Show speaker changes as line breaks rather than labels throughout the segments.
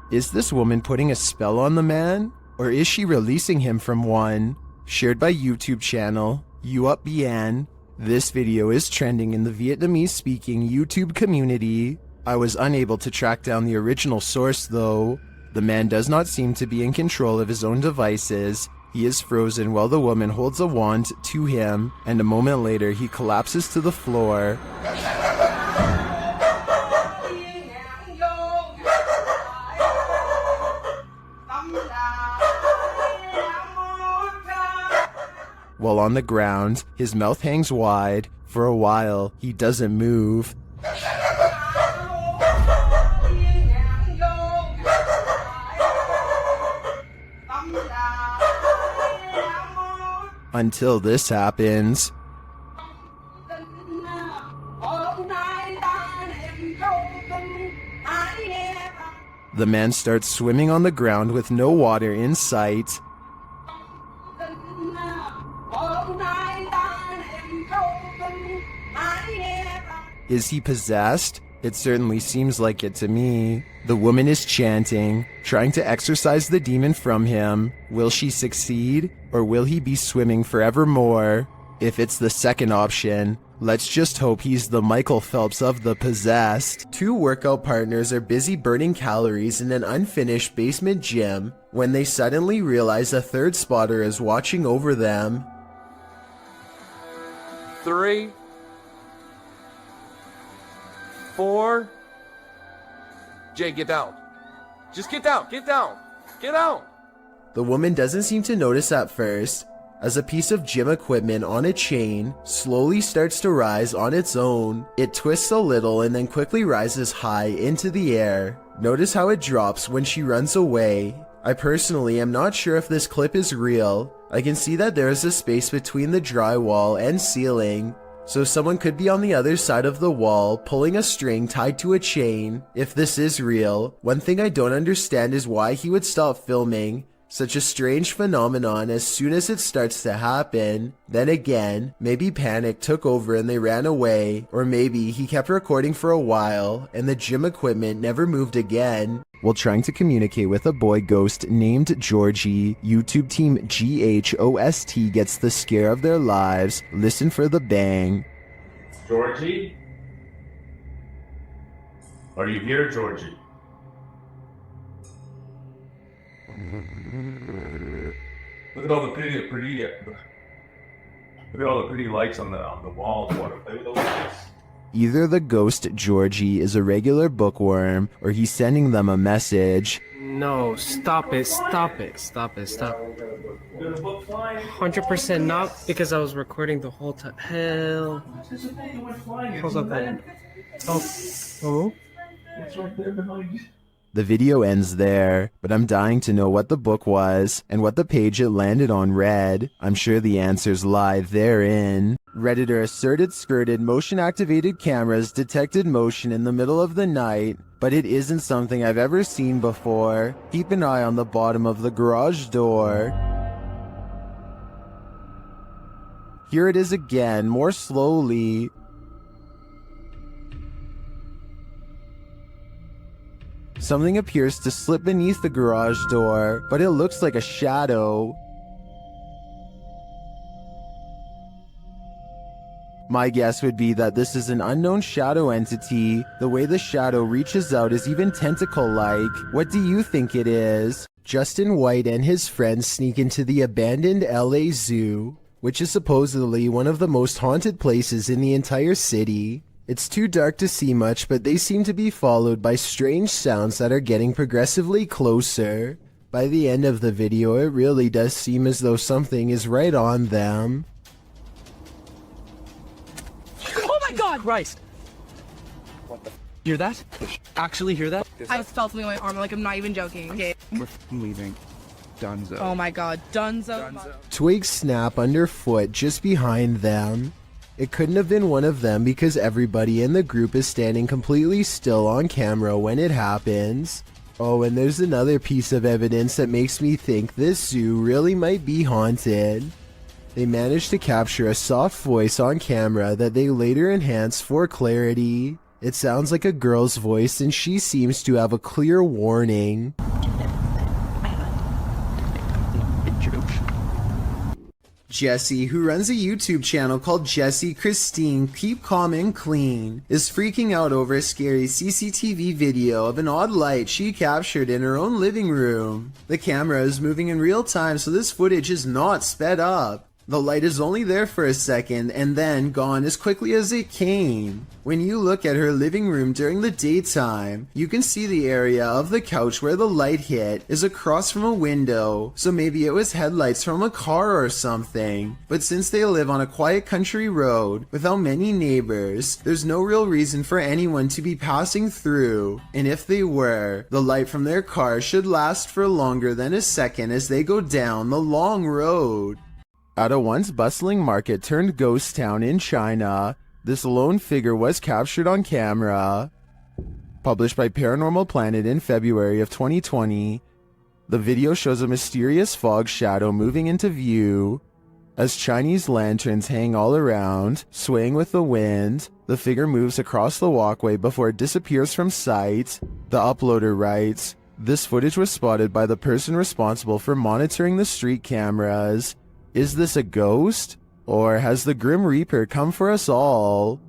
Is this woman putting a spell on the man? Or is she releasing him from one? Shared by YouTube channel, You Up Bien. This video is trending in the Vietnamese-speaking YouTube community. I was unable to track down the original source though. The man does not seem to be in control of his own devices. He is frozen while the woman holds a wand to him, and a moment later he collapses to the floor. While on the ground, his mouth hangs wide. For a while, he doesn't move. Until this happens. The man starts swimming on the ground with no water in sight. Is he possessed? It certainly seems like it to me. The woman is chanting, trying to exorcise the demon from him. Will she succeed, or will he be swimming forevermore? If it's the second option, let's just hope he's the Michael Phelps of the possessed. Two workout partners are busy burning calories in an unfinished basement gym when they suddenly realize a third spotter is watching over them.
3, 4. Jay, get down. Just get down, get down, get out.
The woman doesn't seem to notice at first, as a piece of gym equipment on a chain slowly starts to rise on its own. It twists a little and then quickly rises high into the air. Notice how it drops when she runs away. I personally am not sure if this clip is real. I can see that there is a space between the drywall and ceiling, so someone could be on the other side of the wall pulling a string tied to a chain. If this is real, one thing I don't understand is why he would stop filming such a strange phenomenon as soon as it starts to happen. Then again, maybe panic took over and they ran away, or maybe he kept recording for a while and the gym equipment never moved again. While trying to communicate with a boy ghost named Georgie, YouTube team GHOST gets the scare of their lives. Listen for the bang.
Georgie? Are you here, Georgie? Look at all the pretty lights on the walls. Want to play with those lights?
Either the ghost Georgie is a regular bookworm, or he's sending them a message.
No, stop it, stop it, stop it, stop. 100% not, because I was recording the whole time. Hell. How's that going? Oh.
It's right there behind you.
The video ends there, but I'm dying to know what the book was and what the page it landed on read. I'm sure the answers lie therein. Redditor asserted skirted motion-activated cameras detected motion in the middle of the night, but it isn't something I've ever seen before. Keep an eye on the bottom of the garage door. Here it is again, more slowly. Something appears to slip beneath the garage door, but it looks like a shadow. My guess would be that this is an unknown shadow entity. The way the shadow reaches out is even tentacle-like. What do you think it is? Justin White and his friends sneak into the abandoned LA Zoo, which is supposedly one of the most haunted places in the entire city. It's too dark to see much, but they seem to be followed by strange sounds that are getting progressively closer. By the end of the video, it really does seem as though something is right on them.
Oh my god!
Christ! What the hear that? Actually hear that?
I felt something on my arm, like I'm not even joking. Okay.
We're leaving. Dunzo.
Oh my god, Dunzo.
Twigs snap underfoot just behind them. It couldn't have been one of them because everybody in the group is standing completely still on camera when it happens. Oh, and there's another piece of evidence that makes me think this zoo really might be haunted. They managed to capture a soft voice on camera that they later enhanced for clarity. It sounds like a girl's voice and she seems to have a clear warning. Jessie, who runs a YouTube channel called Jessie Christine Keep Calm and Clean, is freaking out over a scary CCTV video of an odd light she captured in her own living room. The camera is moving in real time, so this footage is not sped up. The light is only there for a second and then gone as quickly as it came. When you look at her living room during the daytime, you can see the area of the couch where the light hit is across from a window, so maybe it was headlights from a car or something. But since they live on a quiet country road without many neighbors, there's no real reason for anyone to be passing through, and if they were, the light from their car should last for longer than a second as they go down the long road. At a once bustling market turned ghost town in China, this lone figure was captured on camera. Published by Paranormal Planet in February of 2020, the video shows a mysterious fog shadow moving into view. As Chinese lanterns hang all around, swaying with the wind, the figure moves across the walkway before it disappears from sight. The uploader writes, "This footage was spotted by the person responsible for monitoring the street cameras. Is this a ghost? Or has the Grim Reaper come for us all?"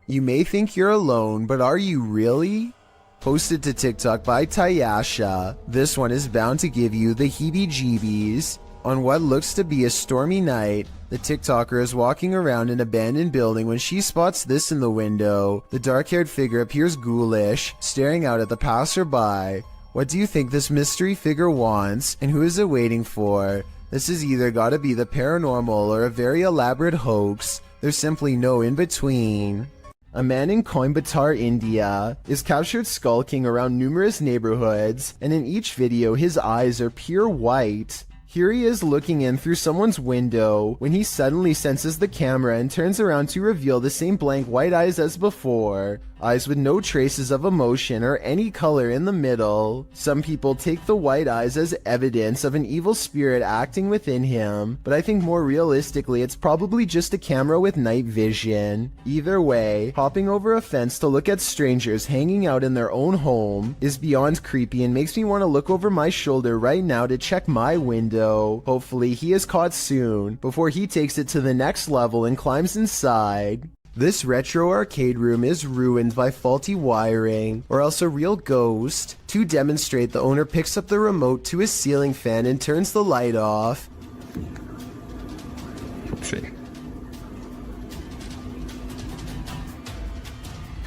You may think you're alone, but are you really? Posted to TikTok by Tayasha, this one is bound to give you the heebie-jeebies. On what looks to be a stormy night, the TikToker is walking around an abandoned building when she spots this in the window. The dark-haired figure appears ghoulish, staring out at the passerby. What do you think this mystery figure wants, and who is it waiting for? This has either gotta be the paranormal or a very elaborate hoax. There's simply no in-between. A man in Coimbatore, India, is captured skulking around numerous neighborhoods, and in each video his eyes are pure white. Here he is looking in through someone's window when he suddenly senses the camera and turns around to reveal the same blank white eyes as before. Eyes with no traces of emotion or any color in the middle. Some people take the white eyes as evidence of an evil spirit acting within him, but I think more realistically it's probably just a camera with night vision. Either way, hopping over a fence to look at strangers hanging out in their own home is beyond creepy and makes me want to look over my shoulder right now to check my window. Hopefully he is caught soon before he takes it to the next level and climbs inside. This retro arcade room is ruined by faulty wiring, or else a real ghost. To demonstrate, the owner picks up the remote to his ceiling fan and turns the light off.
Oopsie.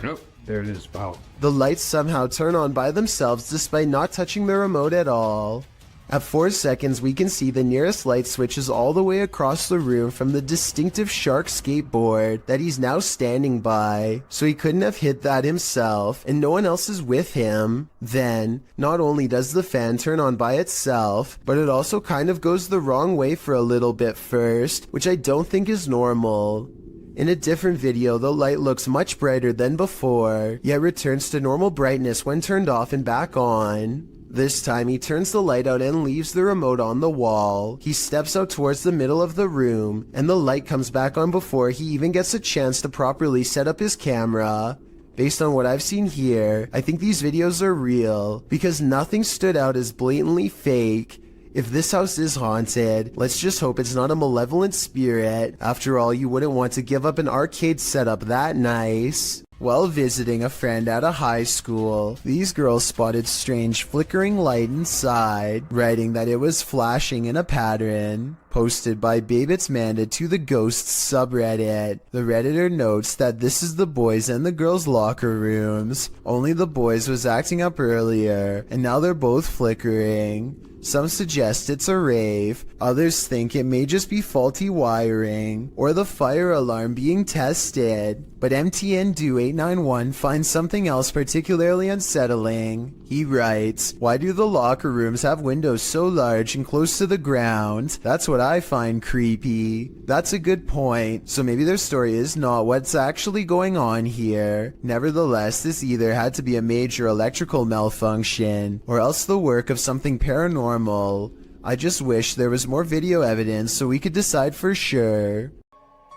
Nope, there it is. Wow.
The lights somehow turn on by themselves despite not touching the remote at all. At 4 seconds, we can see the nearest light switches all the way across the room from the distinctive shark skateboard that he's now standing by, so he couldn't have hit that himself, and no one else is with him. Then, not only does the fan turn on by itself, but it also kind of goes the wrong way for a little bit first, which I don't think is normal. In a different video, the light looks much brighter than before, yet returns to normal brightness when turned off and back on. This time he turns the light out and leaves the remote on the wall. He steps out towards the middle of the room, and the light comes back on before he even gets a chance to properly set up his camera. Based on what I've seen here, I think these videos are real, because nothing stood out as blatantly fake. If this house is haunted, let's just hope it's not a malevolent spirit. After all, you wouldn't want to give up an arcade setup that nice. While visiting a friend at a high school, these girls spotted strange flickering light inside, writing that it was flashing in a pattern. Posted by Babitz Manda to the Ghosts subreddit. The redditor notes that this is the boys and the girls' locker rooms. Only the boys was acting up earlier, and now they're both flickering. Some suggest it's a rave, others think it may just be faulty wiring, or the fire alarm being tested. But MTN Do 891 finds something else particularly unsettling. He writes, "Why do the locker rooms have windows so large and close to the ground? That's what I find creepy." That's a good point, so maybe their story is not what's actually going on here. Nevertheless, this either had to be a major electrical malfunction, or else the work of something paranormal. I just wish there was more video evidence so we could decide for sure.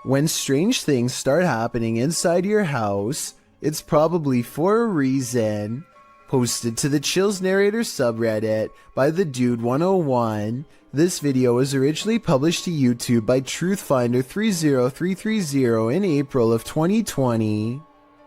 When strange things start happening inside your house, it's probably for a reason. Posted to the Chills Narrator subreddit by the Dude 101, this video was originally published to YouTube by Truthfinder30330 in April of 2020.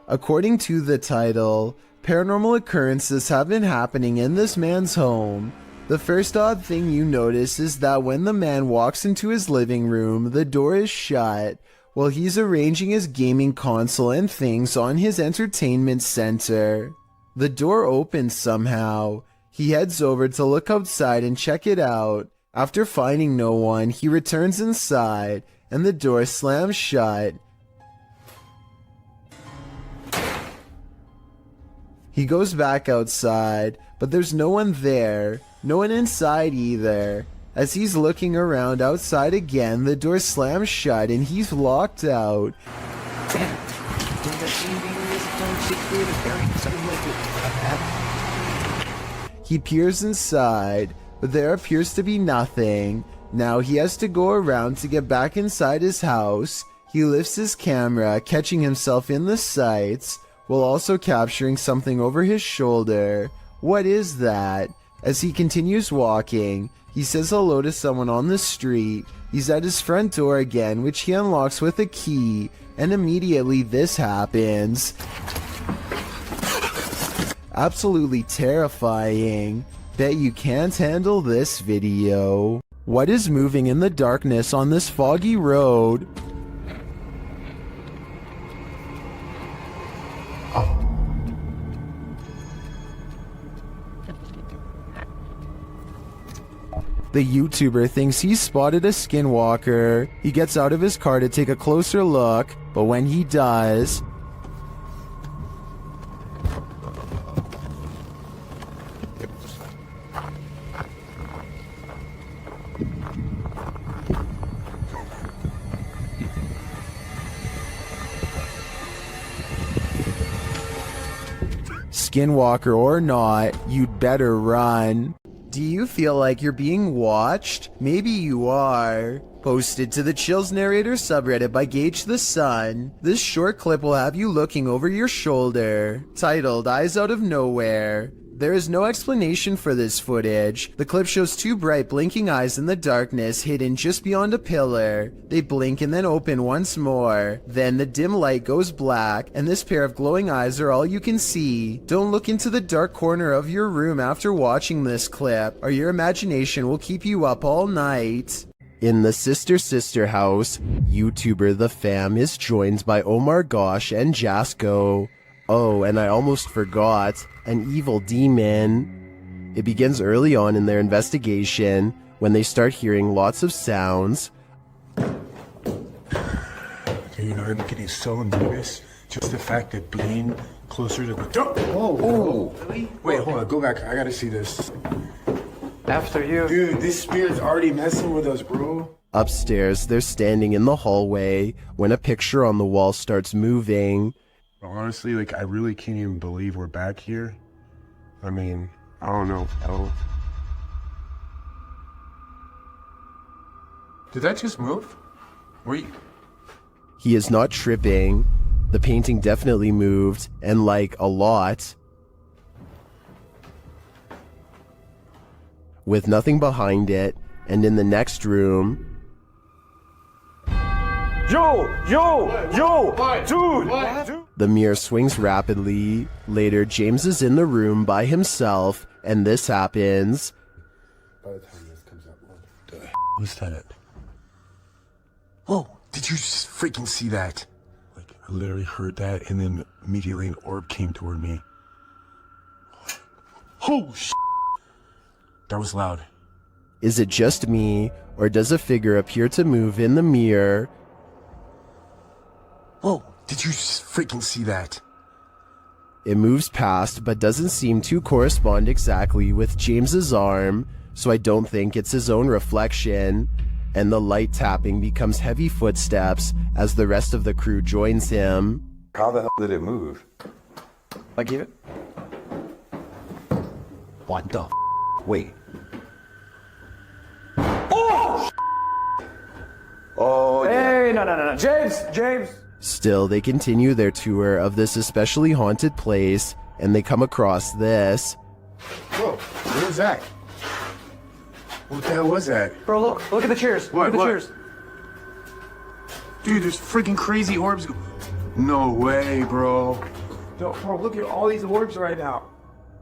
According to the title, paranormal occurrences have been happening in this man's home. The first odd thing you notice is that when the man walks into his living room, the door is shut while he's arranging his gaming console and things on his entertainment center. The door opens somehow. He heads over to look outside and check it out. After finding no one, he returns inside and the door slams shut. He goes back outside, but there's no one there, no one inside either. As he's looking around outside again, the door slams shut and he's locked out. He peers inside, but there appears to be nothing. Now he has to go around to get back inside his house. He lifts his camera, catching himself in the sights, while also capturing something over his shoulder. What is that? As he continues walking, he says hello to someone on the street. He's at his front door again, which he unlocks with a key, and immediately this happens. Absolutely terrifying. Bet you can't handle this video. What is moving in the darkness on this foggy road? The YouTuber thinks he's spotted a skinwalker. He gets out of his car to take a closer look, but when he does, skinwalker or not, you'd better run. Do you feel like you're being watched? Maybe you are. Posted to the Chills Narrator subreddit by Gage the Sun, this short clip will have you looking over your shoulder. Titled, Eyes Out of Nowhere. There is no explanation for this footage. The clip shows two bright blinking eyes in the darkness hidden just beyond a pillar. They blink and then open once more. Then the dim light goes black and this pair of glowing eyes are all you can see. Don't look into the dark corner of your room after watching this clip, or your imagination will keep you up all night. In the Sister house, YouTuber The Fam is joined by Omar Gosh and Jasko. Oh, and I almost forgot, an evil demon. It begins early on in their investigation when they start hearing lots of sounds.
You know, I'm getting so nervous. Just the fact of being closer to the door.
Oh, really?
Wait, hold on, go back. I gotta see this.
After you.
Dude, this spirit's already messing with us, bro.
Upstairs, they're standing in the hallway when a picture on the wall starts moving.
Honestly, like, I really can't even believe we're back here. I mean, I don't know.
Did that just move? Were you...
He is not tripping. The painting definitely moved, and like a lot. With nothing behind it, and in the next room...
Yo, dude!
The mirror swings rapidly. Later, James is in the room by himself, and this happens.
By the time this comes out, what the was that? Oh, did you just freaking see that? Like, I literally heard that, and then immediately an orb came toward me. Oh, shit. That was loud.
Is it just me, or does a figure appear to move in the mirror?
Whoa, did you freaking see that?
It moves past, but doesn't seem to correspond exactly with James's arm, so I don't think it's his own reflection. And the light tapping becomes heavy footsteps as the rest of the crew joins him.
How the hell did it move? Like it? What the Wait. Oh, hey, no. James!
Still, they continue their tour of this especially haunted place, and they come across this.
Whoa, what was that? What the hell was that?
Bro, look at the chairs.
What,
Look at the
what?
chairs.
Dude, there's freaking crazy orbs. No way, bro.
Bro, look at all these orbs right now.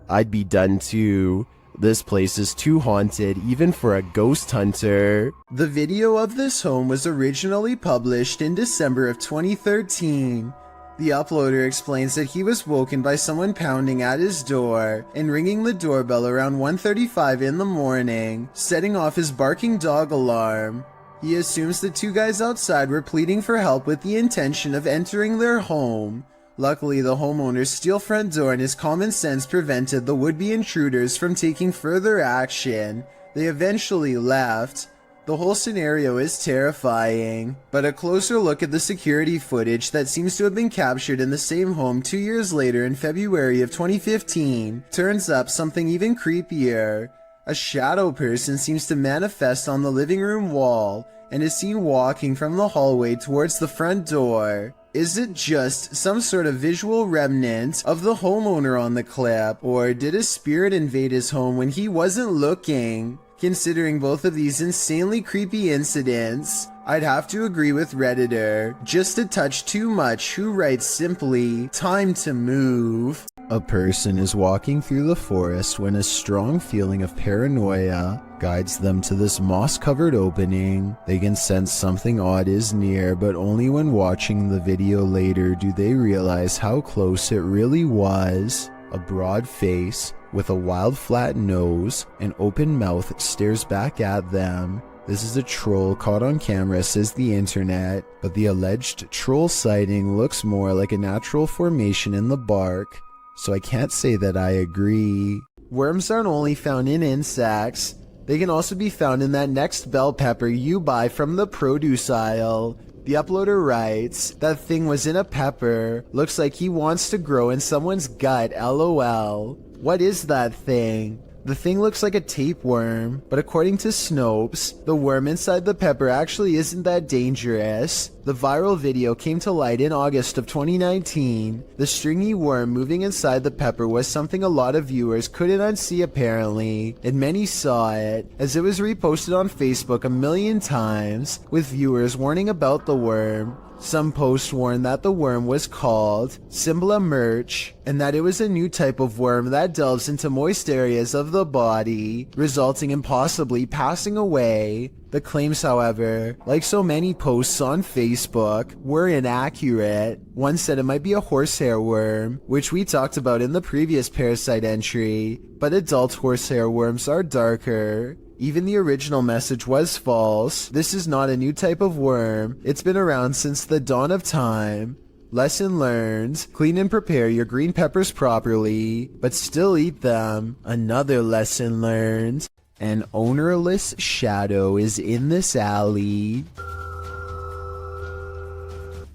I'd be done too. This place is too haunted even for a ghost hunter. The video of this home was originally published in December of 2013. The uploader explains that he was woken by someone pounding at his door and ringing the doorbell around 1:35 in the morning, setting off his barking dog alarm. He assumes the two guys outside were pleading for help with the intention of entering their home. Luckily, the homeowner's steel front door and his common sense prevented the would-be intruders from taking further action. They eventually left. The whole scenario is terrifying, but a closer look at the security footage that seems to have been captured in the same home 2 years later in February of 2015 turns up something even creepier. A shadow person seems to manifest on the living room wall and is seen walking from the hallway towards the front door. Is it just some sort of visual remnant of the homeowner on the clip, or did a spirit invade his home when he wasn't looking? Considering both of these insanely creepy incidents, I'd have to agree with Redditor, just a touch too much, who writes simply, "Time to move." A person is walking through the forest when a strong feeling of paranoia guides them to this moss-covered opening. They can sense something odd is near, but only when watching the video later do they realize how close it really was. A broad face with a wild flat nose and open mouth stares back at them. This is a troll caught on camera, says the internet, but the alleged troll sighting looks more like a natural formation in the bark, so I can't say that I agree. Worms aren't only found in insects, they can also be found in that next bell pepper you buy from the produce aisle. The uploader writes, "That thing was in a pepper. Looks like he wants to grow in someone's gut, lol." What is that thing? The thing looks like a tapeworm, but according to Snopes, the worm inside the pepper actually isn't that dangerous. The viral video came to light in August of 2019. The stringy worm moving inside the pepper was something a lot of viewers couldn't unsee apparently, and many saw it, as it was reposted on Facebook a million times, with viewers warning about the worm. Some posts warned that the worm was called Symbla Merch, and that it was a new type of worm that delves into moist areas of the body, resulting in possibly passing away. The claims, however, like so many posts on Facebook, were inaccurate. One said it might be a horsehair worm, which we talked about in the previous parasite entry, but adult horsehair worms are darker. Even the original message was false. This is not a new type of worm. It's been around since the dawn of time. Lesson learned: clean and prepare your green peppers properly, but still eat them. Another lesson learned: an ownerless shadow is in this alley.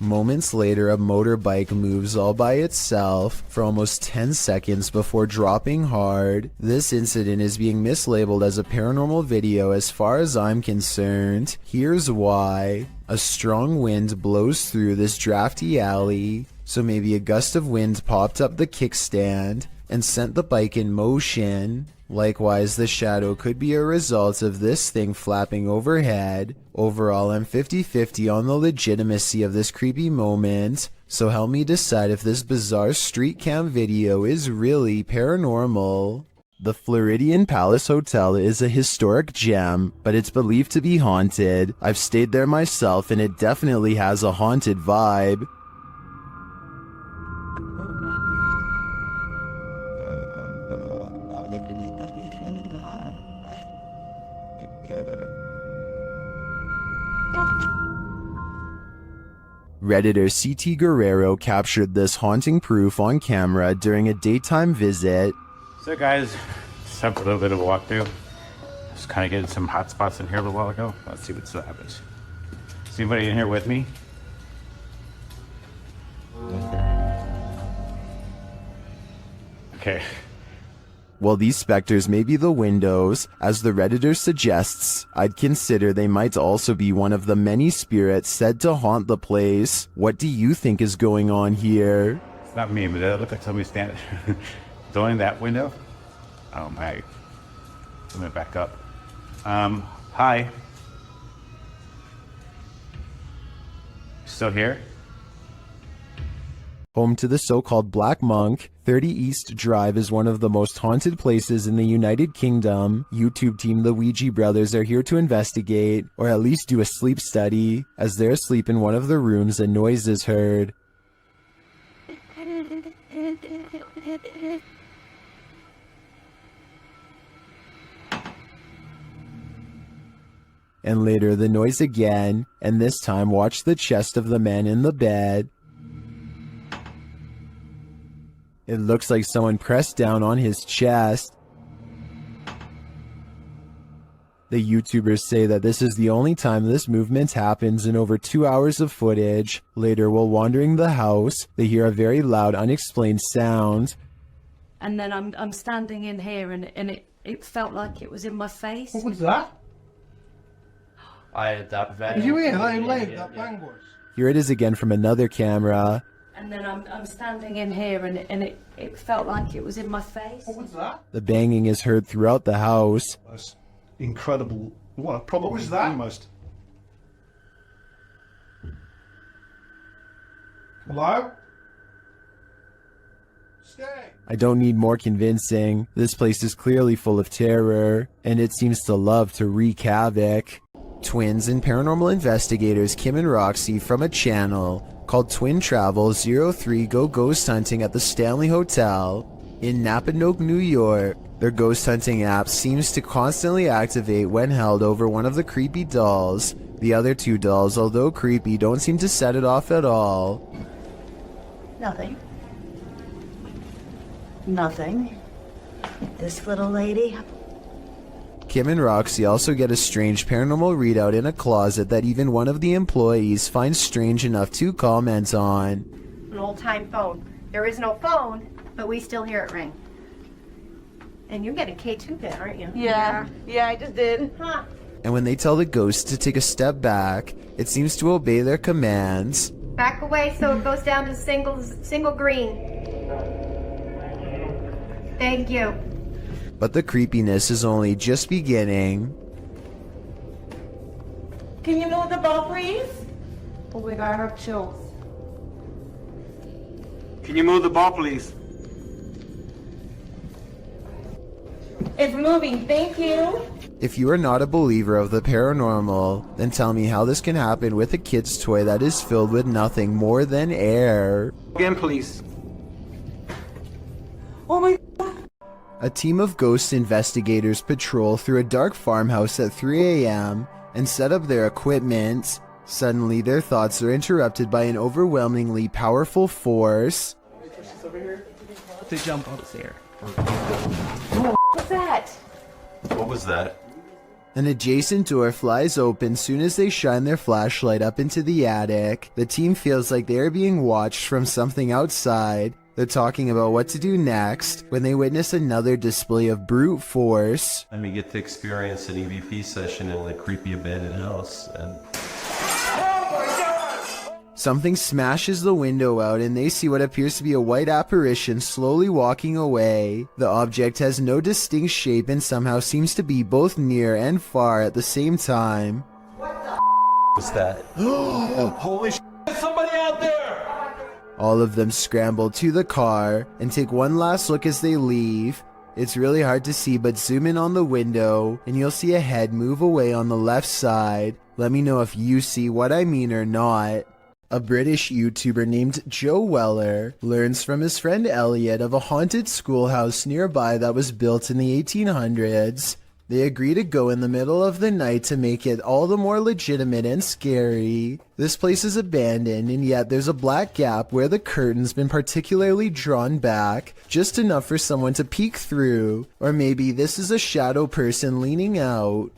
Moments later, a motorbike moves all by itself for almost 10 seconds before dropping hard. This incident is being mislabeled as a paranormal video as far as I'm concerned. Here's why. A strong wind blows through this drafty alley, so maybe a gust of wind popped up the kickstand and sent the bike in motion. Likewise, the shadow could be a result of this thing flapping overhead. Overall, I'm 50-50 on the legitimacy of this creepy moment, so help me decide if this bizarre street cam video is really paranormal. The Floridian Palace Hotel is a historic gem, but it's believed to be haunted. I've stayed there myself and it definitely has a haunted vibe. Redditor CT Guerrero captured this haunting proof on camera during a daytime visit.
So guys, just have a little bit of a walkthrough. Just kind of getting some hot spots in here a little while ago. Let's see what still happens. Is anybody in here with me? Okay.
While these specters may be the windows, as the Redditor suggests, I'd consider they might also be one of the many spirits said to haunt the place. What do you think is going on here?
It's not me, but it looks like somebody standing. It's only in that window. Oh my. Let me back up. Hi. Still here?
Home to the so-called Black Monk, 30 East Drive is one of the most haunted places in the United Kingdom. YouTube team The Ouija Brothers are here to investigate, or at least do a sleep study. As they're asleep in one of the rooms, a noise is heard. And later the noise again, and this time watch the chest of the man in the bed. It looks like someone pressed down on his chest. The YouTubers say that this is the only time this movement happens in over 2 hours of footage. Later, while wandering the house, they hear a very loud, unexplained sound.
And then I'm standing in here and it felt like it was in my face.
What was that?
Did
you hear that loud that bang was?
Here it is again from another camera.
And then I'm standing in here and it felt like it was in my face.
What was that?
The banging is heard throughout the house.
That's incredible. What, probably what was that? Almost. Hello? Stay.
I don't need more convincing. This place is clearly full of terror, and it seems to love to wreak havoc. Twins and paranormal investigators Kim and Roxy from a channel called Twin Travel 03 go ghost hunting at the Stanley Hotel in Napanoke, New York. Their ghost hunting app seems to constantly activate when held over one of the creepy dolls. The other two dolls, although creepy, don't seem to set it off at all.
Nothing. Nothing. This little lady.
Kim and Roxy also get a strange paranormal readout in a closet that even one of the employees finds strange enough to comment on.
An old-time phone. There is no phone, but we still hear it ring. And you're getting K2 then, aren't you?
Yeah, I just did.
Huh.
And when they tell the ghost to take a step back, it seems to obey their commands.
Back away so it goes down to single green. Thank you.
But the creepiness is only just beginning.
Can you move the ball, please?
Oh my God, I have chills.
Can you move the ball, please?
It's moving, thank you.
If you are not a believer of the paranormal, then tell me how this can happen with a kid's toy that is filled with nothing more than air.
Again, please.
Oh my.
A team of ghost investigators patrol through a dark farmhouse at 3 a.m. and set up their equipment. Suddenly, their thoughts are interrupted by an overwhelmingly powerful force.
To jump upstairs.
What's that?
What was that?
An adjacent door flies open soon as they shine their flashlight up into the attic. The team feels like they are being watched from something outside. They're talking about what to do next when they witness another display of brute force.
And we get to experience an EVP session in a creepy abandoned house. And
something smashes the window out and they see what appears to be a white apparition slowly walking away. The object has no distinct shape and somehow seems to be both near and far at the same time.
what the was that?
Holy shit, somebody out there!
All of them scramble to the car and take one last look as they leave. It's really hard to see, but zoom in on the window and you'll see a head move away on the left side. Let me know if you see what I mean or not. A British YouTuber named Joe Weller learns from his friend Elliot of a haunted schoolhouse nearby that was built in the 1800s. They agree to go in the middle of the night to make it all the more legitimate and scary. This place is abandoned, and yet there's a black gap where the curtain's been particularly drawn back, just enough for someone to peek through. Or maybe this is a shadow person leaning out.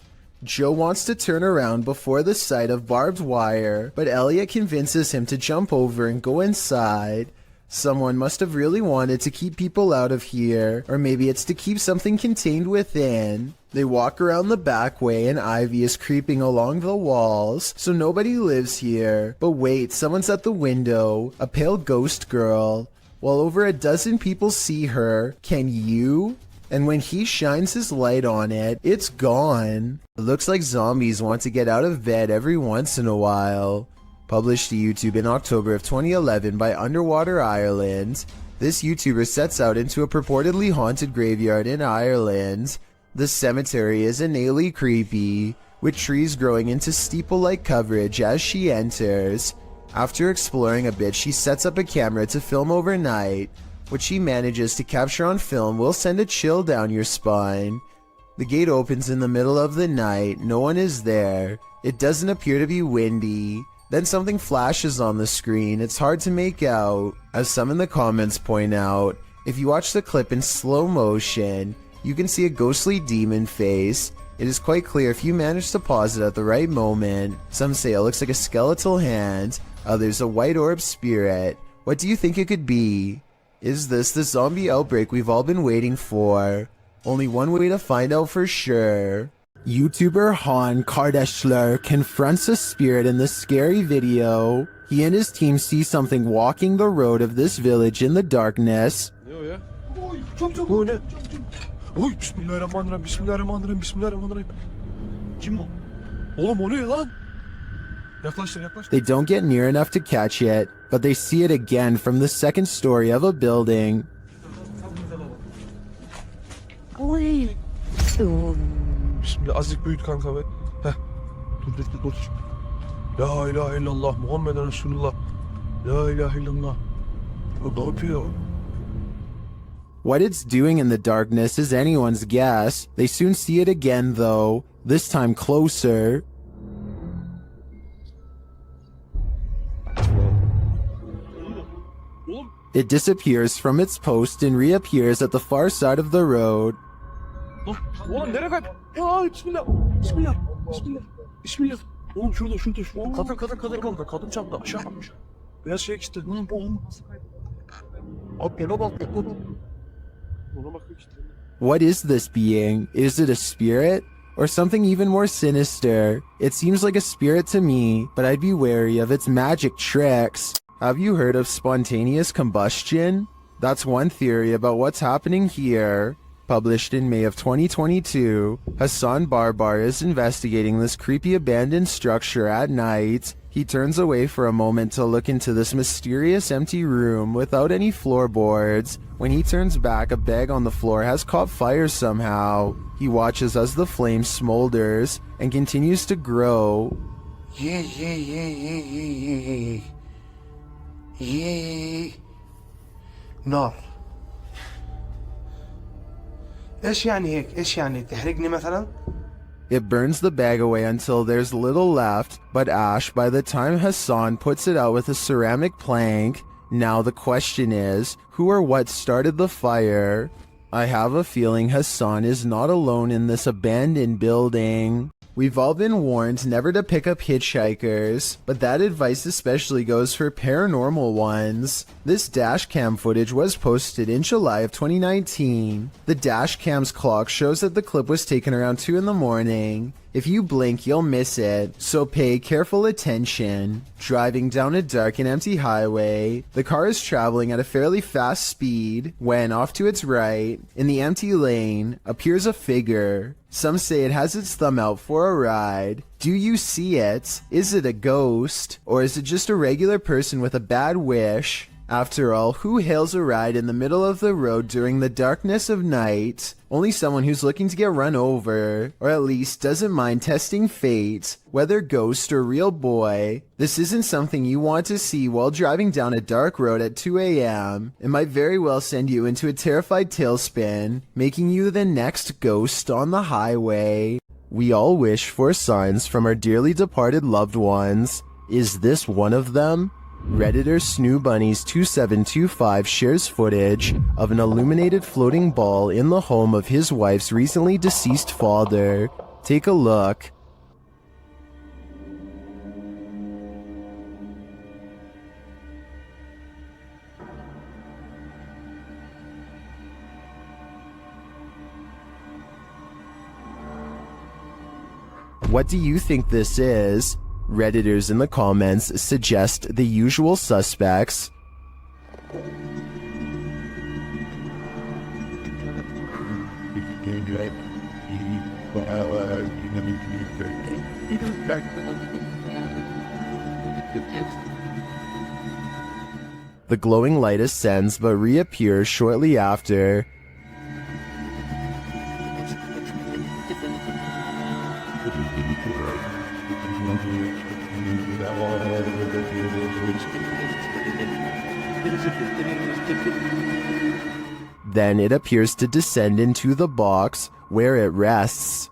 Joe wants to turn around before the sight of barbed wire, but Elliot convinces him to jump over and go inside. Someone must have really wanted to keep people out of here, or maybe it's to keep something contained within. They walk around the back way and Ivy is creeping along the walls, so nobody lives here. But wait, someone's at the window, a pale ghost girl. While over a dozen people see her, can you? And when he shines his light on it, it's gone. It looks like zombies want to get out of bed every once in a while. Published to YouTube in October of 2011 by Underwater Ireland, this YouTuber sets out into a purportedly haunted graveyard in Ireland. The cemetery is innately creepy, with trees growing into steeple-like coverage as she enters. After exploring a bit, she sets up a camera to film overnight. What she manages to capture on film will send a chill down your spine. The gate opens in the middle of the night, no one is there. It doesn't appear to be windy. Then something flashes on the screen, it's hard to make out. As some in the comments point out, if you watch the clip in slow motion, you can see a ghostly demon face. It is quite clear if you manage to pause it at the right moment. Some say it looks like a skeletal hand, others a white orb spirit. What do you think it could be? Is this the zombie outbreak we've all been waiting for? Only one way to find out for sure. YouTuber Han Kardashler confronts a spirit in this scary video. He and his team see something walking the road of this village in the darkness.
Bu ne? Oy bismillahirrahmanirrahim, bismillahirrahmanirrahim, bismillahirrahmanirrahim. Kim o? Oğlum o ne lan? Yaklaştır, yaklaştır.
They don't get near enough to catch it, but they see it again from the second story of a building.
Oy. Bismillah, azıcık büyüt kanka be. Heh. Dur. La ilahe illallah, Muhammeden Resulullah. La ilahe illallah. Ne yapıyor?
What it's doing in the darkness is anyone's guess. They soon see it again though, this time closer. It disappears from its post and reappears at the far side of the road.
Oğlum nereye kayıp? Ya bismillah. Bismillah. Bismillah. Bismillah. Oğlum şurada. Kadın çarptı aşağı. Beyaz şey işte. Abi yola bak. Ona bakıyor işte.
What is this being? Is it a spirit? Or something even more sinister? It seems like a spirit to me, but I'd be wary of its magic tricks. Have you heard of spontaneous combustion? That's one theory about what's happening here. Published in May of 2022, Hassan Barbar is investigating this creepy abandoned structure at night. He turns away for a moment to look into this mysterious empty room without any floorboards. When he turns back, a bag on the floor has caught fire somehow. He watches as the flame smolders and continues to grow.
نار. ايش يعني هيك؟ ايش يعني تحرقني مثلا؟
It burns the bag away until there's little left but ash by the time Hassan puts it out with a ceramic plank. Now the question is, who or what started the fire? I have a feeling Hassan is not alone in this abandoned building. We've all been warned never to pick up hitchhikers, but that advice especially goes for paranormal ones. This dash cam footage was posted in July of 2019. The dash cam's clock shows that the clip was taken around 2 in the morning. If you blink, you'll miss it, so pay careful attention. Driving down a dark and empty highway, the car is traveling at a fairly fast speed when, off to its right, in the empty lane, appears a figure. Some say it has its thumb out for a ride. Do you see it? Is it a ghost? Or is it just a regular person with a bad wish? After all, who hails a ride in the middle of the road during the darkness of night? Only someone who's looking to get run over, or at least doesn't mind testing fate, whether ghost or real boy. This isn't something you want to see while driving down a dark road at 2 a.m. It might very well send you into a terrified tailspin, making you the next ghost on the highway. We all wish for signs from our dearly departed loved ones. Is this one of them? Redditor SnooBunnies2725 shares footage of an illuminated floating ball in the home of his wife's recently deceased father. Take a look. What do you think this is? Redditors in the comments suggest the usual suspects. The glowing light ascends but reappears shortly after. Then it appears to descend into the box where it rests.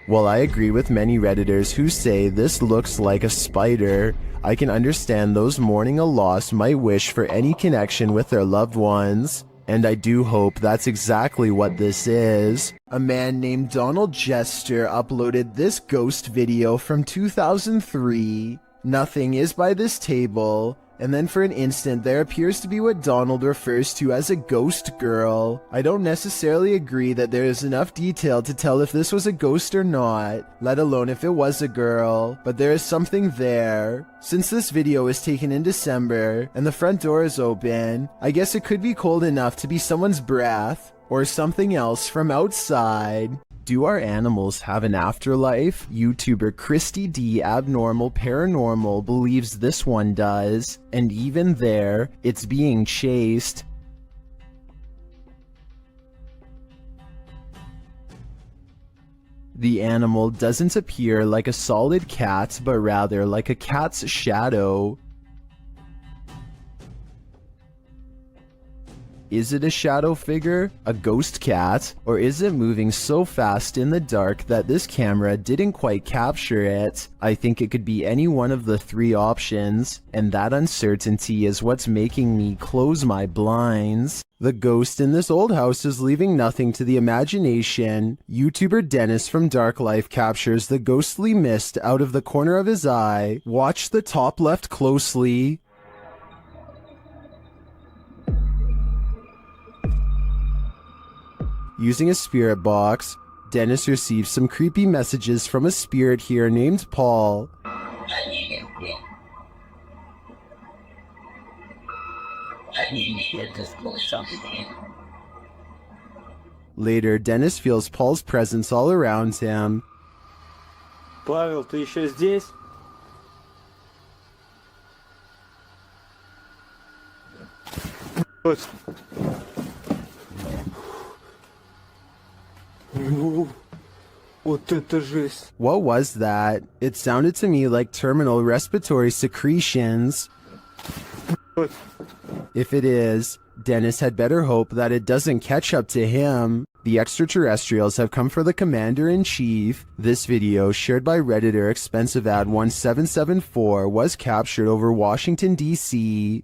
While I agree with many Redditors who say this looks like a spider, I can understand those mourning a loss might wish for any connection with their loved ones. And I do hope that's exactly what this is. A man named Donald Jester uploaded this ghost video from 2003. Nothing is by this table, and then for an instant there appears to be what Donald refers to as a ghost girl. I don't necessarily agree that there is enough detail to tell if this was a ghost or not, let alone if it was a girl, but there is something there. Since this video was taken in December, and the front door is open, I guess it could be cold enough to be someone's breath, or something else from outside. Do our animals have an afterlife? YouTuber Christy D Abnormal Paranormal believes this one does, and even there, it's being chased. The animal doesn't appear like a solid cat, but rather like a cat's shadow. Is it a shadow figure, a ghost cat, or is it moving so fast in the dark that this camera didn't quite capture it? I think it could be any one of the three options, and that uncertainty is what's making me close my blinds. The ghost in this old house is leaving nothing to the imagination. YouTuber Dennis from Dark Life captures the ghostly mist out of the corner of his eye. Watch the top left closely. Using a spirit box, Dennis receives some creepy messages from a spirit here named Paul. Later, Dennis feels Paul's presence all around him.
Павел, ты еще здесь?
What was that? It sounded to me like terminal respiratory secretions. If it is, Dennis had better hope that it doesn't catch up to him. The extraterrestrials have come for the Commander-in-Chief. This video, shared by Redditor Expensive Ad 1774, was captured over Washington, D.C.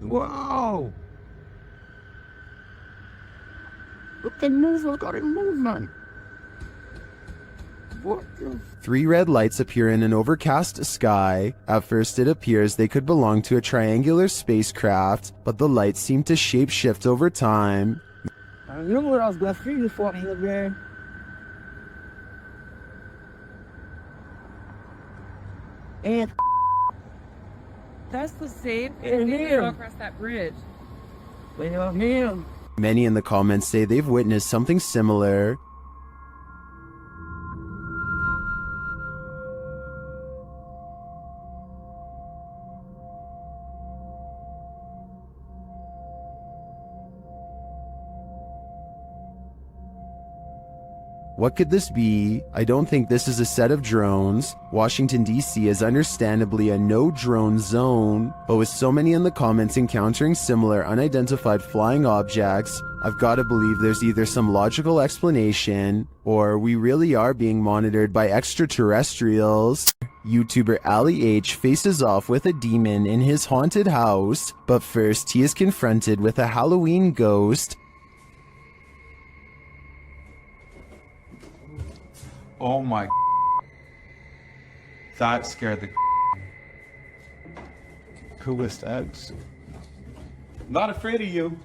Whoa! Look at movement, got a movement. What?
Three red lights appear in an overcast sky. At first it appears they could belong to a triangular spacecraft, but the lights seem to shapeshift over time.
I knew what I was going to feel for me, man. And
That's the same as we saw across that bridge. Wait on him.
Many in the comments say they've witnessed something similar. What could this be? I don't think this is a set of drones. Washington, D.C. is understandably a no-drone zone, but with so many in the comments encountering similar unidentified flying objects, I've got to believe there's either some logical explanation, or we really are being monitored by extraterrestrials. YouTuber Ali H faces off with a demon in his haunted house, but first he is confronted with a Halloween ghost.
Oh my. That scared the.
Who was that? Not afraid of you.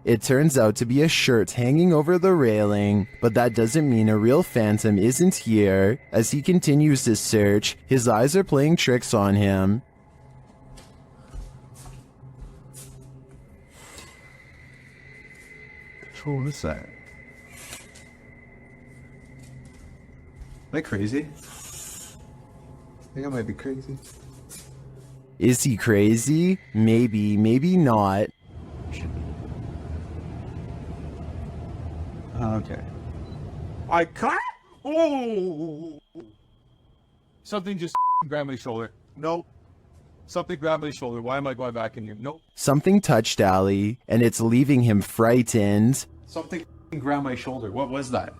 It turns out to be a shirt hanging over the railing, but that doesn't mean a real phantom isn't here. As he continues his search, his eyes are playing tricks on him.
Who was that? Am I crazy? I think I might be crazy.
Is he crazy? Maybe, maybe not.
Okay. I can't. Oh! Something just grabbed my shoulder. Nope. Something grabbed my shoulder. Why am I going back in here? Nope.
Something touched Ali, and it's leaving him frightened.
Something grabbed my shoulder. What was that?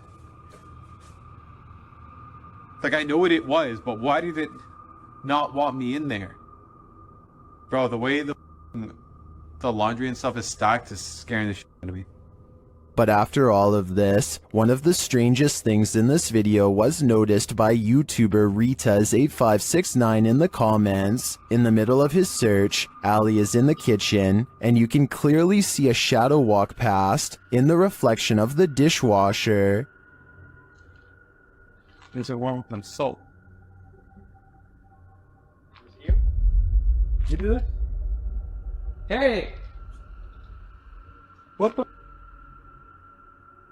Like, I know what it was, but why did it not want me in there? Bro, the way the laundry and stuff is stacked is scaring the shit out of me.
But after all of this, one of the strangest things in this video was noticed by YouTuber Ritas8569 in the comments. In the middle of his search, Ali is in the kitchen, and you can clearly see a shadow walk past in the reflection of the dishwasher.
There's a one with some salt.
You do it? Hey! What the?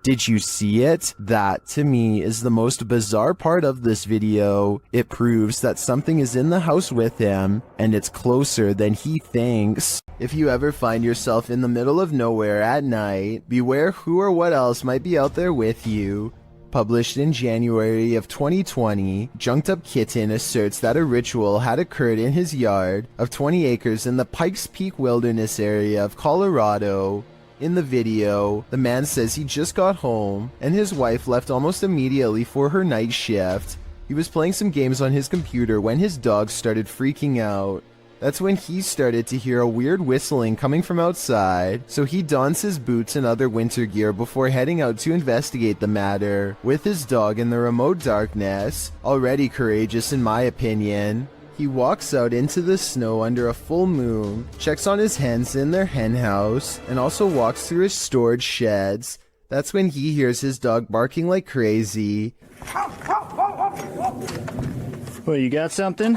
Did you see it? That, to me, is the most bizarre part of this video. It proves that something is in the house with him, and it's closer than he thinks. If you ever find yourself in the middle of nowhere at night, beware who or what else might be out there with you. Published in January of 2020, Junked Up Kitten asserts that a ritual had occurred in his yard of 20 acres in the Pikes Peak Wilderness area of Colorado. In the video, the man says he just got home, and his wife left almost immediately for her night shift. He was playing some games on his computer when his dog started freaking out. That's when he started to hear a weird whistling coming from outside, so he dons his boots and other winter gear before heading out to investigate the matter, with his dog in the remote darkness, already courageous in my opinion. He walks out into the snow under a full moon, checks on his hens in their hen house, and also walks through his storage sheds. That's when he hears his dog barking like crazy.
Well, you got something?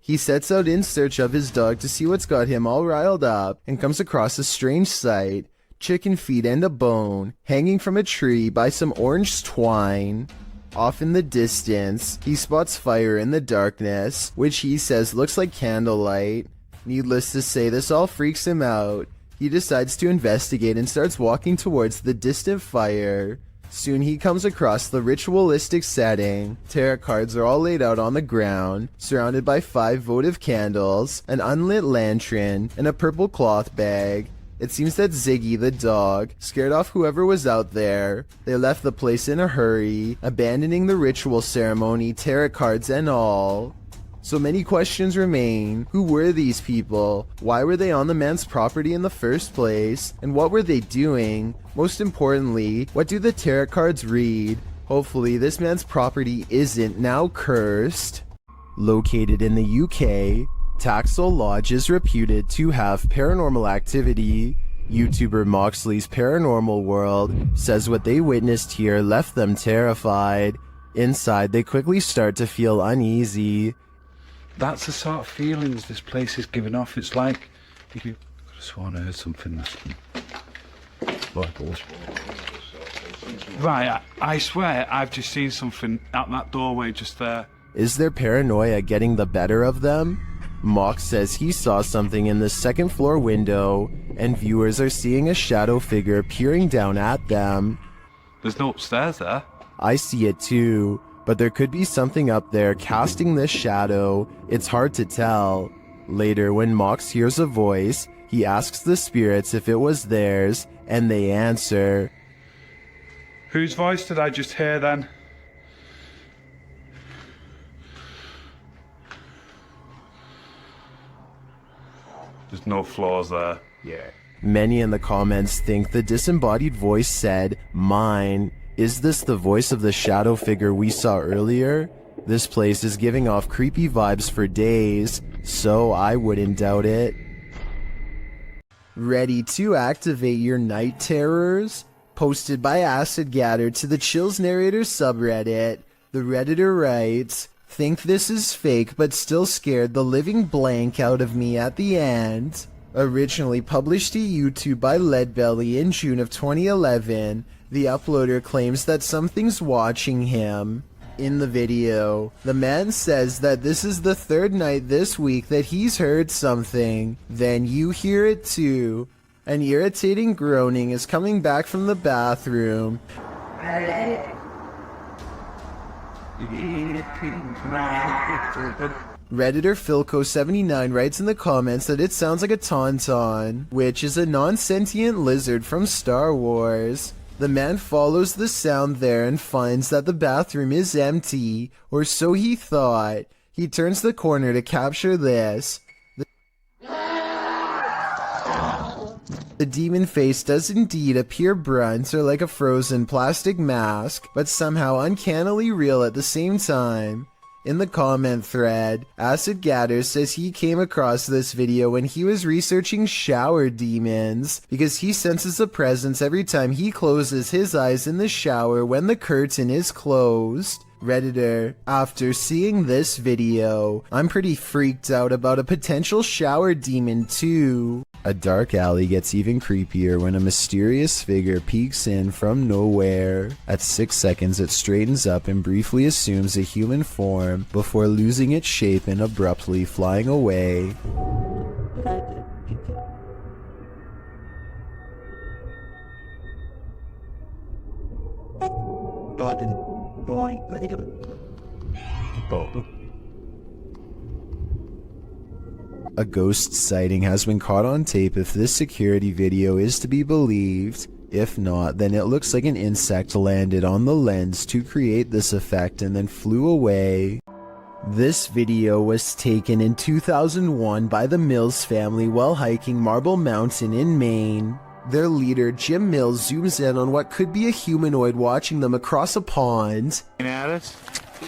He sets out in search of his dog to see what's got him all riled up, and comes across a strange sight: chicken feet and a bone, hanging from a tree by some orange twine. Off in the distance, he spots fire in the darkness, which he says looks like candlelight. Needless to say, this all freaks him out. He decides to investigate and starts walking towards the distant fire. Soon he comes across the ritualistic setting. Tarot cards are all laid out on the ground, surrounded by 5 votive candles, an unlit lantern, and a purple cloth bag. It seems that Ziggy the dog scared off whoever was out there. They left the place in a hurry, abandoning the ritual ceremony, tarot cards and all. So many questions remain. Who were these people? Why were they on the man's property in the first place? And what were they doing? Most importantly, what do the tarot cards read? Hopefully this man's property isn't now cursed. Located in the UK, Taxel Lodge is reputed to have paranormal activity. YouTuber Moxley's Paranormal World says what they witnessed here left them terrified. Inside, they quickly start to feel uneasy.
That's the sort of feelings this place is giving off. It's like you sworn I heard something. Right, I swear I've just seen something out that doorway just there.
Is their paranoia getting the better of them? Mock says he saw something in the second floor window, and viewers are seeing a shadow figure peering down at them.
There's no upstairs there.
I see it too, but there could be something up there casting this shadow. It's hard to tell. Later, when Mox hears a voice, he asks the spirits if it was theirs, and they answer.
Whose voice did I just hear then? There's no floors there. Yeah.
Many in the comments think the disembodied voice said, "Mine." Is this the voice of the shadow figure we saw earlier? This place is giving off creepy vibes for days, so I wouldn't doubt it. Ready to activate your night terrors? Posted by Acid Gather to the Chills Narrator subreddit, the Redditor writes, "Think this is fake but still scared the living blank out of me at the end." Originally published to YouTube by Leadbelly in June of 2011, the uploader claims that something's watching him. In the video, the man says that this is the third night this week that he's heard something. Then you hear it too. An irritating groaning is coming back from the bathroom. Redditor Philco79 writes in the comments that it sounds like a tauntaun, which is a non-sentient lizard from Star Wars. The man follows the sound there and finds that the bathroom is empty, or so he thought. He turns the corner to capture this. The demon face does indeed appear brunt or like a frozen plastic mask, but somehow uncannily real at the same time. In the comment thread, Acid Gather says he came across this video when he was researching shower demons, because he senses a presence every time he closes his eyes in the shower when the curtain is closed. Redditor, after seeing this video, I'm pretty freaked out about a potential shower demon too. A dark alley gets even creepier when a mysterious figure peeks in from nowhere. At 6 seconds, it straightens up and briefly assumes a human form before losing its shape and abruptly flying away. A ghost sighting has been caught on tape if this security video is to be believed. If not, then it looks like an insect landed on the lens to create this effect and then flew away. This video was taken in 2001 by the Mills family while hiking Marble Mountain in Maine. Their leader, Jim Mills, zooms in on what could be a humanoid watching them across a pond.
At us?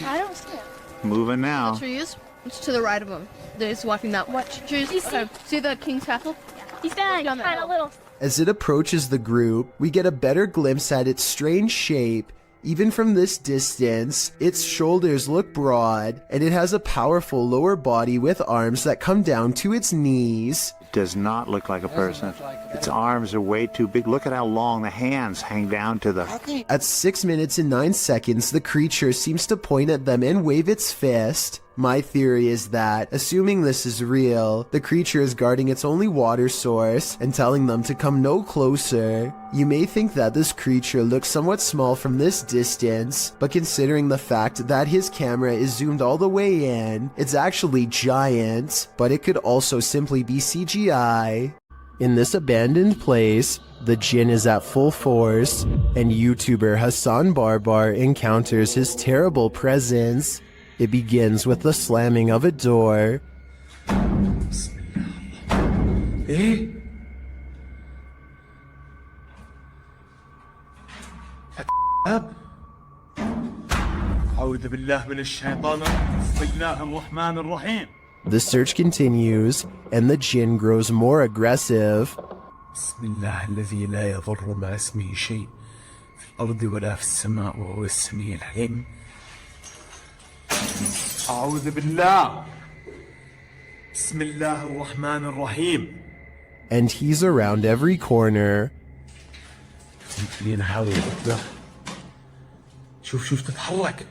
I don't see it.
Moving now.
Trees? It's to the right of him. There's walking that. What trees? Okay. See the King's Castle?
He's kind of little.
As it approaches the group, we get a better glimpse at its strange shape. Even from this distance, its shoulders look broad, and it has a powerful lower body with arms that come down to its knees.
Does not look like a person. Its arms are way too big. Look at how long the hands hang down to the...
At 6 minutes and 9 seconds, the creature seems to point at them and wave its fist. My theory is that, assuming this is real, the creature is guarding its only water source and telling them to come no closer. You may think that this creature looks somewhat small from this distance, but considering the fact that his camera is zoomed all the way in, it's actually giant, but it could also simply be CGI. In this abandoned place, the Jinn is at full force, and YouTuber Hassan Barbar encounters his terrible presence. It begins with the slamming of a door.
up. أعوذ بالله من الشيطان بسم الله الرحمن الرحيم.
The search continues, and the Jinn grows more aggressive.
بسم الله الذي لا يضر مع اسمه شيء في الأرض ولا في السماء وهو السميع العليم. أعوذ بالله
بسم الله الرحمن الرحيم.
And he's around every corner.
خلينا نحاول ده. شوف تتحرك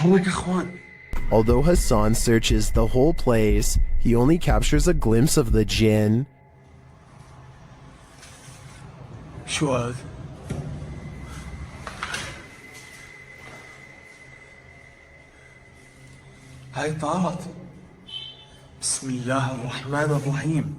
يا اخوان.
Although Hassan searches the whole place, he only captures a glimpse of the jinn.
شو هذا؟ هاي طارت. بسم الله الرحمن الرحيم.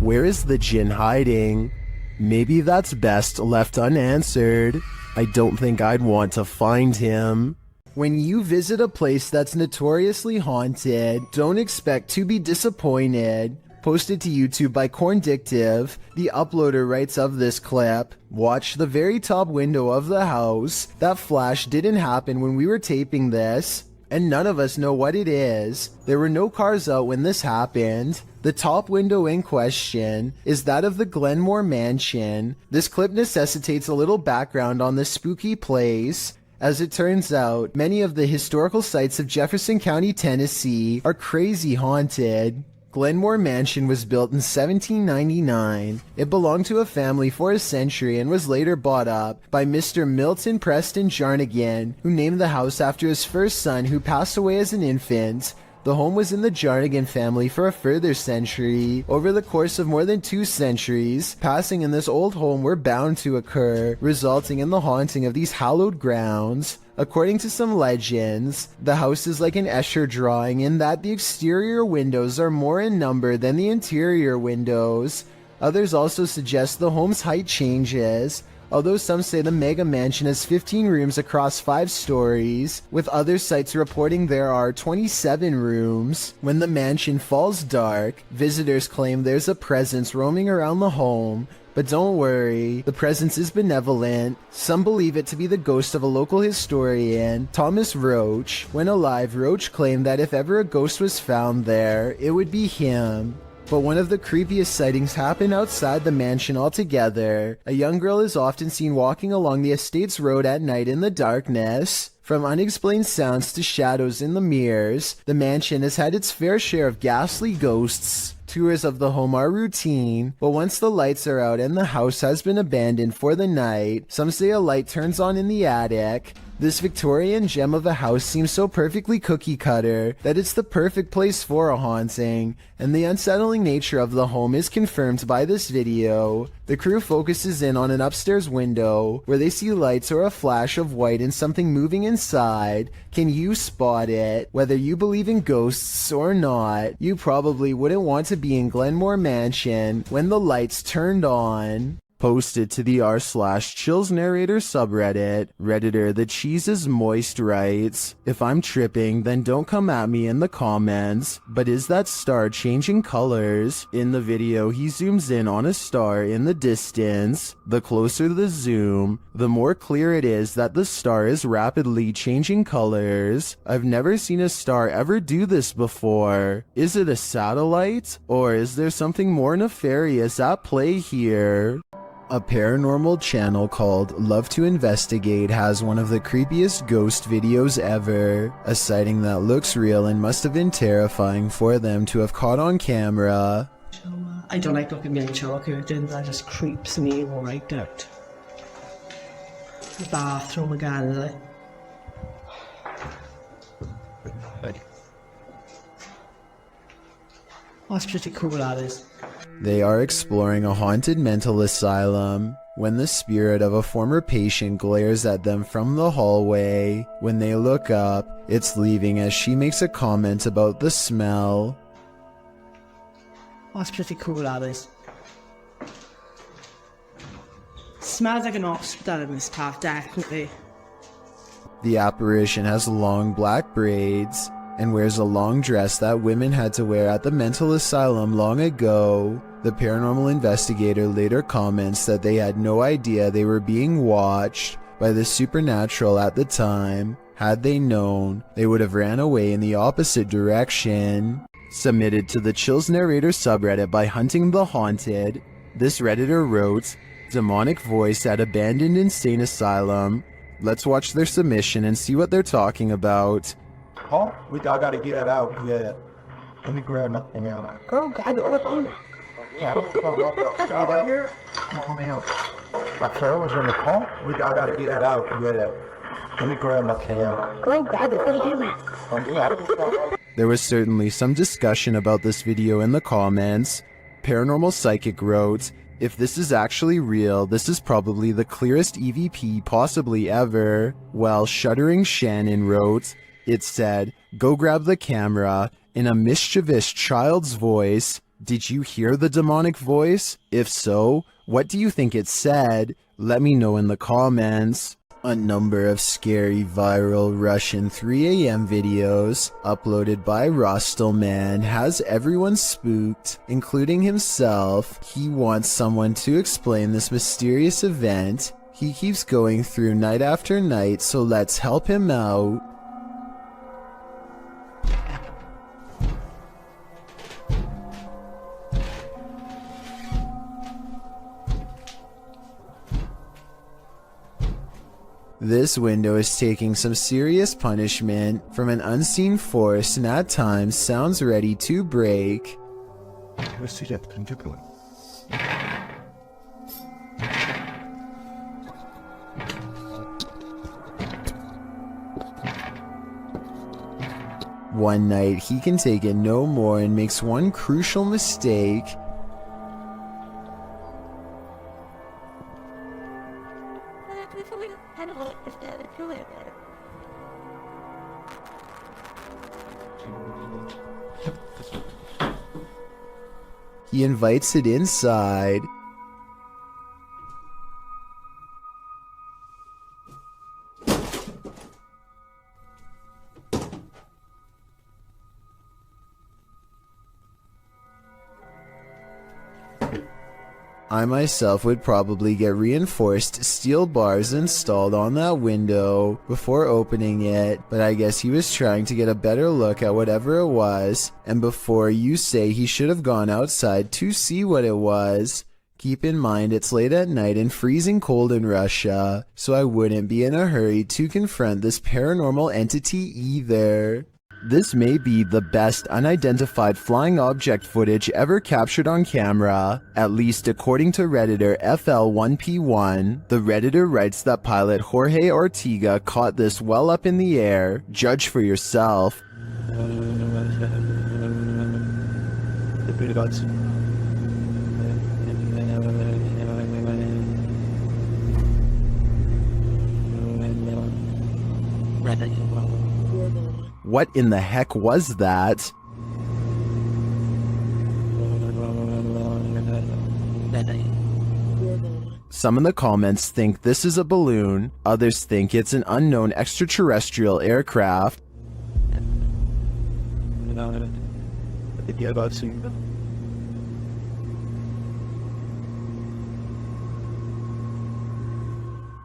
Where is the jinn hiding? Maybe that's best left unanswered. I don't think I'd want to find him. When you visit a place that's notoriously haunted, don't expect to be disappointed. Posted to YouTube by Corndictive, the uploader writes of this clip, watch the very top window of the house. That flash didn't happen when we were taping this, and none of us know what it is. There were no cars out when this happened. The top window in question is that of the Glenmore Mansion. This clip necessitates a little background on this spooky place. As it turns out, many of the historical sites of Jefferson County, Tennessee are crazy haunted. Glenmore Mansion was built in 1799. It belonged to a family for a century and was later bought up by Mr. Milton Preston Jarnigan, who named the house after his first son who passed away as an infant. The home was in the Jarnigan family for a further century. Over the course of more than 2 centuries, passing in this old home were bound to occur, resulting in the haunting of these hallowed grounds. According to some legends, the house is like an Escher drawing in that the exterior windows are more in number than the interior windows. Others also suggest the home's height changes, although some say the mega mansion has 15 rooms across 5 stories, with other sites reporting there are 27 rooms. When the mansion falls dark, visitors claim there's a presence roaming around the home. But don't worry, the presence is benevolent. Some believe it to be the ghost of a local historian, Thomas Roach. When alive, Roach claimed that if ever a ghost was found there, it would be him. But one of the creepiest sightings happened outside the mansion altogether. A young girl is often seen walking along the estate's road at night in the darkness. From unexplained sounds to shadows in the mirrors, the mansion has had its fair share of ghastly ghosts. Tours of the home are routine, but once the lights are out and the house has been abandoned for the night, some say a light turns on in the attic. This Victorian gem of a house seems so perfectly cookie-cutter that it's the perfect place for a haunting, and the unsettling nature of the home is confirmed by this video. The crew focuses in on an upstairs window, where they see lights or a flash of white and something moving inside. Can you spot it? Whether you believe in ghosts or not, you probably wouldn't want to be in Glenmore Mansion when the lights turned on. Posted to the r/Chills Narrator subreddit, Redditor The Cheese is Moist writes, if I'm tripping, then don't come at me in the comments, but is that star changing colors? In the video, he zooms in on a star in the distance. The closer the zoom, the more clear it is that the star is rapidly changing colors. I've never seen a star ever do this before. Is it a satellite? Or is there something more nefarious at play here? A paranormal channel called Love to Investigate has one of the creepiest ghost videos ever. A sighting that looks real and must have been terrifying for them to have caught on camera.
I don't like looking behind shower curtains, that just creeps me right out. The bathroom again, is it? That's pretty cool, that is.
They are exploring a haunted mental asylum when the spirit of a former patient glares at them from the hallway. When they look up, it's leaving as she makes a comment about the smell.
That's pretty cool, that is. Smells like an hospital in this part, definitely.
The apparition has long black braids and wears a long dress that women had to wear at the mental asylum long ago. The paranormal investigator later comments that they had no idea they were being watched by the supernatural at the time. Had they known, they would have ran away in the opposite direction. Submitted to the Chills Narrator subreddit by Hunting the Haunted, this Redditor wrote, demonic voice at abandoned insane asylum. Let's watch their submission and see what they're talking about.
Oh, I gotta get it out, yeah.
Let me grab nothing out. Oh, God, look on it. Yeah, get out here. Come on out. My Carol was in the car. I gotta get that out. Get it. Let me grab my can. Oh, God, it's gonna do it.
There was certainly some discussion about this video in the comments. Paranormal Psychic wrote, "If this is actually real, this is probably the clearest EVP possibly ever." While Shuddering Shannon wrote, it said, "Go grab the camera," in a mischievous child's voice. Did you hear the demonic voice? If so, what do you think it said? Let me know in the comments. A number of scary viral Russian 3 a.m. videos uploaded by Rostelman has everyone spooked, including himself. He wants someone to explain this mysterious event. He keeps going through night after night, so let's help him out. This window is taking some serious punishment from an unseen force and at times sounds ready to break.
Let's see that particular.
One night he can take it no more and makes one crucial mistake. He invites it inside. I myself would probably get reinforced steel bars installed on that window before opening it, but I guess he was trying to get a better look at whatever it was, and before you say he should have gone outside to see what it was, keep in mind it's late at night and freezing cold in Russia, so I wouldn't be in a hurry to confront this paranormal entity either. This may be the best unidentified flying object footage ever captured on camera, at least according to Redditor FL1P1. The Redditor writes that pilot Jorge Ortega caught this well up in the air. Judge for yourself. What in the heck was that? Some in the comments think this is a balloon, others think it's an unknown extraterrestrial aircraft.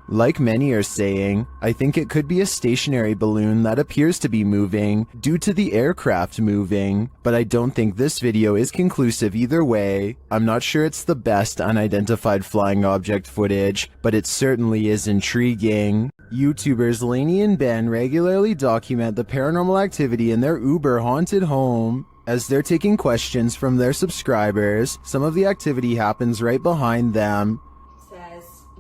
Like many are saying, I think it could be a stationary balloon that appears to be moving due to the aircraft moving, but I don't think this video is conclusive either way. I'm not sure it's the best unidentified flying object footage, but it certainly is intriguing. YouTubers Lainey and Ben regularly document the paranormal activity in their Uber haunted home. As they're taking questions from their subscribers, some of the activity happens right behind them.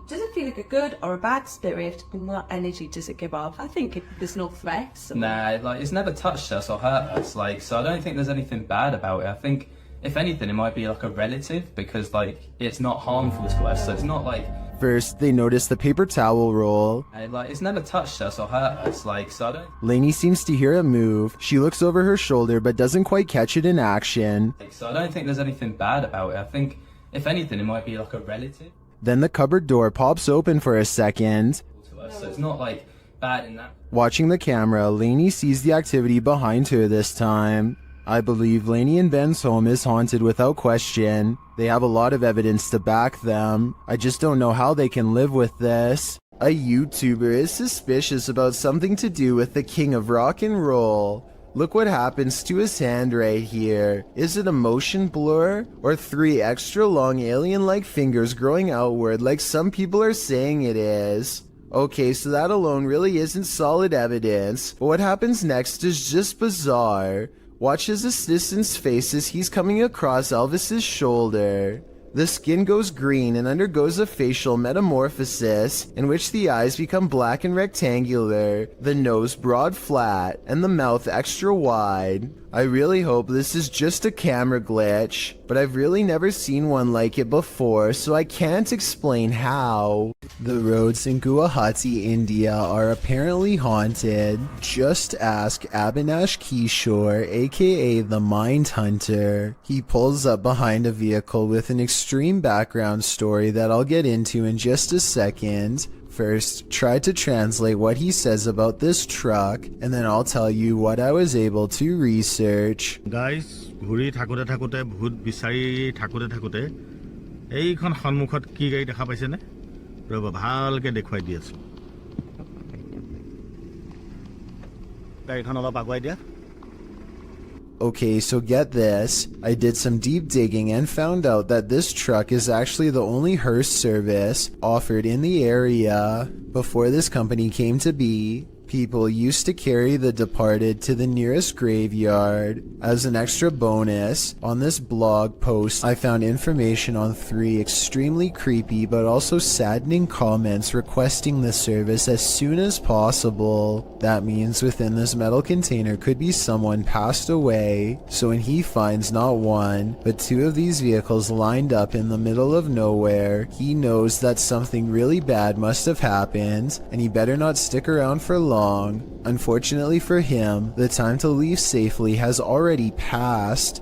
Does it feel like a good or a bad spirit, and what energy does it give off? I think there's no threats.
Nah, like it's never touched us or hurt us, like, so I don't think there's anything bad about it. I think if anything it might be like a relative, because like it's not harmful to us, so it's not like.
First, they notice the paper towel roll.
Like it's never touched us or hurt us, like, so I don't.
Lainey seems to hear a move. She looks over her shoulder but doesn't quite catch it in action.
So I don't think there's anything bad about it. I think if anything it might be like a relative.
Then the cupboard door pops open for a second.
So it's not like bad in that.
Watching the camera, Lainey sees the activity behind her this time. I believe Lainey and Ben's home is haunted without question. They have a lot of evidence to back them. I just don't know how they can live with this. A YouTuber is suspicious about something to do with the king of rock and roll. Look what happens to his hand right here. Is it a motion blur? Or 3 extra long alien-like fingers growing outward like some people are saying it is? Okay, so that alone really isn't solid evidence, but what happens next is just bizarre. Watch his assistant's face as he's coming across Elvis's shoulder. The skin goes green and undergoes a facial metamorphosis in which the eyes become black and rectangular, the nose broad flat, and the mouth extra wide. I really hope this is just a camera glitch, but I've really never seen one like it before, so I can't explain how. The roads in Guwahati, India are apparently haunted. Just ask Abhinash Kishore, aka the Mind Hunter. He pulls up behind a vehicle with an extreme background story that I'll get into in just a second. First, try to translate what he says about this truck, and then I'll tell you what I was able to research.
Guys, ঘুৰি থাকোতে থাকোতে ভূত বিচাৰি থাকোতে থাকোতে এইখন সন্মুখত কি গাড়ী দেখা পাইছে নে ৰবা ভালকে দেখুৱাই দি আছো গাড়ীখন অলপ আগুৱাই দিয়া
Okay, so get this. I did some deep digging and found out that this truck is actually the only hearse service offered in the area. Before this company came to be, people used to carry the departed to the nearest graveyard. As an extra bonus, on this blog post I found information on 3 extremely creepy but also saddening comments requesting the service as soon as possible. That means within this metal container could be someone passed away, so when he finds not 1 but 2 of these vehicles lined up in the middle of nowhere, he knows that something really bad must have happened and he better not stick around for long. Unfortunately for him, the time to leave safely has already passed.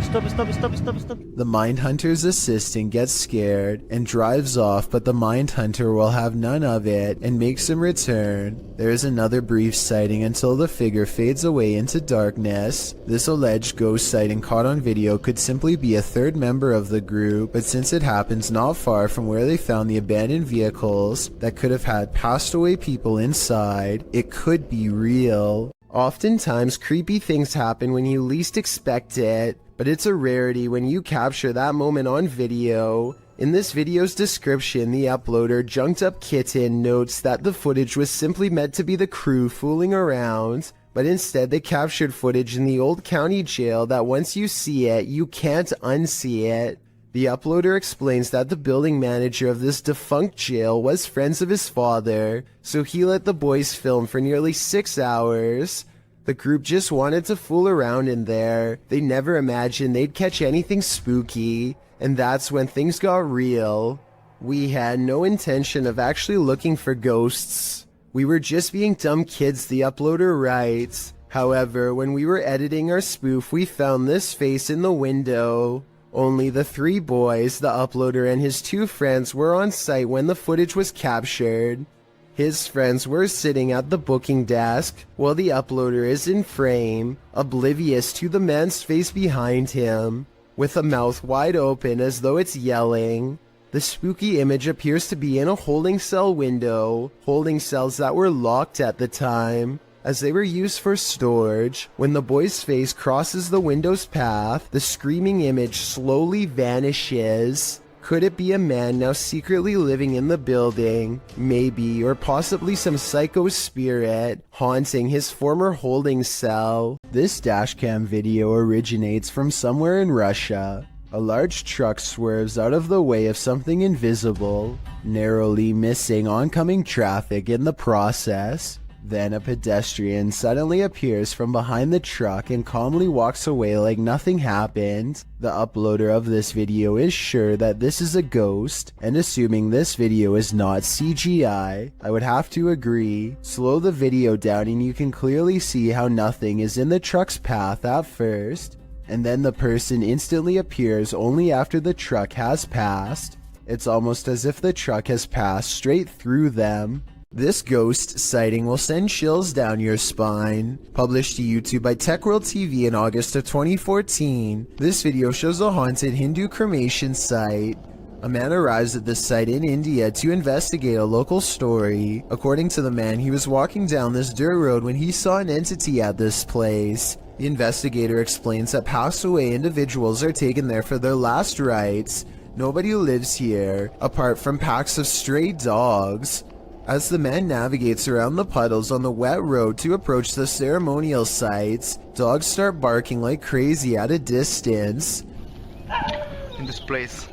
Stop.
The Mindhunter's assistant gets scared and drives off, but the Mindhunter will have none of it and makes him return. There is another brief sighting until the figure fades away into darkness. This alleged ghost sighting caught on video could simply be a 3rd member of the group, but since it happens not far from where they found the abandoned vehicles that could have had passed away people inside, it could be real. Oftentimes, creepy things happen when you least expect it, but it's a rarity when you capture that moment on video. In this video's description, the uploader Junked Up Kitten notes that the footage was simply meant to be the crew fooling around, but instead they captured footage in the old county jail that once you see it, you can't unsee it. The uploader explains that the building manager of this defunct jail was friends of his father, so he let the boys film for nearly 6 hours. The group just wanted to fool around in there. They never imagined they'd catch anything spooky, and that's when things got real. We had no intention of actually looking for ghosts. We were just being dumb kids, the uploader writes. However, when we were editing our spoof, we found this face in the window. Only the 3 boys, the uploader and his 2 friends were on site when the footage was captured. His friends were sitting at the booking desk, while the uploader is in frame, oblivious to the man's face behind him, with a mouth wide open as though it's yelling. The spooky image appears to be in a holding cell window, holding cells that were locked at the time, as they were used for storage. When the boy's face crosses the window's path, the screaming image slowly vanishes. Could it be a man now secretly living in the building? Maybe, or possibly some psycho spirit haunting his former holding cell. This dashcam video originates from somewhere in Russia. A large truck swerves out of the way of something invisible, narrowly missing oncoming traffic in the process. Then a pedestrian suddenly appears from behind the truck and calmly walks away like nothing happened. The uploader of this video is sure that this is a ghost, and assuming this video is not CGI, I would have to agree. Slow the video down and you can clearly see how nothing is in the truck's path at first, and then the person instantly appears only after the truck has passed. It's almost as if the truck has passed straight through them. This ghost sighting will send chills down your spine. Published to YouTube by TechWorld TV in August of 2014, this video shows a haunted Hindu cremation site. A man arrives at this site in India to investigate a local story. According to the man, he was walking down this dirt road when he saw an entity at this place. The investigator explains that passed away individuals are taken there for their last rites. Nobody lives here, apart from packs of stray dogs. As the man navigates around the puddles on the wet road to approach the ceremonial sites, dogs start barking like crazy at a distance.
In this place.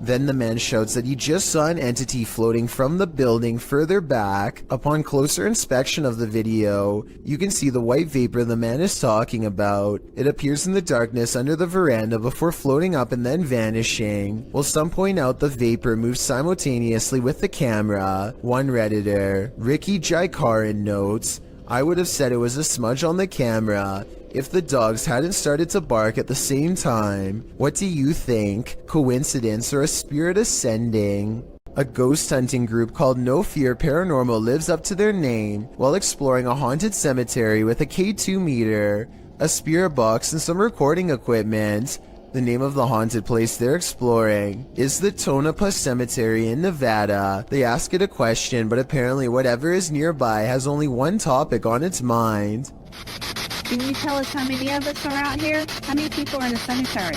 Then the man shouts that he just saw an entity floating from the building further back. Upon closer inspection of the video, you can see the white vapor the man is talking about. It appears in the darkness under the veranda before floating up and then vanishing. While some point out the vapor moves simultaneously with the camera. One Redditor, Ricky Jaikaran, notes, "I would have said it was a smudge on the camera if the dogs hadn't started to bark at the same time. What do you think? Coincidence or a spirit ascending?" A ghost hunting group called No Fear Paranormal lives up to their name while exploring a haunted cemetery with a K2 meter, a spirit box, and some recording equipment. The name of the haunted place they're exploring is the Tonopah Cemetery in Nevada. They ask it a question, but apparently whatever is nearby has only one topic on its mind.
Can you tell us how many of us are out here? How many people are in the cemetery?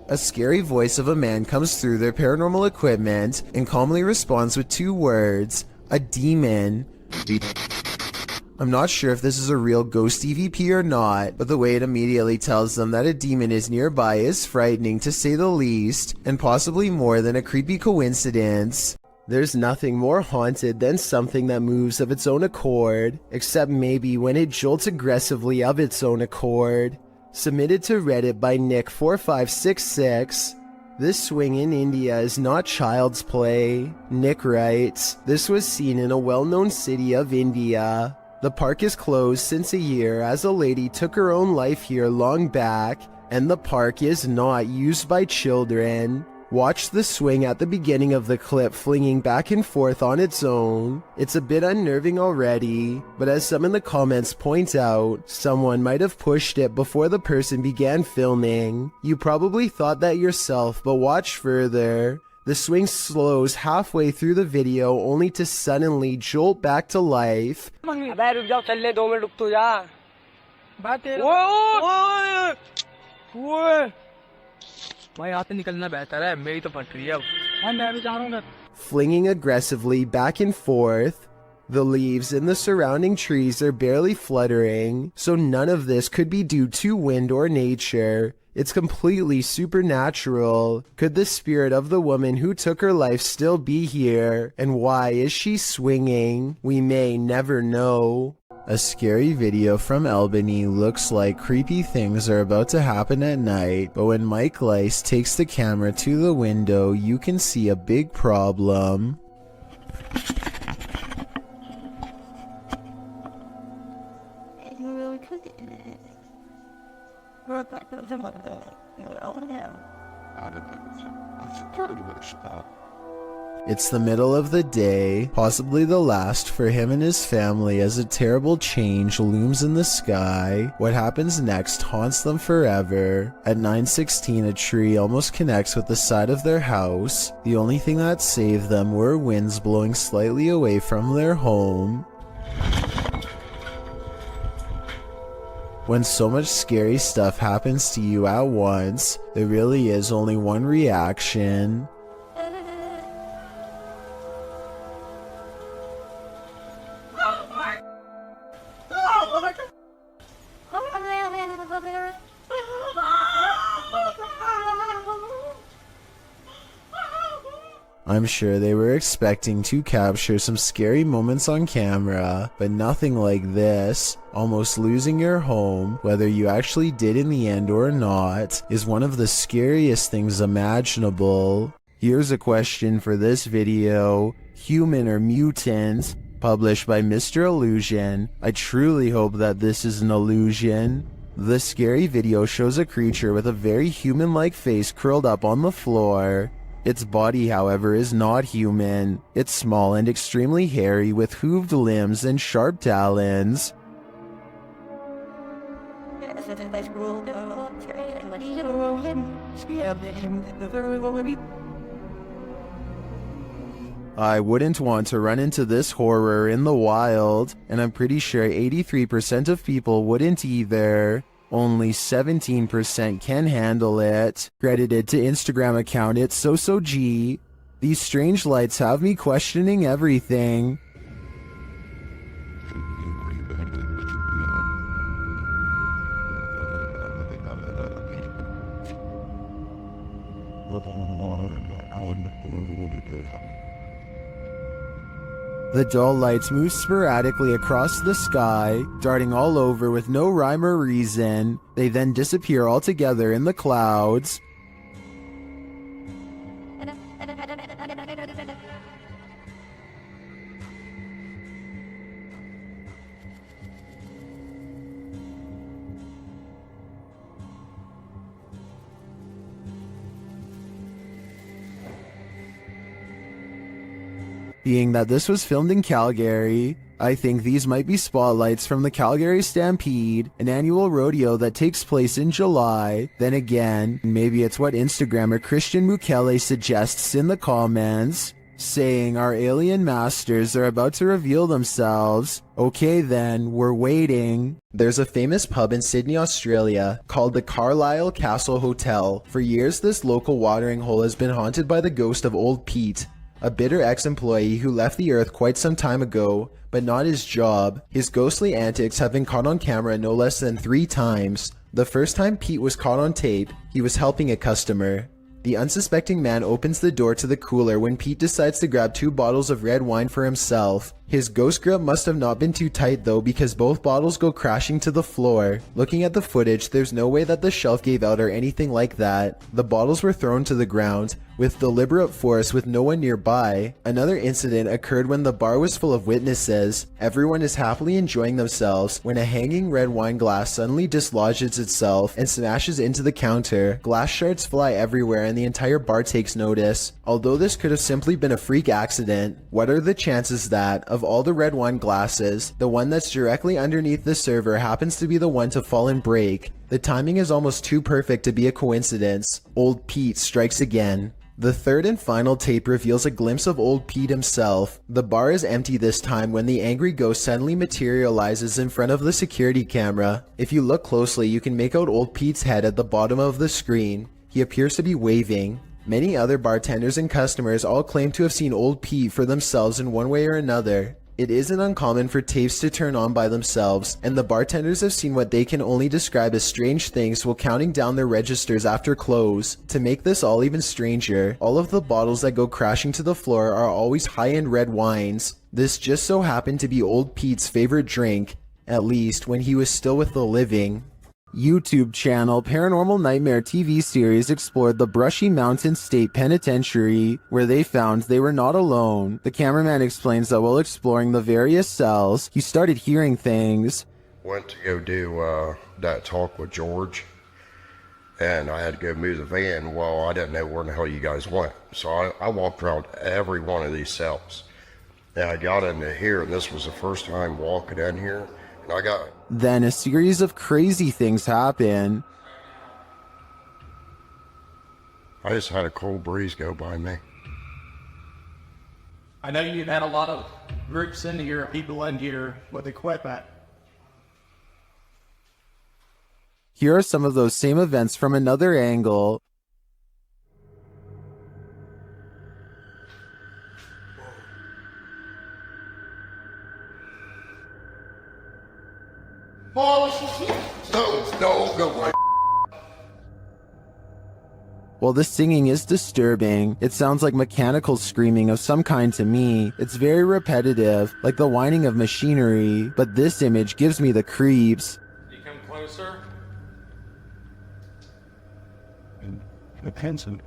A scary voice of a man comes through their paranormal equipment and calmly responds with 2 words, a demon. I'm not sure if this is a real ghost EVP or not, but the way it immediately tells them that a demon is nearby is frightening to say the least, and possibly more than a creepy coincidence. There's nothing more haunted than something that moves of its own accord, except maybe when it jolts aggressively of its own accord. Submitted to Reddit by Nick4566. This swing in India is not child's play. Nick writes, "This was seen in a well-known city of India. The park is closed since a year as a lady took her own life here long back, and the park is not used by children." Watch the swing at the beginning of the clip flinging back and forth on its own. It's a bit unnerving already, but as some in the comments point out, someone might have pushed it before the person began filming. You probably thought that yourself, but watch further. The swing slows halfway through the video only to suddenly jolt back to life. Flinging aggressively back and forth. The leaves in the surrounding trees are barely fluttering, so none of this could be due to wind or nature. It's completely supernatural. Could the spirit of the woman who took her life still be here? And why is she swinging? We may never know. A scary video from Albany looks like creepy things are about to happen at night, but when Mike Leiss takes the camera to the window, you can see a big problem. It's the middle of the day, possibly the last for him and his family, as a terrible change looms in the sky. What happens next haunts them forever. At 9:16, a tree almost connects with the side of their house. The only thing that saved them were winds blowing slightly away from their home. When so much scary stuff happens to you at once, there really is only one reaction. I'm sure they were expecting to capture some scary moments on camera, but nothing like this. Almost losing your home, whether you actually did in the end or not, is one of the scariest things imaginable. Here's a question for this video: human or mutant? Published by Mr. Illusion. I truly hope that this is an illusion. The scary video shows a creature with a very human-like face curled up on the floor. Its body, however, is not human. It's small and extremely hairy with hooved limbs and sharp talons. I wouldn't want to run into this horror in the wild, and I'm pretty sure 83% of people wouldn't either. Only 17% can handle it. Credited to Instagram account It's So G. These strange lights have me questioning everything. The dull lights move sporadically across the sky, darting all over with no rhyme or reason. They then disappear altogether in the clouds. Being that this was filmed in Calgary, I think these might be spotlights from the Calgary Stampede, an annual rodeo that takes place in July. Then again, maybe it's what Instagrammer Christian Mukele suggests in the comments, saying our alien masters are about to reveal themselves. Okay then, we're waiting. There's a famous pub in Sydney, Australia, called the Carlisle Castle Hotel. For years, this local watering hole has been haunted by the ghost of Old Pete, a bitter ex-employee who left the earth quite some time ago, but not his job. His ghostly antics have been caught on camera no less than 3 times. The first time Pete was caught on tape, he was helping a customer. The unsuspecting man opens the door to the cooler when Pete decides to grab 2 bottles of red wine for himself. His ghost grip must have not been too tight though, because both bottles go crashing to the floor. Looking at the footage, there's no way that the shelf gave out or anything like that. The bottles were thrown to the ground with deliberate force with no one nearby. Another incident occurred when the bar was full of witnesses. Everyone is happily enjoying themselves when a hanging red wine glass suddenly dislodges itself and smashes into the counter. Glass shards fly everywhere and the entire bar takes notice. Although this could have simply been a freak accident, what are the chances that, of all the red wine glasses, the one that's directly underneath the server happens to be the one to fall and break? The timing is almost too perfect to be a coincidence. Old Pete strikes again. The third and final tape reveals a glimpse of Old Pete himself. The bar is empty this time when the angry ghost suddenly materializes in front of the security camera. If you look closely, you can make out Old Pete's head at the bottom of the screen. He appears to be waving. Many other bartenders and customers all claim to have seen Old Pete for themselves in one way or another. It isn't uncommon for tapes to turn on by themselves, and the bartenders have seen what they can only describe as strange things while counting down their registers after close. To make this all even stranger, all of the bottles that go crashing to the floor are always high-end red wines. This just so happened to be Old Pete's favorite drink, at least when he was still with the living. YouTube channel Paranormal Nightmare TV series explored the Brushy Mountain State Penitentiary, where they found they were not alone. The cameraman explains that while exploring the various cells, he started hearing things.
Went to go do that talk with George, and I had to go move the van. Well, I didn't know where the hell you guys went, so I walked around every one of these cells. And I got into here, and this was the first time walking in here, and I got...
Then a series of crazy things happen.
I just had a cold breeze go by me.
I know you've had a lot of groups in here, people in here with equipment.
Here are some of those same events from another angle.
No, go away.
While the singing is disturbing, it sounds like mechanical screaming of some kind to me. It's very repetitive, like the whining of machinery, but this image gives me the creeps.
You come closer.
Attention.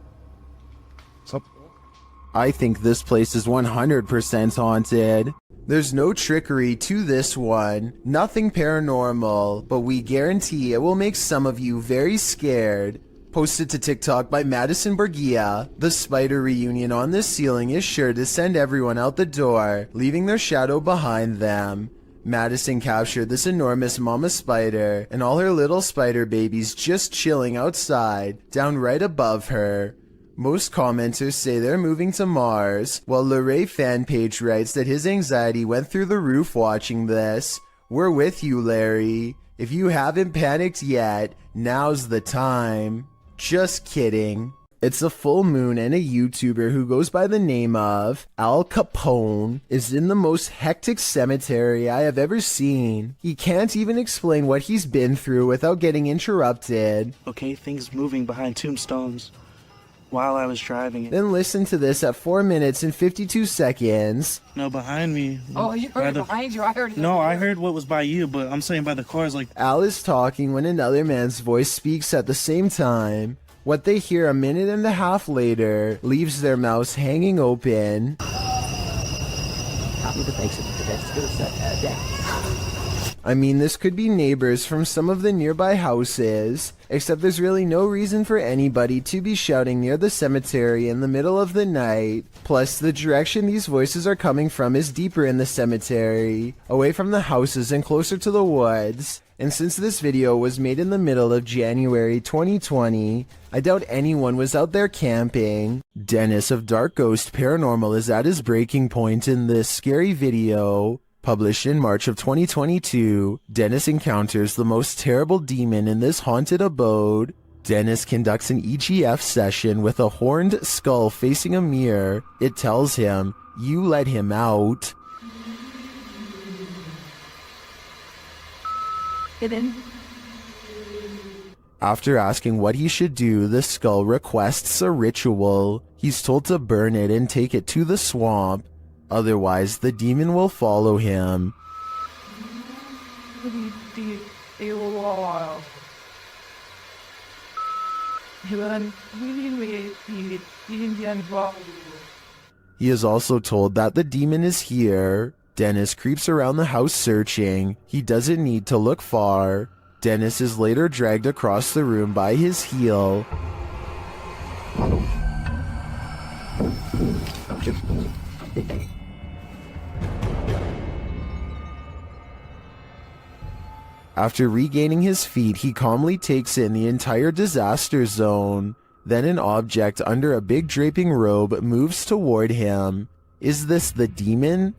I think this place is 100% haunted. There's no trickery to this one, nothing paranormal, but we guarantee it will make some of you very scared. Posted to TikTok by Madison Borgia, the spider reunion on this ceiling is sure to send everyone out the door, leaving their shadow behind them. Madison captured this enormous mama spider and all her little spider babies just chilling outside, down right above her. Most commenters say they're moving to Mars, while Larray fan page writes that his anxiety went through the roof watching this. We're with you, Larry. If you haven't panicked yet, now's the time. Just kidding. It's a full moon, and a YouTuber who goes by the name of Al Capone is in the most hectic cemetery I have ever seen. He can't even explain what he's been through without getting interrupted.
Okay, things moving behind tombstones while I was driving it.
Then listen to this at 4 minutes and 52 seconds.
No, behind me.
Oh, you heard it behind you. I heard it.
No, I heard what was by you, but I'm saying by the cars, like...
Al is talking when another man's voice speaks at the same time. What they hear a minute and a half later leaves their mouths hanging open. I mean, this could be neighbors from some of the nearby houses, except there's really no reason for anybody to be shouting near the cemetery in the middle of the night. Plus, the direction these voices are coming from is deeper in the cemetery, away from the houses and closer to the woods. And since this video was made in the middle of January 2020, I doubt anyone was out there camping. Dennis of Dark Ghost Paranormal is at his breaking point in this scary video. Published in March of 2022, Dennis encounters the most terrible demon in this haunted abode. Dennis conducts an EGF session with a horned skull facing a mirror. It tells him, "You let him out." After asking what he should do, the skull requests a ritual. He's told to burn it and take it to the swamp. Otherwise, the demon will follow him. He is also told that the demon is here. Dennis creeps around the house searching. He doesn't need to look far. Dennis is later dragged across the room by his heel. After regaining his feet, he calmly takes in the entire disaster zone. Then an object under a big draping robe moves toward him. Is this the demon?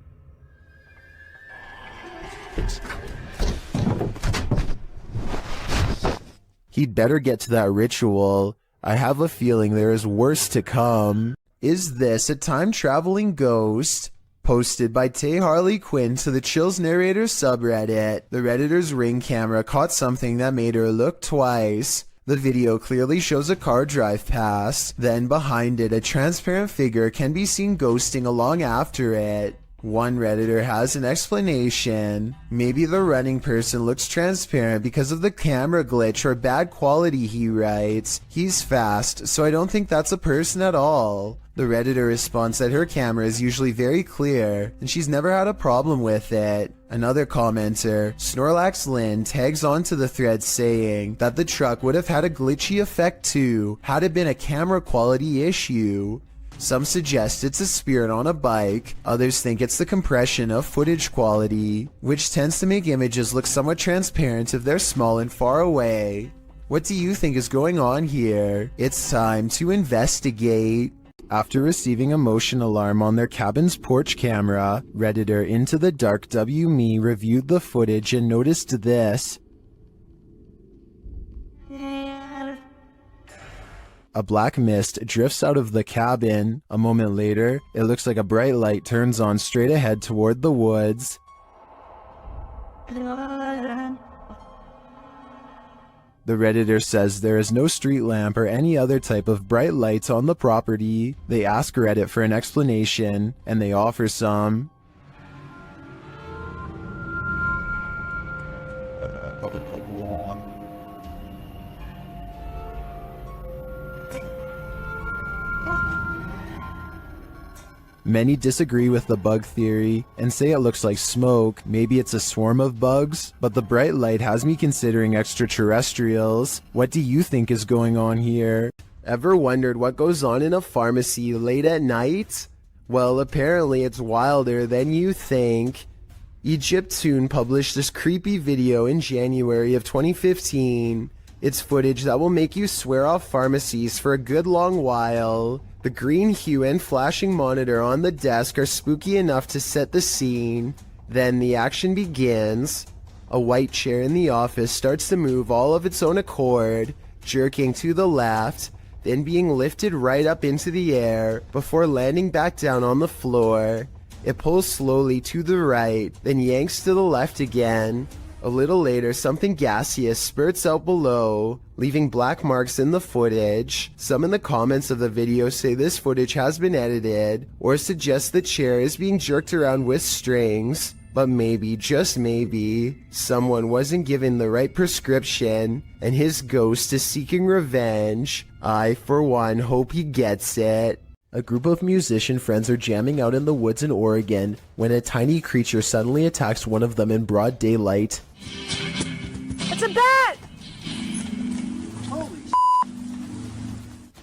He'd better get to that ritual. I have a feeling there is worse to come. Is this a time-traveling ghost? Posted by Tay Harley Quinn to the Chills Narrator subreddit. The Redditor's Ring camera caught something that made her look twice. The video clearly shows a car drive past. Then behind it, a transparent figure can be seen ghosting along after it. One Redditor has an explanation. Maybe the running person looks transparent because of the camera glitch or bad quality, he writes. He's fast, so I don't think that's a person at all. The Redditor responds that her camera is usually very clear, and she's never had a problem with it. Another commenter, Snorlax Lynn, tags onto the thread saying that the truck would have had a glitchy effect too, had it been a camera quality issue. Some suggest it's a spirit on a bike, others think it's the compression of footage quality, which tends to make images look somewhat transparent if they're small and far away. What do you think is going on here? It's time to investigate. After receiving a motion alarm on their cabin's porch camera, Redditor Into the Dark W Me reviewed the footage and noticed this. A black mist drifts out of the cabin. A moment later, it looks like a bright light turns on straight ahead toward the woods. The Redditor says there is no street lamp or any other type of bright lights on the property. They ask Reddit for an explanation, and they offer some. Many disagree with the bug theory and say it looks like smoke. Maybe it's a swarm of bugs, but the bright light has me considering extraterrestrials. What do you think is going on here? Ever wondered what goes on in a pharmacy late at night? Well, apparently it's wilder than you think. Egyptoon published this creepy video in January of 2015. It's footage that will make you swear off pharmacies for a good long while. The green hue and flashing monitor on the desk are spooky enough to set the scene. Then the action begins. A white chair in the office starts to move all of its own accord, jerking to the left, then being lifted right up into the air before landing back down on the floor. It pulls slowly to the right, then yanks to the left again. A little later, something gaseous spurts out below, leaving black marks in the footage. Some in the comments of the video say this footage has been edited, or suggest the chair is being jerked around with strings. But maybe, just maybe, someone wasn't given the right prescription, and his ghost is seeking revenge. I, for one, hope he gets it. A group of musician friends are jamming out in the woods in Oregon when a tiny creature suddenly attacks one of them in broad daylight.
It's a bat!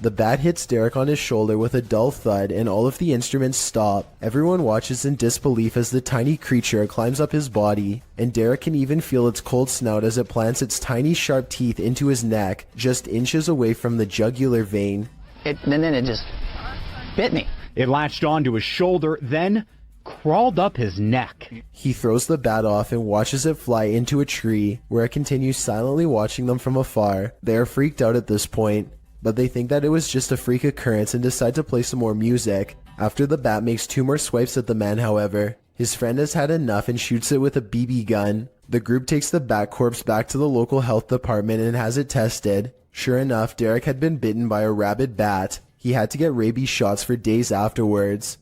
The bat hits Derek on his shoulder with a dull thud and all of the instruments stop. Everyone watches in disbelief as the tiny creature climbs up his body, and Derek can even feel its cold snout as it plants its tiny sharp teeth into his neck, just inches away from the jugular vein.
And then it just bit me. It latched onto his shoulder, then crawled up his neck.
He throws the bat off and watches it fly into a tree, where it continues silently watching them from afar. They are freaked out at this point, but they think that it was just a freak occurrence and decide to play some more music. After the bat makes 2 more swipes at the man, however, his friend has had enough and shoots it with a BB gun. The group takes the bat corpse back to the local health department and has it tested. Sure enough, Derek had been bitten by a rabid bat. He had to get rabies shots for days afterwards.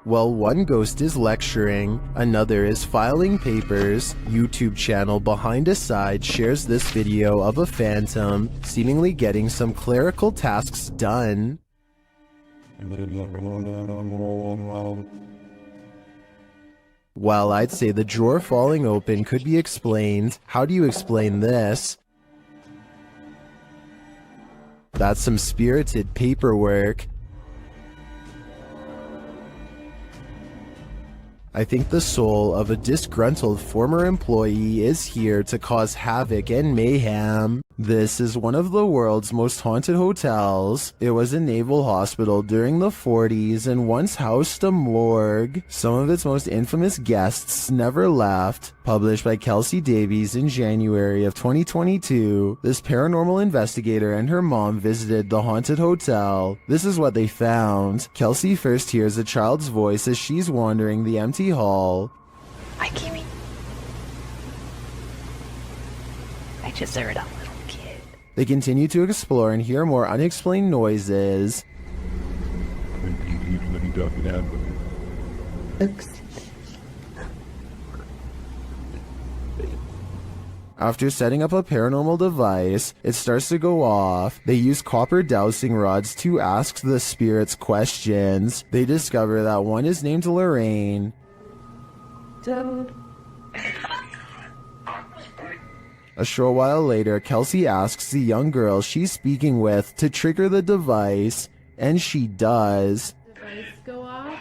While one ghost is lecturing, another is filing papers. YouTube channel Behind a Side shares this video of a phantom seemingly getting some clerical tasks done. While I'd say the drawer falling open could be explained, how do you explain this? That's some spirited paperwork. I think the soul of a disgruntled former employee is here to cause havoc and mayhem. This is one of the world's most haunted hotels. It was a naval hospital during the 40s and once housed a morgue. Some of its most infamous guests never left. Published by Kelsey Davies in January of 2022, this paranormal investigator and her mom visited the haunted hotel. This is what they found. Kelsey first hears a child's voice as she's wandering the empty hall.
Hi, Kimmy. I just heard a little kid.
They continue to explore and hear more unexplained noises.
Oops.
After setting up a paranormal device, it starts to go off. They use copper dowsing rods to ask the spirits questions. They discover that one is named Lorraine.
Dude.
A short while later, Kelsey asks the young girl she's speaking with to trigger the device, and she does.
Device go off.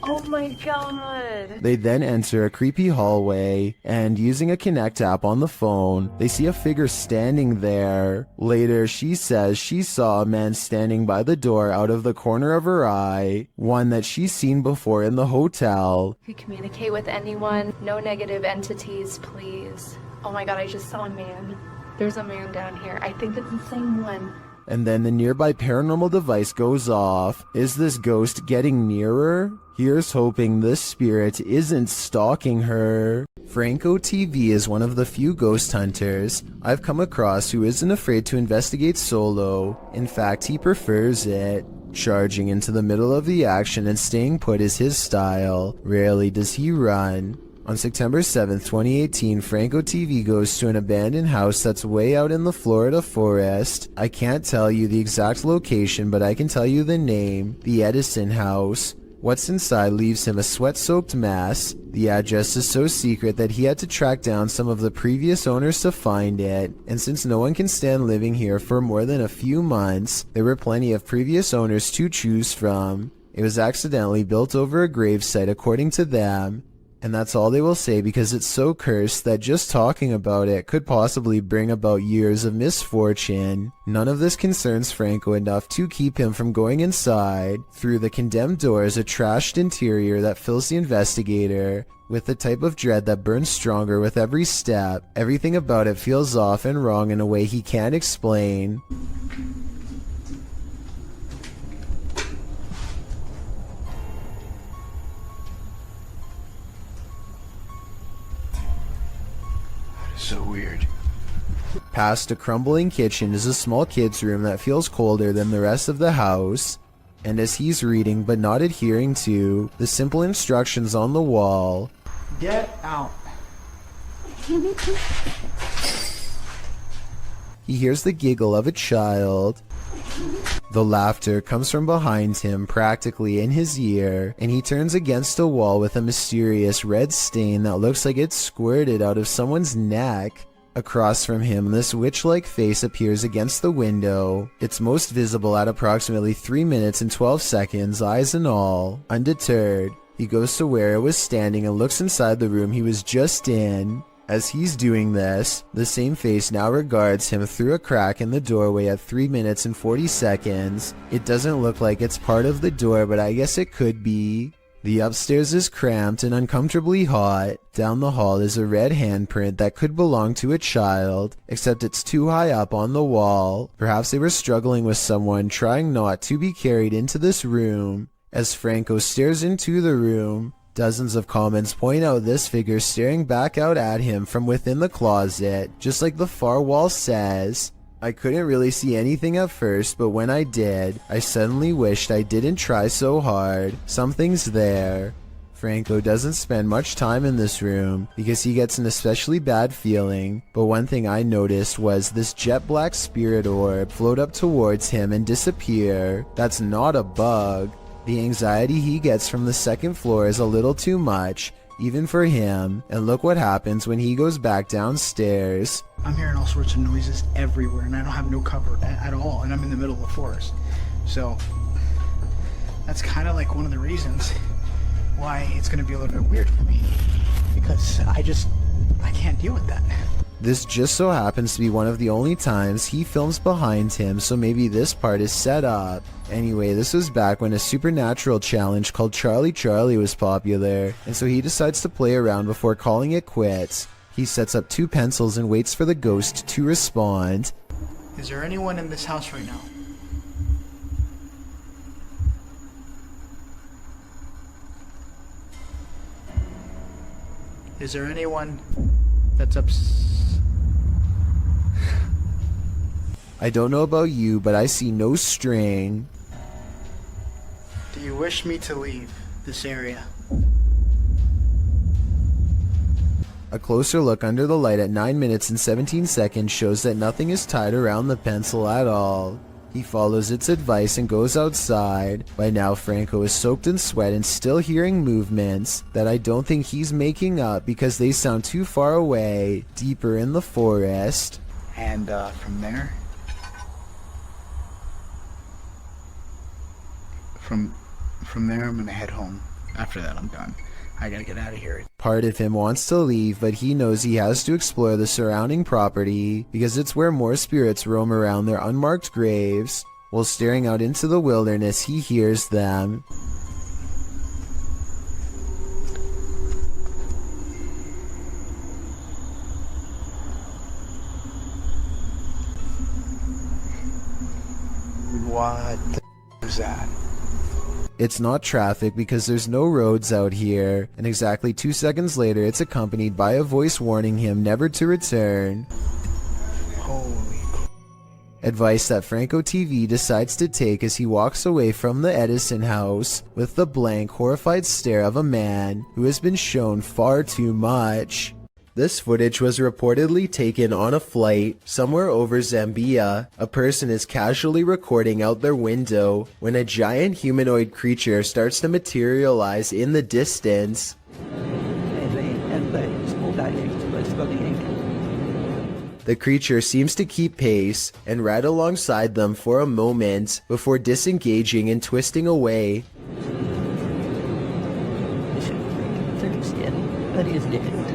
Oh my god.
They then enter a creepy hallway, and using a Connect app on the phone, they see a figure standing there. Later, she says she saw a man standing by the door out of the corner of her eye, one that she's seen before in the hotel.
If you communicate with anyone, no negative entities, please. Oh my god, I just saw a man. There's a man down here. I think it's the same one.
And then the nearby paranormal device goes off. Is this ghost getting nearer? Here's hoping this spirit isn't stalking her. Franco TV is one of the few ghost hunters I've come across who isn't afraid to investigate solo. In fact, he prefers it. Charging into the middle of the action and staying put is his style. Rarely does he run. On September 7th, 2018, Franco TV goes to an abandoned house that's way out in the Florida forest. I can't tell you the exact location, but I can tell you the name, the Edison House. What's inside leaves him a sweat-soaked mess. The address is so secret that he had to track down some of the previous owners to find it, and since no one can stand living here for more than a few months, there were plenty of previous owners to choose from. It was accidentally built over a gravesite according to them. And that's all they will say because it's so cursed that just talking about it could possibly bring about years of misfortune. None of this concerns Franco enough to keep him from going inside. Through the condemned door is a trashed interior that fills the investigator with the type of dread that burns stronger with every step. Everything about it feels off and wrong in a way he can't explain.
So weird.
Past a crumbling kitchen is a small kid's room that feels colder than the rest of the house. And as he's reading but not adhering to the simple instructions on the wall,
Get out.
he hears the giggle of a child. The laughter comes from behind him, practically in his ear, and he turns against a wall with a mysterious red stain that looks like it's squirted out of someone's neck. Across from him, this witch-like face appears against the window. It's most visible at approximately 3 minutes and 12 seconds, eyes and all. Undeterred, he goes to where it was standing and looks inside the room he was just in. As he's doing this, the same face now regards him through a crack in the doorway at 3 minutes and 40 seconds. It doesn't look like it's part of the door, but I guess it could be. The upstairs is cramped and uncomfortably hot. Down the hall is a red handprint that could belong to a child, except it's too high up on the wall. Perhaps they were struggling with someone trying not to be carried into this room. As Franco stares into the room, dozens of comments point out this figure staring back out at him from within the closet, just like the far wall says. I couldn't really see anything at first, but when I did, I suddenly wished I didn't try so hard. Something's there. Franco doesn't spend much time in this room because he gets an especially bad feeling, but one thing I noticed was this jet black spirit orb float up towards him and disappear. That's not a bug. The anxiety he gets from the second floor is a little too much, even for him, and look what happens when he goes back downstairs.
I'm hearing all sorts of noises everywhere, and I don't have no cover at all, and I'm in the middle of the forest. So, that's kind of like one of the reasons why it's going to be a little bit weird for me, because I can't deal with that.
This just so happens to be one of the only times he films behind him, so maybe this part is set up. Anyway, this was back when a supernatural challenge called Charlie Charlie was popular, and so he decides to play around before calling it quits. He sets up 2 pencils and waits for the ghost to respond.
Is there anyone in this house right now? Is there anyone that's
I don't know about you, but I see no string.
Do you wish me to leave this area?
A closer look under the light at 9 minutes and 17 seconds shows that nothing is tied around the pencil at all. He follows its advice and goes outside. By now, Franco is soaked in sweat and still hearing movements that I don't think he's making up because they sound too far away, deeper in the forest.
And from there? From there, I'm gonna head home. After that, I'm done. I gotta get out of here.
Part of him wants to leave, but he knows he has to explore the surrounding property because it's where more spirits roam around their unmarked graves. While staring out into the wilderness, he hears them.
What the is that?
It's not traffic because there's no roads out here, and exactly 2 seconds later it's accompanied by a voice warning him never to return.
Holy
Advice that Franco TV decides to take as he walks away from the Edison house with the blank, horrified stare of a man who has been shown far too much. This footage was reportedly taken on a flight somewhere over Zambia. A person is casually recording out their window when a giant humanoid creature starts to materialize in the distance. The creature seems to keep pace and ride alongside them for a moment before disengaging and twisting away.
That is different.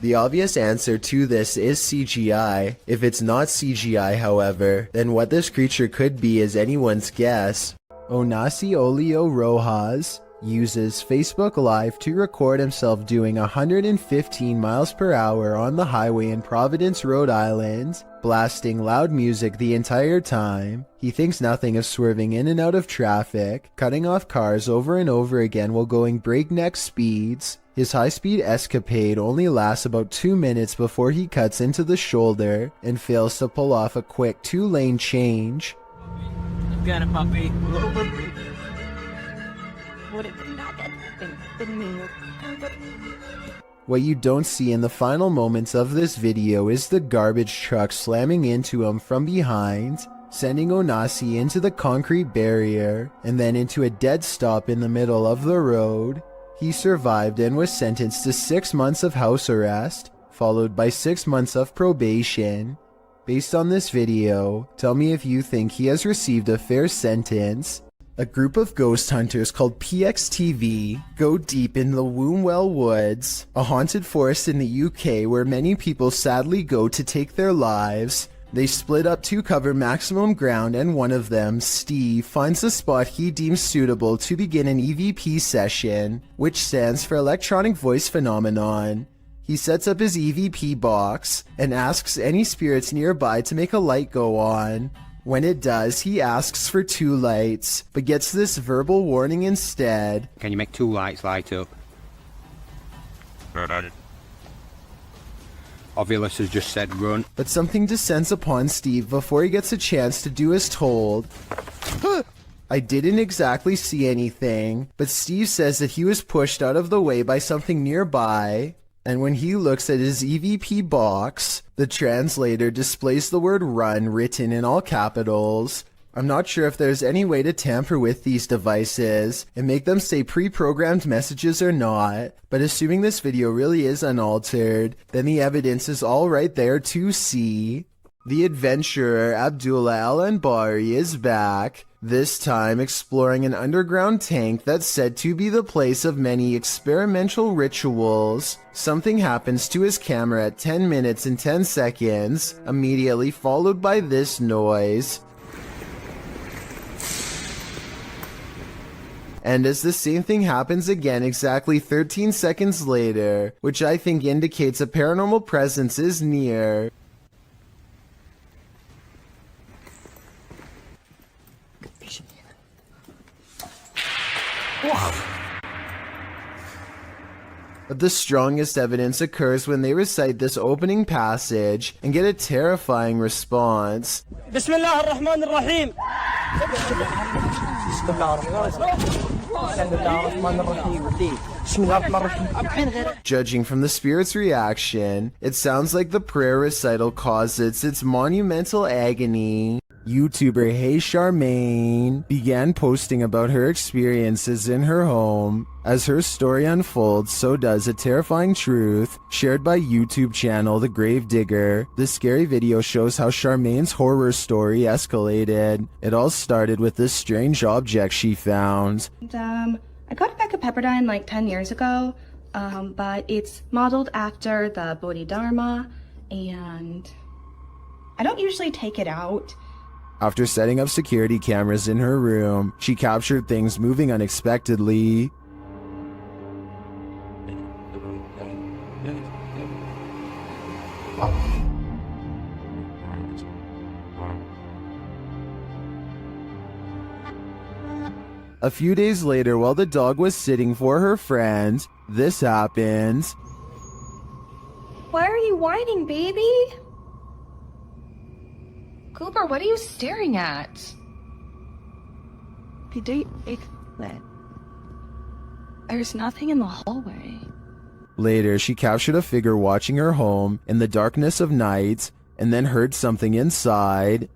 The obvious answer to this is CGI. If it's not CGI, however, then what this creature could be is anyone's guess. Olio Rojas uses Facebook Live to record himself doing 115 miles per hour on the highway in Providence, Rhode Island, blasting loud music the entire time. He thinks nothing of swerving in and out of traffic, cutting off cars over and over again while going breakneck speeds. His high-speed escapade only lasts about 2 minutes before he cuts into the shoulder and fails to pull off a quick 2-lane change.
Got it, puppy.
What you don't see in the final moments of this video is the garbage truck slamming into him from behind, sending Onasi into the concrete barrier and then into a dead stop in the middle of the road. He survived and was sentenced to 6 months of house arrest, followed by 6 months of probation. Based on this video, tell me if you think he has received a fair sentence. A group of ghost hunters called PXTV go deep in the Wombwell Woods, a haunted forest in the UK where many people sadly go to take their lives. They split up to cover maximum ground, and one of them, Steve, finds a spot he deems suitable to begin an EVP session, which stands for Electronic Voice Phenomenon. He sets up his EVP box and asks any spirits nearby to make a light go on. When it does, he asks for 2 lights, but gets this verbal warning instead.
Can you make 2 lights light up? Ovilus has just said run.
But something descends upon Steve before he gets a chance to do as told. I didn't exactly see anything, but Steve says that he was pushed out of the way by something nearby. And when he looks at his EVP box, the translator displays the word run written in all capitals. I'm not sure if there's any way to tamper with these devices and make them say pre-programmed messages or not, but assuming this video really is unaltered, then the evidence is all right there to see. The adventurer Abdullah Al-Anbari is back, this time exploring an underground tank that's said to be the place of many experimental rituals. Something happens to his camera at 10 minutes and 10 seconds, immediately followed by this noise. And as the same thing happens again exactly 13 seconds later, which I think indicates a paranormal presence is near. But the strongest evidence occurs when they recite this opening passage and get a terrifying response.
Bismillah ar-Rahman ar-Rahim.
Judging from the spirit's reaction, it sounds like the prayer recital causes its monumental agony. YouTuber Hey Charmaine began posting about her experiences in her home. As her story unfolds, so does a terrifying truth shared by YouTube channel The Gravedigger. This scary video shows how Charmaine's horror story escalated. It all started with this strange object she found.
I got a pack of Pepperdine like 10 years ago, but it's modeled after the Bodhidharma, and I don't usually take it out.
After setting up security cameras in her room, she captured things moving unexpectedly. A few days later, while the dog was sitting for her friend, this happens.
Why are you whining, baby? Cooper, what are you staring at? There's nothing in the hallway.
Later, she captured a figure watching her home in the darkness of night, and then heard something inside.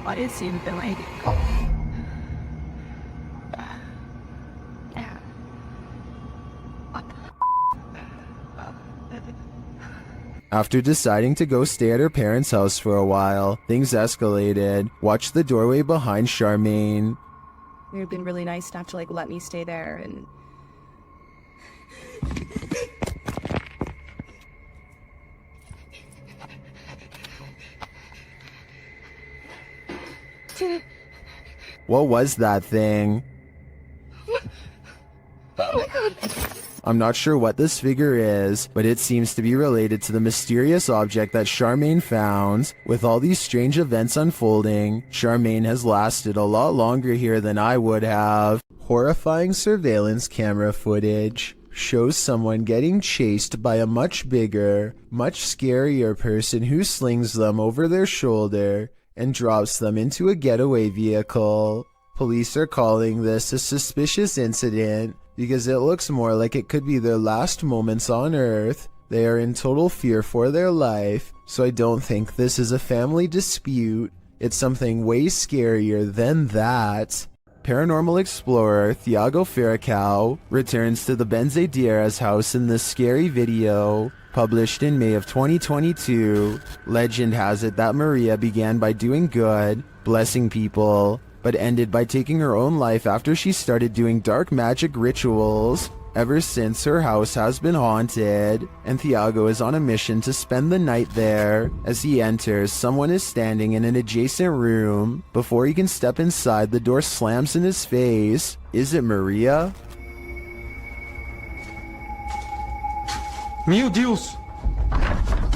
What is in the lady?
After deciding to go stay at her parents' house for a while, things escalated. Watch the doorway behind Charmaine.
You've been really nice enough to like let me stay there and
What was that thing? I'm not sure what this figure is, but it seems to be related to the mysterious object that Charmaine found. With all these strange events unfolding, Charmaine has lasted a lot longer here than I would have. Horrifying surveillance camera footage shows someone getting chased by a much bigger, much scarier person who slings them over their shoulder and drops them into a getaway vehicle. Police are calling this a suspicious incident because it looks more like it could be their last moments on Earth. They are in total fear for their life, so I don't think this is a family dispute. It's something way scarier than that. Paranormal explorer Thiago Ferracao returns to the Benzedeiras house in this scary video, published in May of 2022. Legend has it that Maria began by doing good, blessing people, but ended by taking her own life after she started doing dark magic rituals. Ever since, her house has been haunted, and Thiago is on a mission to spend the night there. As he enters, someone is standing in an adjacent room. Before he can step inside, the door slams in his face. Is it Maria?
Meu Deus!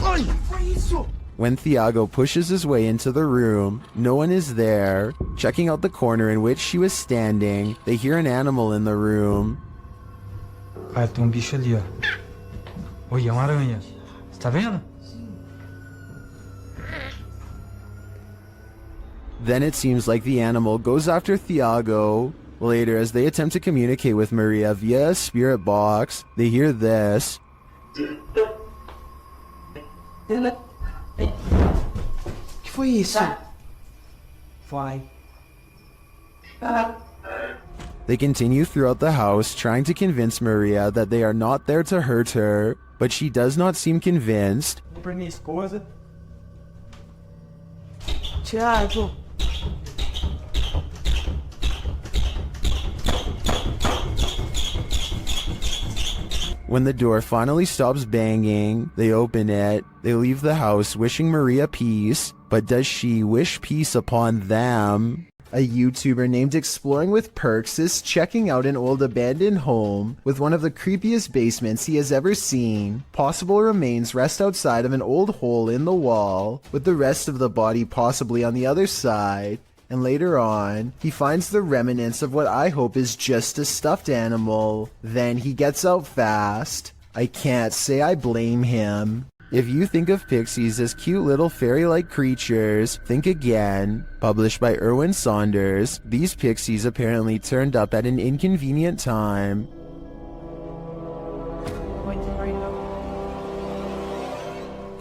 Ai, foi isso?
When Thiago pushes his way into the room, no one is there. Checking out the corner in which she was standing, they hear an animal in the room.
Ah, tem bicho ali, ó. Oi, é uma aranha. Você tá vendo?
Then it seems like the animal goes after Thiago. Later, as they attempt to communicate with Maria via a spirit box, they hear this.
Que foi isso? Vai.
They continue throughout the house, trying to convince Maria that they are not there to hurt her, but she does not seem convinced.
Pra minha esposa. Thiago.
When the door finally stops banging, they open it. They leave the house wishing Maria peace, but does she wish peace upon them? A YouTuber named Exploring with Perks is checking out an old abandoned home with one of the creepiest basements he has ever seen. Possible remains rest outside of an old hole in the wall, with the rest of the body possibly on the other side. And later on, he finds the remnants of what I hope is just a stuffed animal. Then he gets out fast. I can't say I blame him. If you think of pixies as cute little fairy-like creatures, think again. Published by Erwin Saunders, these pixies apparently turned up at an inconvenient time.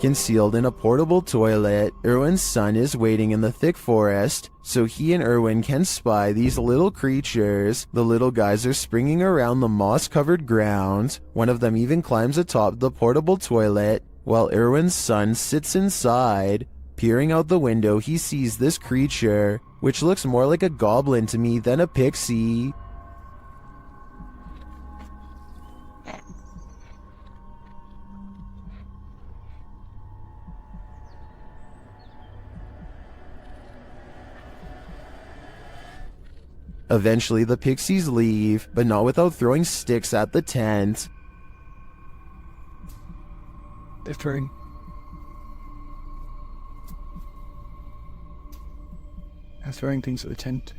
Concealed in a portable toilet, Erwin's son is waiting in the thick forest, so he and Erwin can spy these little creatures. The little guys are springing around the moss-covered ground. One of them even climbs atop the portable toilet, while Erwin's son sits inside. Peering out the window, he sees this creature, which looks more like a goblin to me than a pixie. Eventually, the pixies leave, but not without throwing sticks at the tent.
They're throwing things at the tent.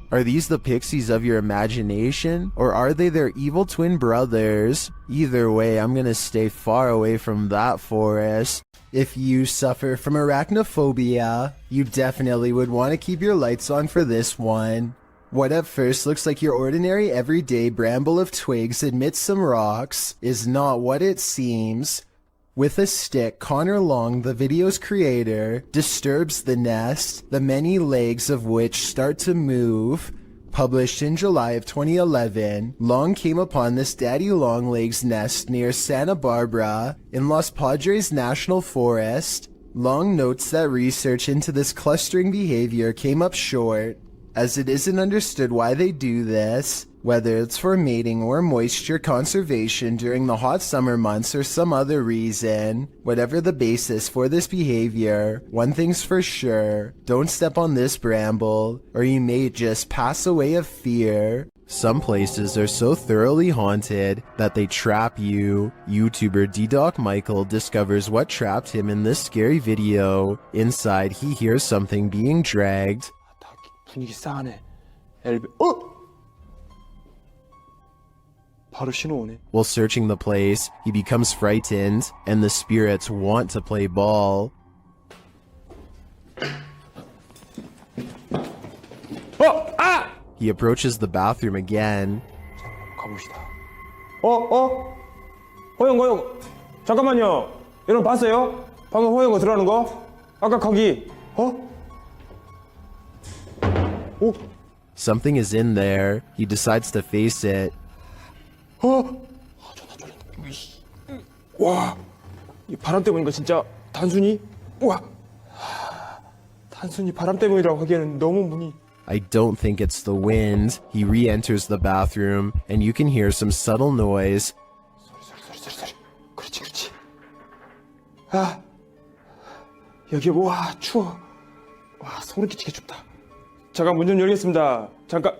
Are these the pixies of your imagination, or are they their evil twin brothers? Either way, I'm gonna stay far away from that forest. If you suffer from arachnophobia, you definitely would want to keep your lights on for this one. What at first looks like your ordinary everyday bramble of twigs amidst some rocks is not what it seems. With a stick, Connor Long, the video's creator, disturbs the nest, the many legs of which start to move. Published in July of 2011, Long came upon this daddy longlegs nest near Santa Barbara in Los Padres National Forest. Long notes that research into this clustering behavior came up short. as it isn't understood why they do this, whether it's for mating or moisture conservation during the hot summer months or some other reason. Whatever the basis for this behavior, one thing's for sure, don't step on this bramble, or you may just pass away of fear. Some places are so thoroughly haunted that they trap you. YouTuber D-Doc Michael discovers what trapped him in this scary video. Inside, he hears something being dragged.
분위기 싸하네. 바로 신호 오네.
While searching the place, he becomes frightened, and the spirits want to play ball. He approaches the bathroom again.
가봅시다. 허영. 잠깐만요. 여러분 봤어요? 방금 허영거 들어가는 거? 아까 거기.
Something is in there. He decides to face it.
와, 이 바람 때문인가 진짜 단순히? 와, 단순히 바람 때문이라고 하기에는 너무 문이.
I don't think it's the wind. He re-enters the bathroom, and you can hear some subtle noise.
소리. 그렇지. 아, 여기 와 추워. 와 소름 끼치게 춥다. 잠깐 문 좀 열겠습니다. 잠깐.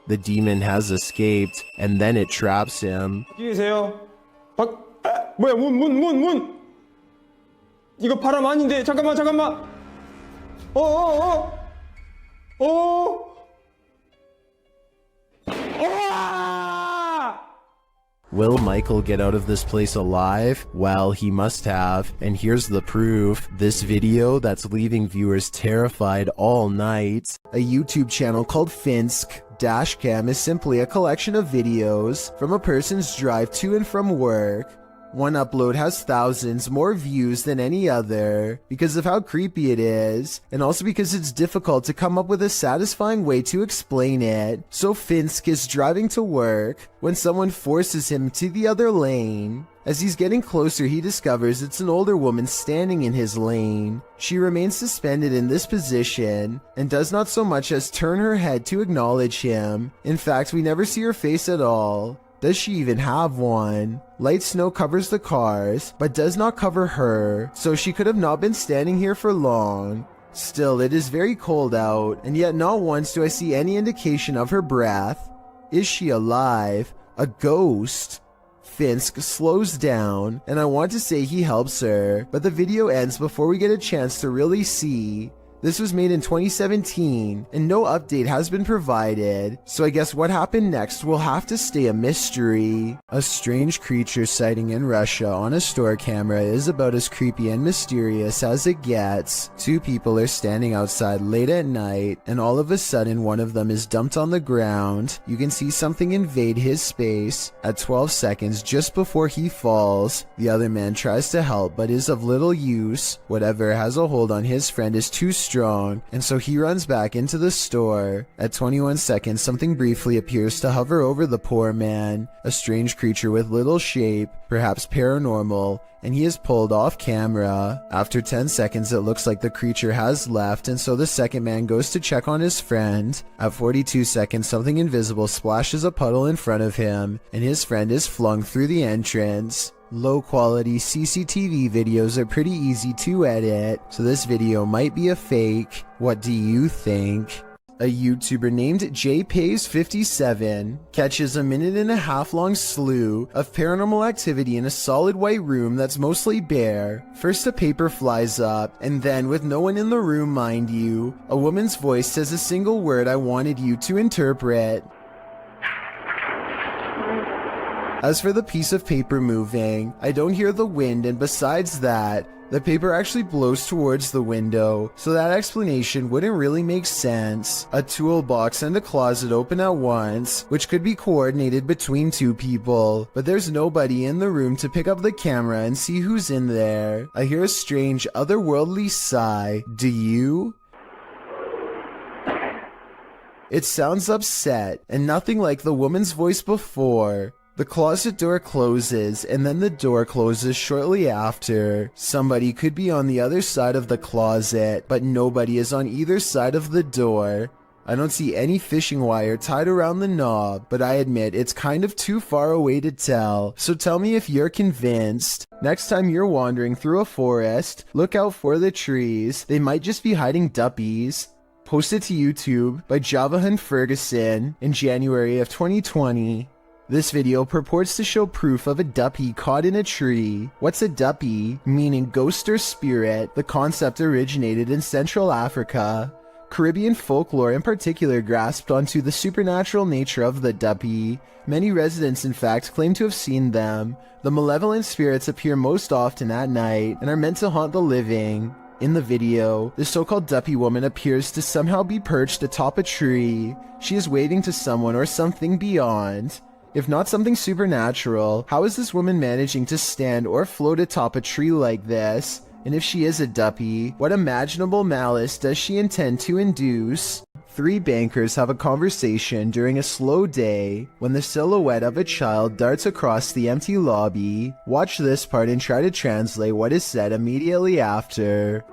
The demon has escaped, and then it traps him.
여기 계세요. 뭐야 문. 이거 바람 아닌데 잠깐만.
Will Michael get out of this place alive? Well, he must have. And here's the proof. This video that's leaving viewers terrified all night. A YouTube channel called Finsk Dashcam is simply a collection of videos from a person's drive to and from work. One upload has thousands more views than any other because of how creepy it is, and also because it's difficult to come up with a satisfying way to explain it. So Finsk is driving to work when someone forces him to the other lane. As he's getting closer, he discovers it's an older woman standing in his lane. She remains suspended in this position and does not so much as turn her head to acknowledge him. In fact, we never see her face at all. Does she even have one? Light snow covers the cars, but does not cover her, so she could have not been standing here for long. Still, it is very cold out, and yet not once do I see any indication of her breath. Is she alive? A ghost? Finsk slows down, and I want to say he helps her, but the video ends before we get a chance to really see. This was made in 2017, and no update has been provided, so I guess what happened next will have to stay a mystery. A strange creature sighting in Russia on a store camera is about as creepy and mysterious as it gets. Two people are standing outside late at night, and all of a sudden one of them is dumped on the ground. You can see something invade his space. At 12 seconds just before he falls, the other man tries to help but is of little use. Whatever has a hold on his friend is too strong, and so he runs back into the store. At 21 seconds, something briefly appears to hover over the poor man, a strange creature with little shape, perhaps paranormal, and he is pulled off camera. After 10 seconds, it looks like the creature has left, and so the second man goes to check on his friend. At 42 seconds, something invisible splashes a puddle in front of him, and his friend is flung through the entrance. Low-quality CCTV videos are pretty easy to edit, so this video might be a fake. What do you think? A YouTuber named JPays57 catches a 1.5-minute long slew of paranormal activity in a solid white room that's mostly bare. First a paper flies up, and then, with no one in the room mind you, a woman's voice says a single word I wanted you to interpret. As for the piece of paper moving, I don't hear the wind, and besides that, the paper actually blows towards the window, so that explanation wouldn't really make sense. A toolbox and a closet open at once, which could be coordinated between two people, but there's nobody in the room to pick up the camera and see who's in there. I hear a strange, otherworldly sigh. Do you? It sounds upset, and nothing like the woman's voice before. The closet door closes, and then the door closes shortly after. Somebody could be on the other side of the closet, but nobody is on either side of the door. I don't see any fishing wire tied around the knob, but I admit it's kind of too far away to tell, so tell me if you're convinced. Next time you're wandering through a forest, look out for the trees. They might just be hiding duppies. Posted to YouTube by Javahan Ferguson in January of 2020. This video purports to show proof of a duppy caught in a tree. What's a duppy? Meaning ghost or spirit. The concept originated in Central Africa. Caribbean folklore in particular grasped onto the supernatural nature of the duppy. Many residents in fact claim to have seen them. The malevolent spirits appear most often at night and are meant to haunt the living. In the video, the so-called duppy woman appears to somehow be perched atop a tree. She is waving to someone or something beyond. If not something supernatural, how is this woman managing to stand or float atop a tree like this? And if she is a duppy, what imaginable malice does she intend to induce? 3 bankers have a conversation during a slow day when the silhouette of a child darts across the empty lobby. Watch this part and try to translate what is said immediately after.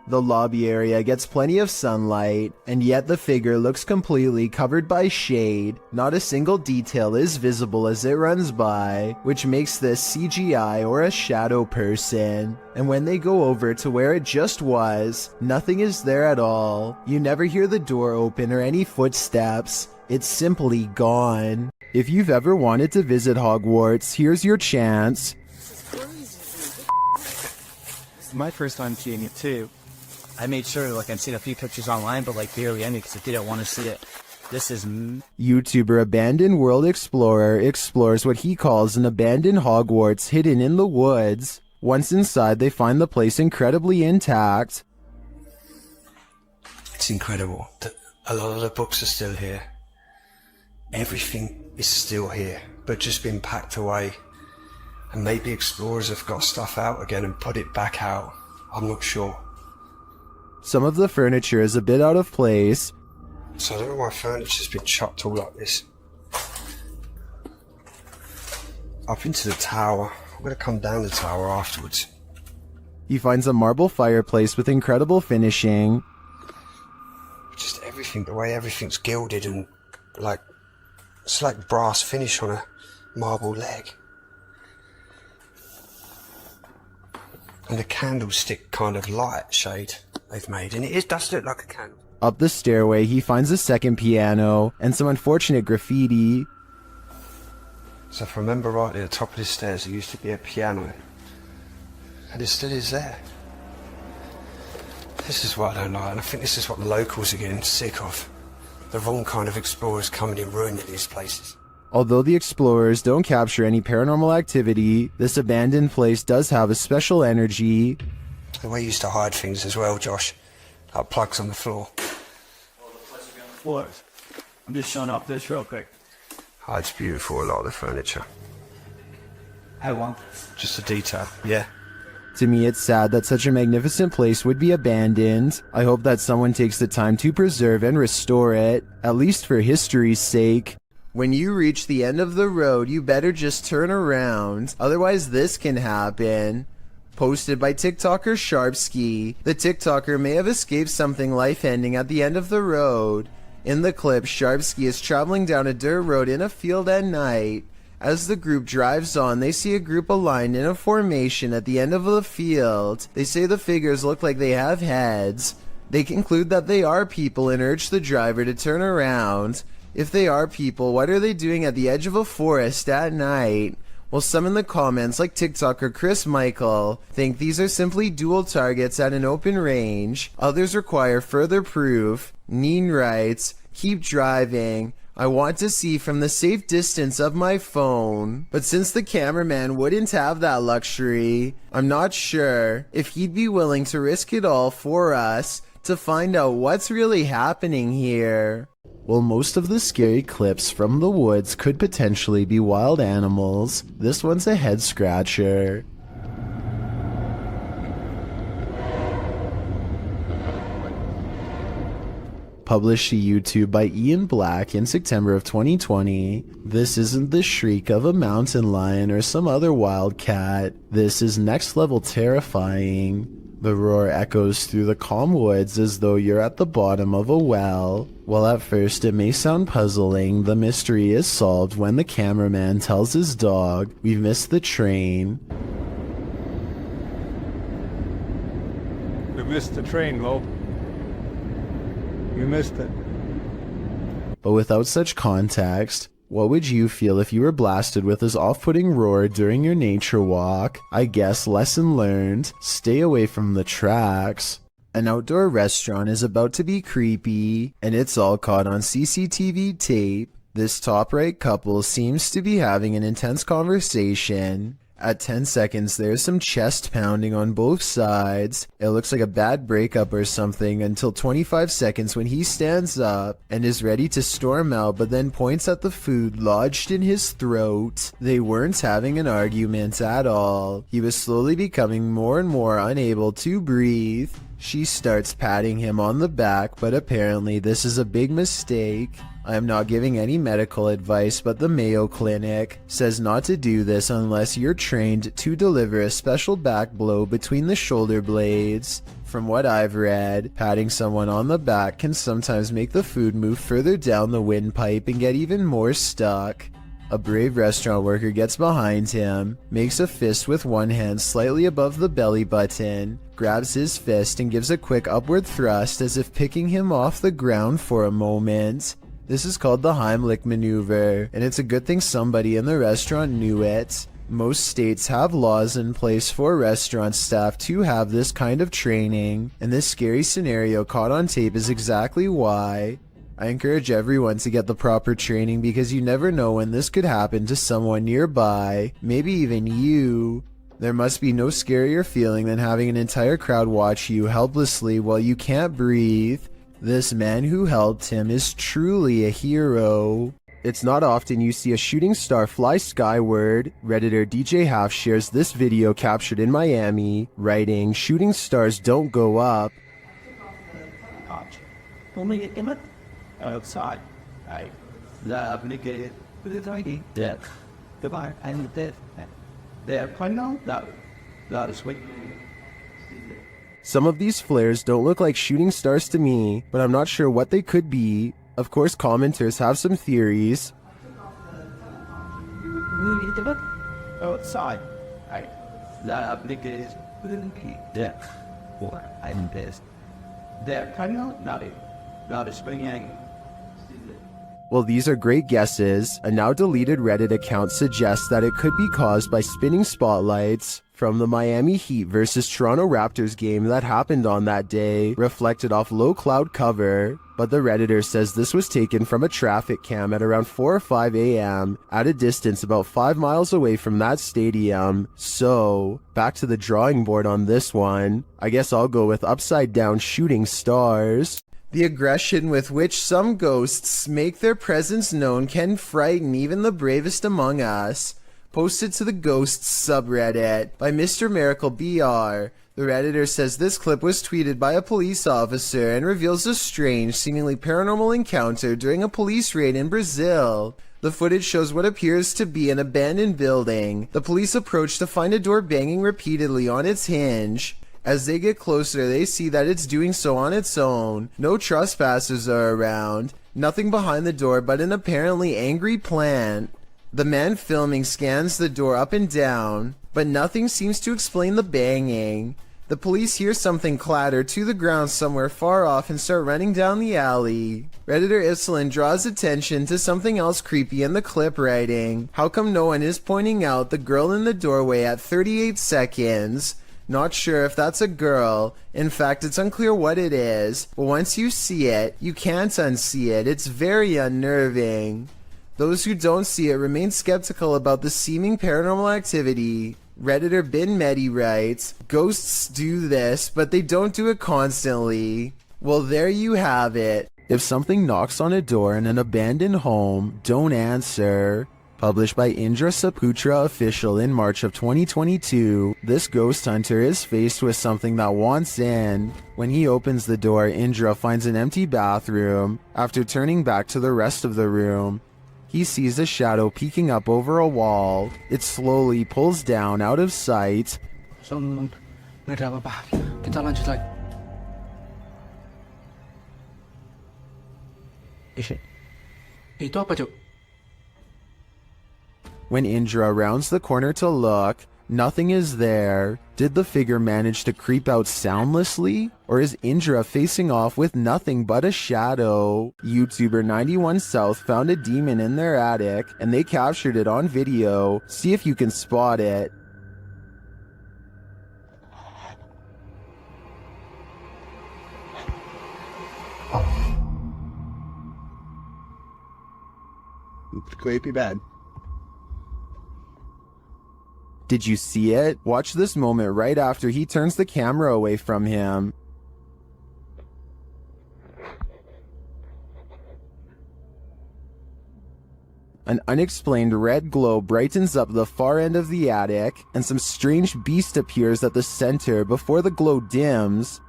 The lobby area gets plenty of sunlight, and yet the figure looks completely covered by shade. Not a single detail is visible as it runs by, which makes this CGI or a shadow person. And when they go over to where it just was, nothing is there at all. You never hear the door open or any footsteps. It's simply gone. If you've ever wanted to visit Hogwarts, here's your chance.
My first time seeing it too. I made sure I'd seen a few pictures online, but barely any because I didn't want to see it. This is
YouTuber Abandoned World Explorer explores what he calls an abandoned Hogwarts hidden in the woods. Once inside, they find the place incredibly intact.
It's incredible that a lot of the books are still here. Everything is still here, but just been packed away. And maybe explorers have got stuff out again and put it back out. I'm not sure.
Some of the furniture is a bit out of place.
So I don't know why furniture's been chopped all like this. Up into the tower. I'm going to come down the tower afterwards.
He finds a marble fireplace with incredible finishing.
Just everything, the way everything's gilded and it's like brass finish on a marble leg. And the candlestick kind of light shade they've made, and it does look like a candle.
Up the stairway, he finds a second piano and some unfortunate graffiti.
So if I remember rightly, at the top of the stairs there used to be a piano, and it still is there. This is what I don't like, and I think this is what the locals are getting sick of. The wrong kind of explorers coming and ruining these places.
Although the explorers don't capture any paranormal activity, this abandoned place does have a special energy.
The way you used to hide things as well, Josh. Like plugs on the floor.
Floors. I'm just showing off this real quick.
Oh, it's beautiful, a lot of the furniture.
How long?
Just a detail, yeah.
To me, it's sad that such a magnificent place would be abandoned. I hope that someone takes the time to preserve and restore it, at least for history's sake. When you reach the end of the road, you better just turn around, otherwise this can happen. Posted by TikToker Sharpski. The TikToker may have escaped something life-ending at the end of the road. In the clip, Sharpski is traveling down a dirt road in a field at night. As the group drives on, they see a group aligned in a formation at the end of the field. They say the figures look like they have heads. They conclude that they are people and urge the driver to turn around. If they are people, what are they doing at the edge of a forest at night? Well, some in the comments, like TikToker Chris Michael, think these are simply dual targets at an open range. Others require further proof. Neen writes, "Keep driving. I want to see from the safe distance of my phone." But since the cameraman wouldn't have that luxury, I'm not sure if he'd be willing to risk it all for us to find out what's really happening here. While most of the scary clips from the woods could potentially be wild animals, this one's a head scratcher. published to YouTube by Ian Black in September of 2020. This isn't the shriek of a mountain lion or some other wild cat. This is next level terrifying. The roar echoes through the calm woods as though you're at the bottom of a well. While at first it may sound puzzling, the mystery is solved when the cameraman tells his dog, "We've missed the train."
We missed the train, Lo. You missed it.
But without such context, what would you feel if you were blasted with this off-putting roar during your nature walk? I guess lesson learned, stay away from the tracks. An outdoor restaurant is about to be creepy, and it's all caught on CCTV tape. This top right couple seems to be having an intense conversation. At 10 seconds, there's some chest pounding on both sides. It looks like a bad breakup or something until 25 seconds when he stands up and is ready to storm out, but then points at the food lodged in his throat. They weren't having an argument at all. He was slowly becoming more and more unable to breathe. She starts patting him on the back, but apparently this is a big mistake. I am not giving any medical advice, but the Mayo Clinic says not to do this unless you're trained to deliver a special back blow between the shoulder blades. From what I've read, patting someone on the back can sometimes make the food move further down the windpipe and get even more stuck. A brave restaurant worker gets behind him, makes a fist with one hand slightly above the belly button, grabs his fist and gives a quick upward thrust as if picking him off the ground for a moment. This is called the Heimlich maneuver, and it's a good thing somebody in the restaurant knew it. Most states have laws in place for restaurant staff to have this kind of training, and this scary scenario caught on tape is exactly why. I encourage everyone to get the proper training because you never know when this could happen to someone nearby, maybe even you. There must be no scarier feeling than having an entire crowd watch you helplessly while you can't breathe. This man who helped him is truly a hero. It's not often you see a shooting star fly skyward. Redditor DJ Half shares this video captured in Miami, writing, "Shooting stars don't go up."
Only in it outside. The negative with the ID death. Goodbye and death. They're quite now that is what.
Some of these flares don't look like shooting stars to me, but I'm not sure what they could be. Of course, commenters have some theories.
Outside. The negative with the death. Or and death. They're quite now that is bringing.
Well, these are great guesses. A now deleted Reddit account suggests that it could be caused by spinning spotlights from the Miami Heat versus Toronto Raptors game that happened on that day, reflected off low cloud cover. But the Redditor says this was taken from a traffic cam at around 4 or 5 a.m. at a distance about 5 miles away from that stadium. So, back to the drawing board on this one. I guess I'll go with upside down shooting stars. The aggression with which some ghosts make their presence known can frighten even the bravest among us. Posted to the Ghosts subreddit by Mr. Miracle BR. The Redditor says this clip was tweeted by a police officer and reveals a strange, seemingly paranormal encounter during a police raid in Brazil. The footage shows what appears to be an abandoned building. The police approach to find a door banging repeatedly on its hinge. As they get closer, they see that it's doing so on its own. No trespassers are around. Nothing behind the door but an apparently angry plant. The man filming scans the door up and down, but nothing seems to explain the banging. The police hear something clatter to the ground somewhere far off and start running down the alley. Redditor Islin draws attention to something else creepy in the clip, writing, "How come no one is pointing out the girl in the doorway at 38 seconds? Not sure if that's a girl. In fact, it's unclear what it is. But once you see it, you can't unsee it. It's very unnerving." Those who don't see it remain skeptical about the seeming paranormal activity. Redditor Bin Medi writes, "Ghosts do this, but they don't do it constantly." Well, there you have it. If something knocks on a door in an abandoned home, don't answer. Published by Indra Saputra Official in March of 2022, this ghost hunter is faced with something that wants in. When he opens the door, Indra finds an empty bathroom. After turning back to the rest of the room, he sees a shadow peeking up over a wall. It slowly pulls down out of sight.
Nggak ada apa-apa. Kita lanjut lagi. Itu apa, Cuk?
When Indra rounds the corner to look, nothing is there. Did the figure manage to creep out soundlessly? Or is Indra facing off with nothing but a shadow? YouTuber 91 South found a demon in their attic, and they captured it on video. See if you can spot it.
It's creepy bad.
Did you see it? Watch this moment right after he turns the camera away from him. An unexplained red glow brightens up the far end of the attic, and some strange beast appears at the center before the glow dims.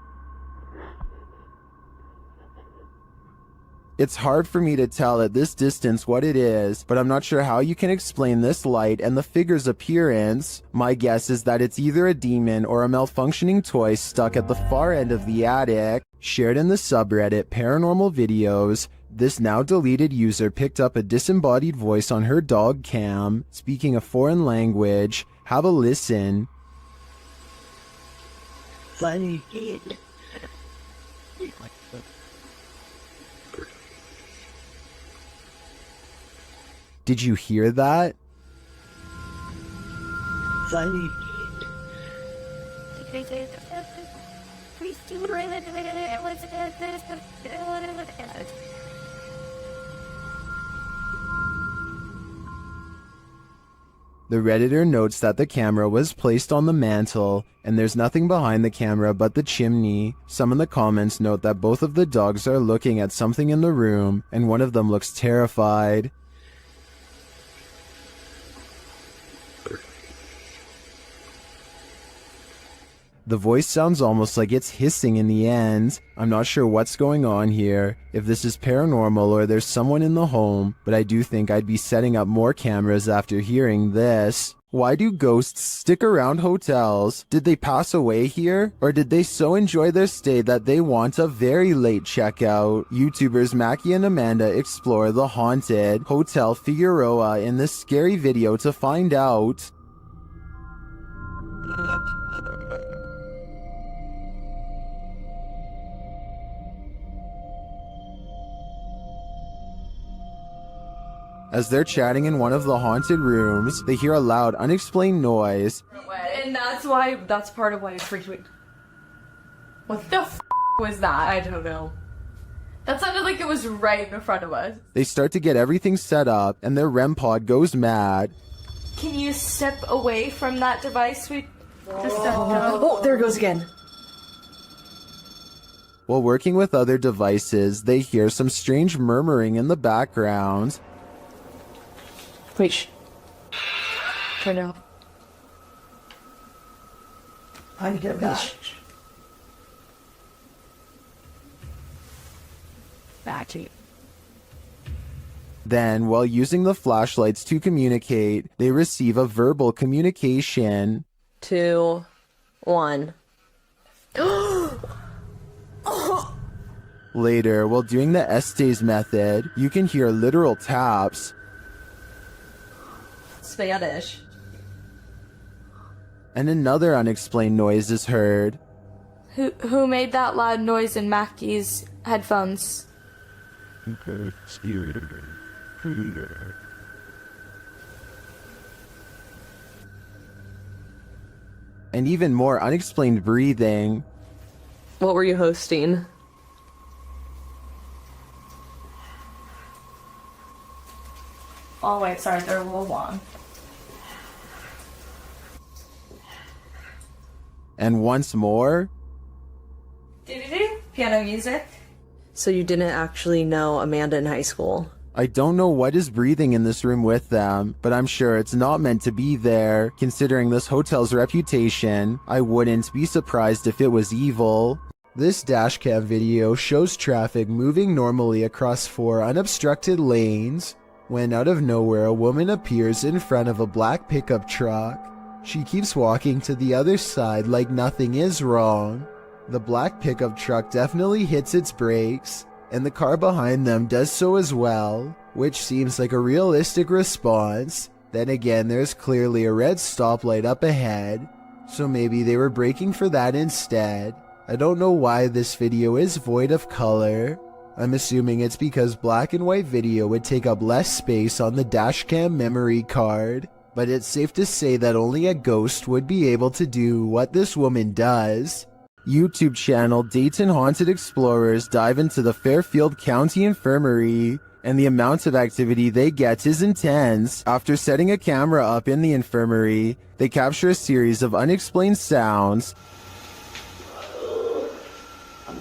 It's hard for me to tell at this distance what it is, but I'm not sure how you can explain this light and the figure's appearance. My guess is that it's either a demon or a malfunctioning toy stuck at the far end of the attic. Shared in the subreddit Paranormal Videos, this now deleted user picked up a disembodied voice on her dog cam, speaking a foreign language. Have a listen.
Funny kid.
Did you hear that?
Funny
The Redditor notes that the camera was placed on the mantle, and there's nothing behind the camera but the chimney. Some in the comments note that both of the dogs are looking at something in the room, and one of them looks terrified. The voice sounds almost like it's hissing in the end. I'm not sure what's going on here, if this is paranormal or there's someone in the home, but I do think I'd be setting up more cameras after hearing this. Why do ghosts stick around hotels? Did they pass away here? Or did they so enjoy their stay that they want a very late checkout? YouTubers Mackie and Amanda explore the haunted Hotel Figueroa in this scary video to find out. As they're chatting in one of the haunted rooms, they hear a loud, unexplained noise.
And that's part of why it freaked me. What the f was that? I don't know. That sounded like it was right in front of us.
They start to get everything set up, and their REM pod goes mad.
Can you step away from that device?
Oh, there it goes again.
While working with other devices, they hear some strange murmuring in the background.
Wait, turn it off.
I get that.
Back to you.
Then, while using the flashlights to communicate, they receive a verbal communication.
2, 1.
Later, while doing the Estes method, you can hear literal taps.
Spanish.
And another unexplained noise is heard.
Who made that loud noise in Mackie's headphones?
And even more unexplained breathing.
What were you hosting? Oh wait, sorry, they're a little long.
And once more.
Piano music. So you didn't actually know Amanda in high school?
I don't know what is breathing in this room with them, but I'm sure it's not meant to be there. Considering this hotel's reputation, I wouldn't be surprised if it was evil. This dashcam video shows traffic moving normally across 4 unobstructed lanes, when out of nowhere a woman appears in front of a black pickup truck. She keeps walking to the other side like nothing is wrong. The black pickup truck definitely hits its brakes, and the car behind them does so as well, which seems like a realistic response. Then again, there's clearly a red stoplight up ahead, so maybe they were braking for that instead. I don't know why this video is void of color. I'm assuming it's because black and white video would take up less space on the dashcam memory card, but it's safe to say that only a ghost would be able to do what this woman does. YouTube channel Dayton Haunted Explorers dive into the Fairfield County Infirmary, and the amount of activity they get is intense. After setting a camera up in the infirmary, they capture a series of unexplained sounds.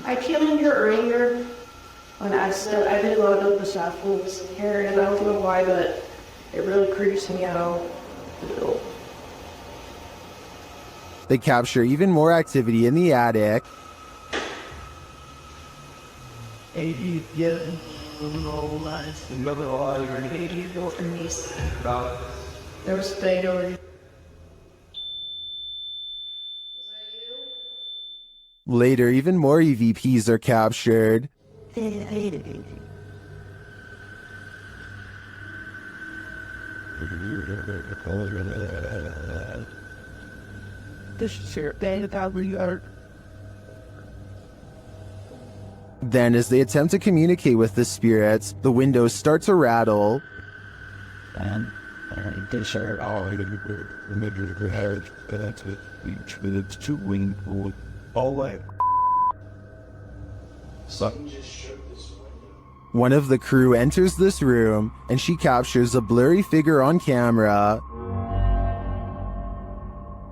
I came in here earlier on accident. I didn't load up the staff rooms here, and I don't know why, but it really creeps me out.
They capture even more activity in the attic.
There was a day over.
Later, even more EVPs are captured. Then, as they attempt to communicate with the spirits, the windows start to rattle. One of the crew enters this room, and she captures a blurry figure on camera.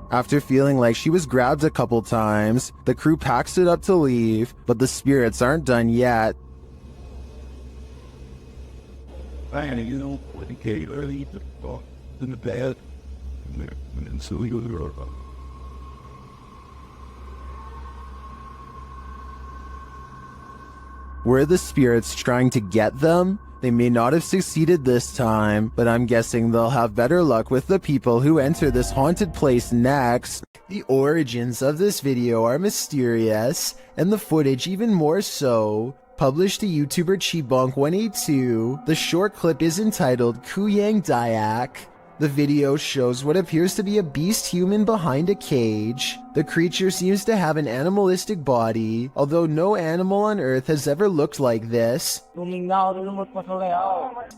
After feeling like she was grabbed a couple times, the crew packs it up to leave, but the spirits aren't done yet. Were the spirits trying to get them? They may not have succeeded this time, but I'm guessing they'll have better luck with the people who enter this haunted place next. The origins of this video are mysterious, and the footage even more so. Published to YouTuber Chibonk182, the short clip is entitled Kuyang Dayak. The video shows what appears to be a beast human behind a cage. The creature seems to have an animalistic body, although no animal on Earth has ever looked like this.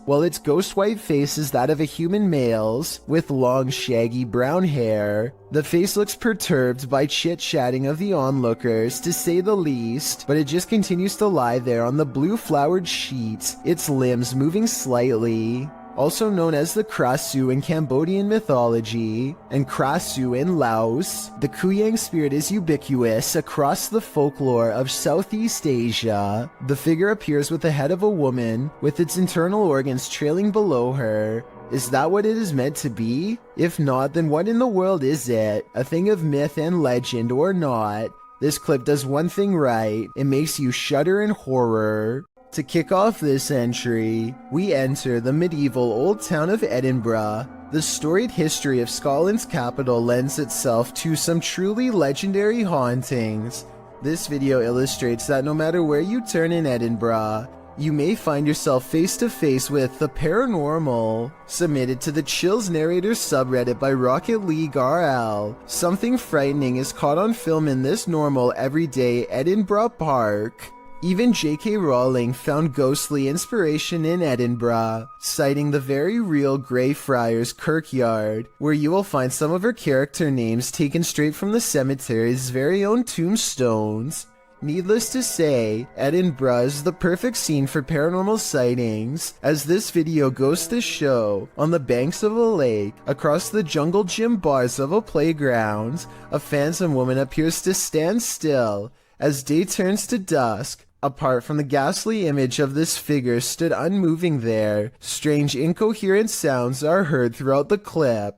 While its ghost white face is that of a human male's, with long shaggy brown hair. The face looks perturbed by chit-chatting of the onlookers, to say the least, but it just continues to lie there on the blue flowered sheet, its limbs moving slightly. Also known as the Krasu in Cambodian mythology, and Krasu in Laos, the Kuyang spirit is ubiquitous across the folklore of Southeast Asia. The figure appears with the head of a woman, with its internal organs trailing below her. Is that what it is meant to be? If not, then what in the world is it? A thing of myth and legend or not? This clip does one thing right, it makes you shudder in horror. To kick off this entry, we enter the medieval old town of Edinburgh. The storied history of Scotland's capital lends itself to some truly legendary hauntings. This video illustrates that no matter where you turn in Edinburgh, you may find yourself face to face with the paranormal. Submitted to the Chills Narrator subreddit by Rocket League RL. Something frightening is caught on film in this normal everyday Edinburgh park. Even J.K. Rowling found ghostly inspiration in Edinburgh, citing the very real Greyfriars Kirkyard, where you will find some of her character names taken straight from the cemetery's very own tombstones. Needless to say, Edinburgh is the perfect scene for paranormal sightings, as this video goes to show, on the banks of a lake, across the jungle gym bars of a playground, a phantom woman appears to stand still. As day turns to dusk, Apart from the ghastly image of this figure stood unmoving there, strange incoherent sounds are heard throughout the clip.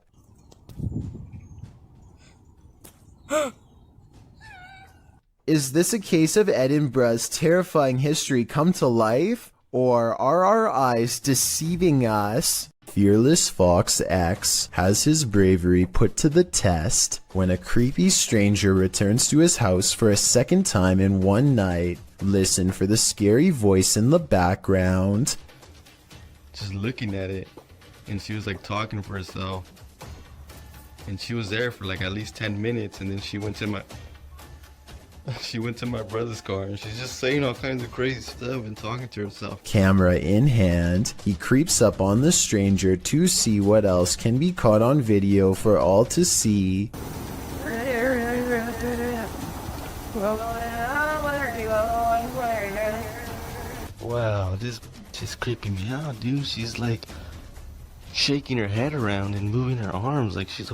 Is this a case of Edinburgh's terrifying history come to life? Or are our eyes deceiving us? Fearless Fox X has his bravery put to the test when a creepy stranger returns to his house for a second time in one night. Listen for the scary voice in the background.
Just looking at it, and she was like talking for herself. And she was there for like at least 10 minutes, and then she went to my brother's car, and she's just saying all kinds of crazy stuff and talking to herself.
Camera in hand, he creeps up on the stranger to see what else can be caught on video for all to see.
Wow, this is creeping me out, dude. She's like shaking her head around and moving her arms like she's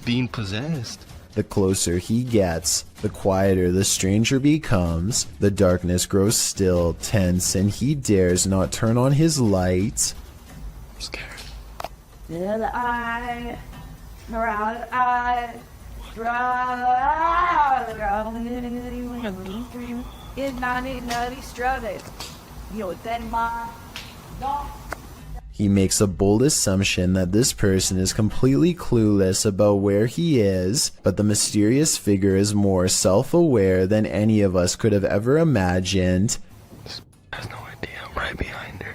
being possessed.
The closer he gets, the quieter the stranger becomes. The darkness grows still, tense, and he dares not turn on his light.
I'm scared.
He makes a bold assumption that this person is completely clueless about where he is, but the mysterious figure is more self-aware than any of us could have ever imagined.
Has no idea I'm right behind her.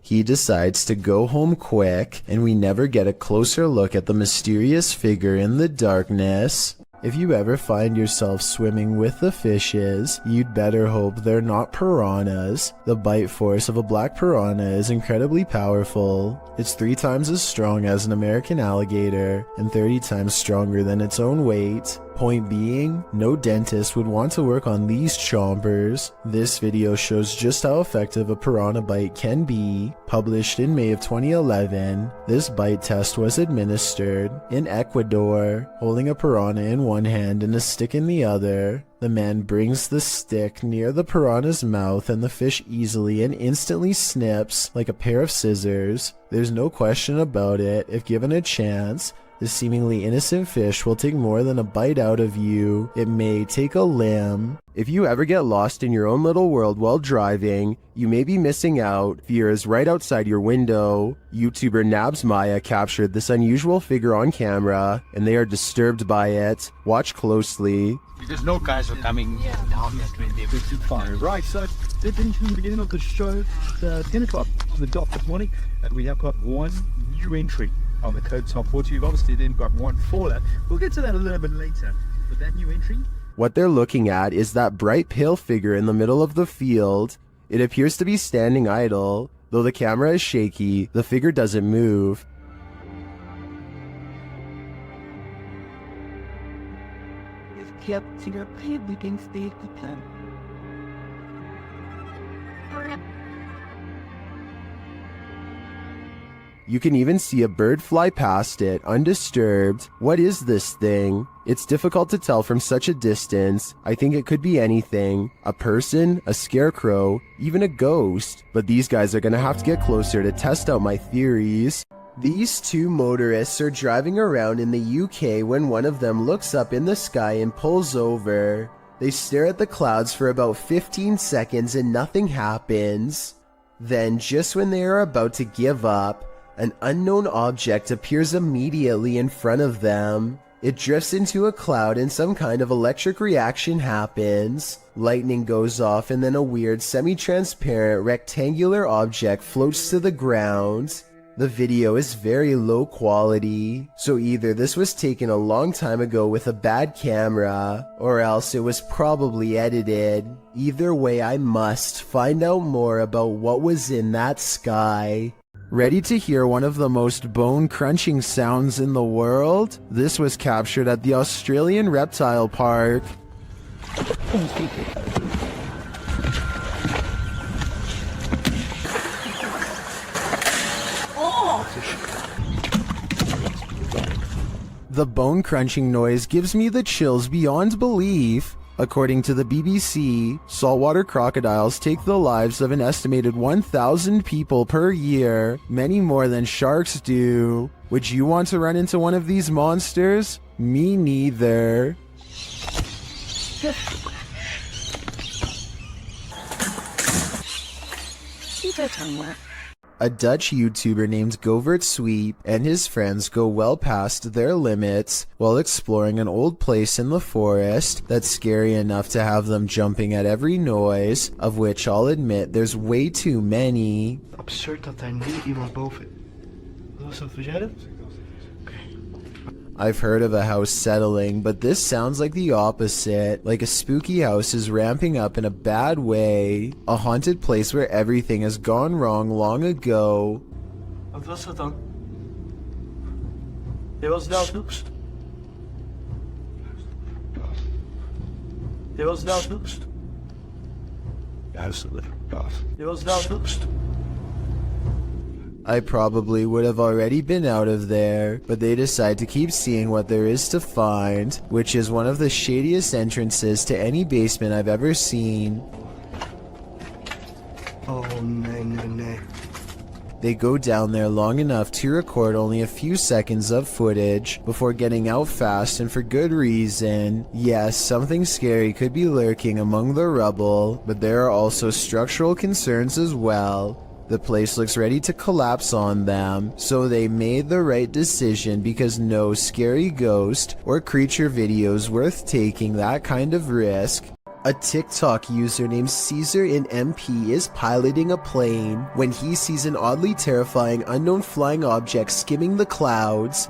He decides to go home quick, and we never get a closer look at the mysterious figure in the darkness. If you ever find yourself swimming with the fishes, you'd better hope they're not piranhas. The bite force of a black piranha is incredibly powerful. It's 3 times as strong as an American alligator, and 30 times stronger than its own weight. Point being, no dentist would want to work on these chompers. This video shows just how effective a piranha bite can be. Published in May of 2011, this bite test was administered in Ecuador, holding a piranha in one hand and a stick in the other. The man brings the stick near the piranha's mouth, and the fish easily and instantly snips like a pair of scissors. There's no question about it. If given a chance, this seemingly innocent fish will take more than a bite out of you. It may take a limb. If you ever get lost in your own little world while driving, you may be missing out. Fear is right outside your window. YouTuber Nabs Maya captured this unusual figure on camera, and they are disturbed by it. Watch closely.
Because no guys are coming down between the big fire. Right, so they've been to the beginning of the show, 10 o'clock on the dot this morning, and we have got one new entry on the code top 40. We've obviously then got one for that. We'll get to that a little bit later. But that new entry.
What they're looking at is that bright pale figure in the middle of the field. It appears to be standing idle. Though the camera is shaky, the figure doesn't move.
Kept your paid against the plan.
You can even see a bird fly past it, undisturbed. What is this thing? It's difficult to tell from such a distance. I think it could be anything. A person, a scarecrow, even a ghost. But these guys are gonna have to get closer to test out my theories. These 2 motorists are driving around in the UK when one of them looks up in the sky and pulls over. They stare at the clouds for about 15 seconds and nothing happens. Then, just when they are about to give up, an unknown object appears immediately in front of them. It drifts into a cloud and some kind of electric reaction happens. Lightning goes off and then a weird semi-transparent rectangular object floats to the ground. The video is very low quality, so either this was taken a long time ago with a bad camera, or else it was probably edited. Either way, I must find out more about what was in that sky. Ready to hear one of the most bone-crunching sounds in the world? This was captured at the Australian Reptile Park. The bone-crunching noise gives me the chills beyond belief. According to the BBC, saltwater crocodiles take the lives of an estimated 1,000 people per year, many more than sharks do. Would you want to run into one of these monsters? Me neither.
Keep your tongue wet.
A Dutch YouTuber named Govert Sweep and his friends go well past their limits while exploring an old place in the forest that's scary enough to have them jumping at every noise, of which I'll admit there's way too many.
Absurd dat daar nu iemand boven. Wat was dat, was jij dat?
I've heard of a house settling, but this sounds like the opposite, like a spooky house is ramping up in a bad way, a haunted place where everything has gone wrong long ago.
Wat was dat dan? Je was nou snoepst. Je was nou snoepst. Je was nou snoepst.
I probably would have already been out of there, but they decide to keep seeing what there is to find, which is one of the shadiest entrances to any basement I've ever seen.
Oh, nee, nee, nee.
They go down there long enough to record only a few seconds of footage before getting out fast, and for good reason. Yes, something scary could be lurking among the rubble, but there are also structural concerns as well. The place looks ready to collapse on them, so they made the right decision because no scary ghost or creature video is worth taking that kind of risk. A TikTok user named Caesar in MP is piloting a plane when he sees an oddly terrifying unknown flying object skimming the clouds.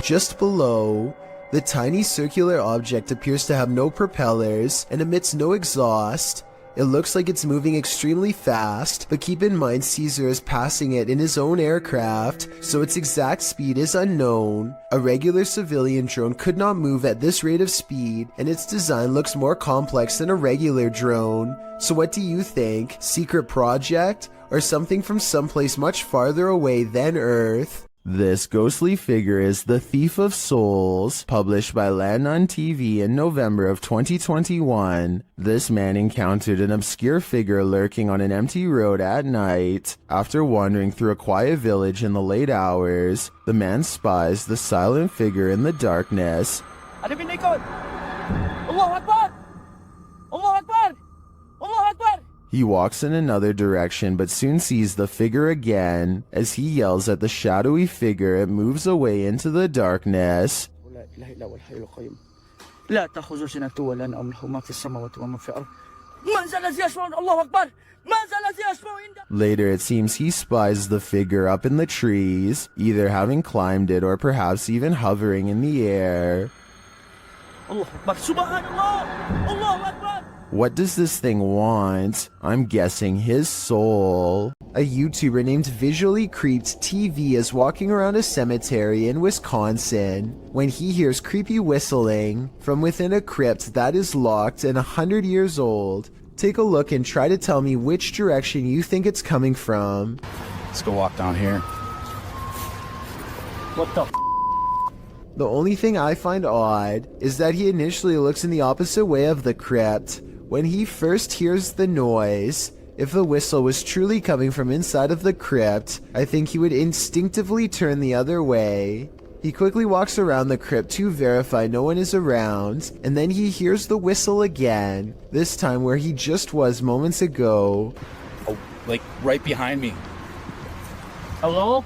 Just below, the tiny circular object appears to have no propellers and emits no exhaust. It looks like it's moving extremely fast, but keep in mind Caesar is passing it in his own aircraft, so its exact speed is unknown. A regular civilian drone could not move at this rate of speed, and its design looks more complex than a regular drone. So what do you think? Secret project? Or something from someplace much farther away than Earth? This ghostly figure is The Thief of Souls, published by Landon TV in November of 2021. This man encountered an obscure figure lurking on an empty road at night. After wandering through a quiet village in the late hours, the man spies the silent figure in the darkness.
Ada pindikot! Allahu Akbar! Allahu Akbar! Allahu Akbar!
He walks in another direction but soon sees the figure again. As he yells at the shadowy figure, it moves away into the darkness.
لا تأخذ سنة ولا نوم له ما في السماوات وما في الأرض من ذا الذي يشفع الله أكبر من ذا الذي يشفع عنده.
Later it seems he spies the figure up in the trees, either having climbed it or perhaps even hovering in the air.
الله أكبر سبحان الله الله أكبر.
What does this thing want? I'm guessing his soul. A YouTuber named Visually Creeped TV is walking around a cemetery in Wisconsin when he hears creepy whistling from within a crypt that is locked and 100 years old. Take a look and try to tell me which direction you think it's coming from.
Let's go walk down here.
What the f?
The only thing I find odd is that he initially looks in the opposite way of the crypt. When he first hears the noise, if the whistle was truly coming from inside of the crypt, I think he would instinctively turn the other way. He quickly walks around the crypt to verify no one is around, and then he hears the whistle again, this time where he just was moments ago.
Oh, like right behind me.
Hello?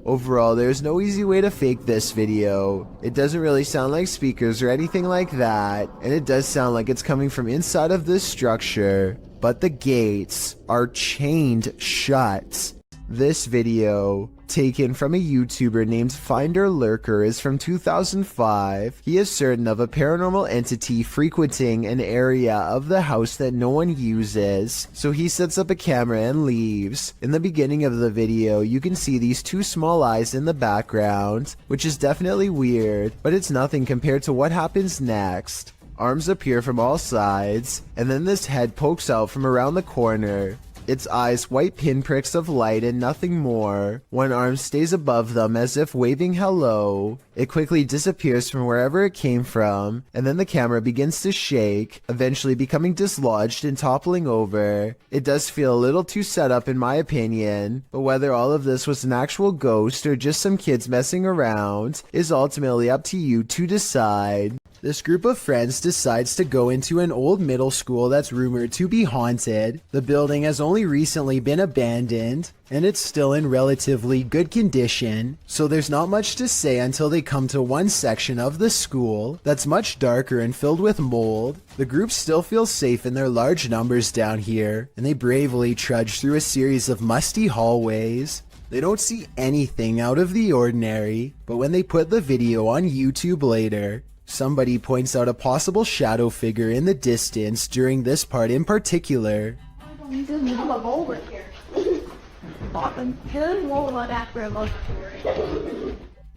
Overall, there's no easy way to fake this video. It doesn't really sound like speakers or anything like that, and it does sound like it's coming from inside of this structure, but the gates are chained shut. This video, taken from a YouTuber named Finder Lurker, is from 2005. He is certain of a paranormal entity frequenting an area of the house that no one uses, so he sets up a camera and leaves. In the beginning of the video, you can see these two small eyes in the background, which is definitely weird, but it's nothing compared to what happens next. Arms appear from all sides, and then this head pokes out from around the corner. Its eyes white pinpricks of light and nothing more. One arm stays above them as if waving hello. It quickly disappears from wherever it came from, and then the camera begins to shake, eventually becoming dislodged and toppling over. It does feel a little too set up in my opinion, but whether all of this was an actual ghost or just some kids messing around is ultimately up to you to decide. This group of friends decides to go into an old middle school that's rumored to be haunted. The building has only recently been abandoned, and it's still in relatively good condition, so there's not much to say until they come to one section of the school that's much darker and filled with mold. The group still feels safe in their large numbers down here, and they bravely trudge through a series of musty hallways. They don't see anything out of the ordinary, but when they put the video on YouTube later, somebody points out a possible shadow figure in the distance during this part in particular.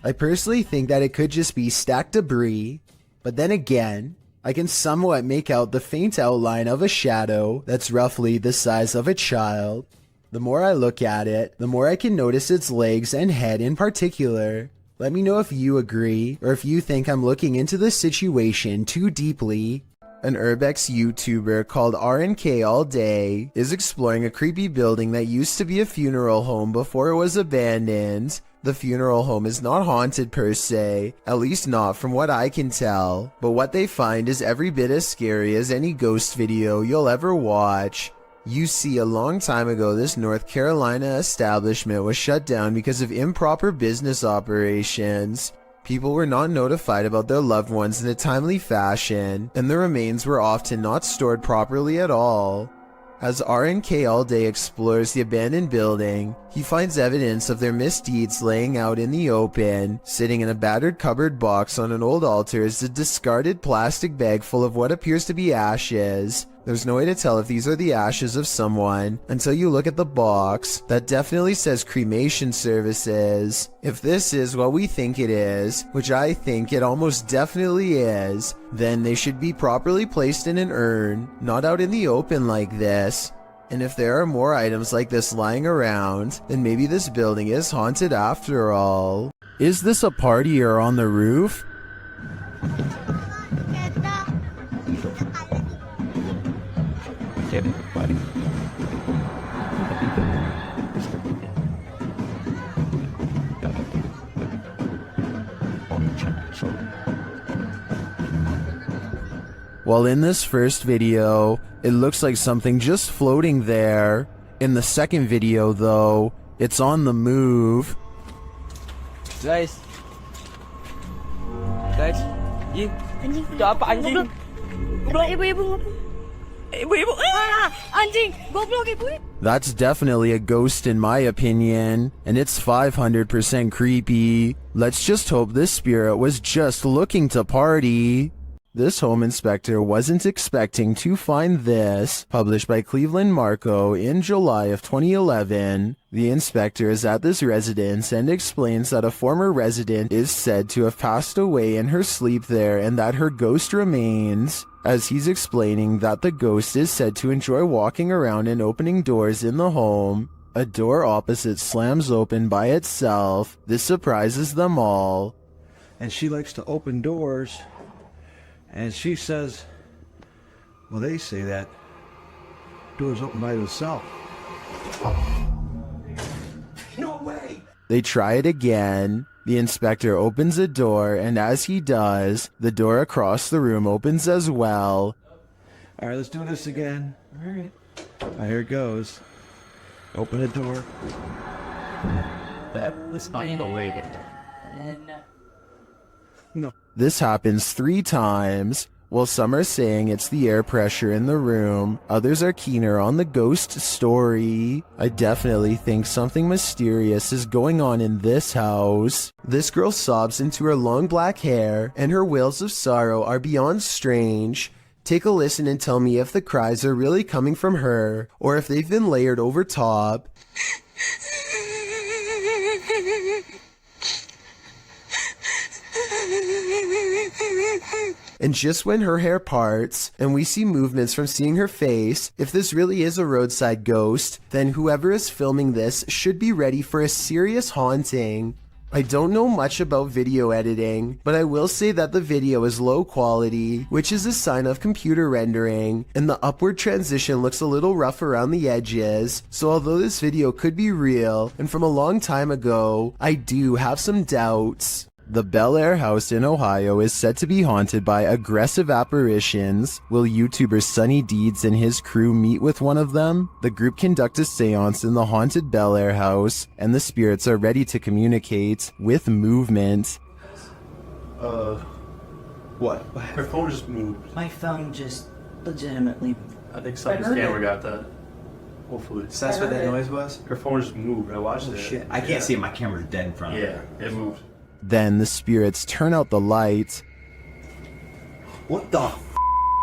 I personally think that it could just be stacked debris, but then again, I can somewhat make out the faint outline of a shadow that's roughly the size of a child. The more I look at it, the more I can notice its legs and head in particular. Let me know if you agree, or if you think I'm looking into the situation too deeply. An Urbex YouTuber called RNK All Day is exploring a creepy building that used to be a funeral home before it was abandoned. The funeral home is not haunted per se, at least not from what I can tell, but what they find is every bit as scary as any ghost video you'll ever watch. You see, a long time ago, this North Carolina establishment was shut down because of improper business operations. People were not notified about their loved ones in a timely fashion, and the remains were often not stored properly at all. As RNK All Day explores the abandoned building, he finds evidence of their misdeeds laying out in the open. Sitting in a battered cupboard box on an old altar is a discarded plastic bag full of what appears to be ashes. There's no way to tell if these are the ashes of someone until you look at the box that definitely says cremation services. If this is what we think it is, which I think it almost definitely is, then they should be properly placed in an urn, not out in the open like this. And if there are more items like this lying around, then maybe this building is haunted after all. Is this a party or on the roof? Well, in this first video, it looks like something just floating there. In the second video, though, it's on the move.
Guys, you apa anjing? Ibu, anjing, goblok ibu.
That's definitely a ghost in my opinion, and it's 500% creepy. Let's just hope this spirit was just looking to party. This home inspector wasn't expecting to find this. Published by Cleveland Marco in July of 2011. The inspector is at this residence and explains that a former resident is said to have passed away in her sleep there and that her ghost remains. As he's explaining that the ghost is said to enjoy walking around and opening doors in the home. A door opposite slams open by itself. This surprises them all.
And she likes to open doors. And she says, well, they say that doors open by themselves. No way!
They try it again. The inspector opens a door, and as he does, the door across the room opens as well.
All right, let's do this again. All right. Here it goes. Open the door.
That was unbelievable.
No.
This happens 3 times. While some are saying it's the air pressure in the room, others are keener on the ghost story. I definitely think something mysterious is going on in this house. This girl sobs into her long black hair, and her wails of sorrow are beyond strange. Take a listen and tell me if the cries are really coming from her, or if they've been layered over top. and just when her hair parts and we see movements from seeing her face, if this really is a roadside ghost, then whoever is filming this should be ready for a serious haunting. I don't know much about video editing, but I will say that the video is low quality, which is a sign of computer rendering, and the upward transition looks a little rough around the edges, so although this video could be real and from a long time ago, I do have some doubts. The Bel Air house in Ohio is said to be haunted by aggressive apparitions. Will YouTuber Sunny Deeds and his crew meet with one of them? The group conduct a seance in the haunted Bel Air house, and the spirits are ready to communicate with movement.
What? Her phone just moved.
My phone just legitimately.
I think somebody's camera got that. Hopefully.
So that's what that noise was?
Her phone just moved. I watched it.
Shit. I can't see it. My camera's dead in front of me.
Yeah, it moved.
Then the spirits turn out the light.
What the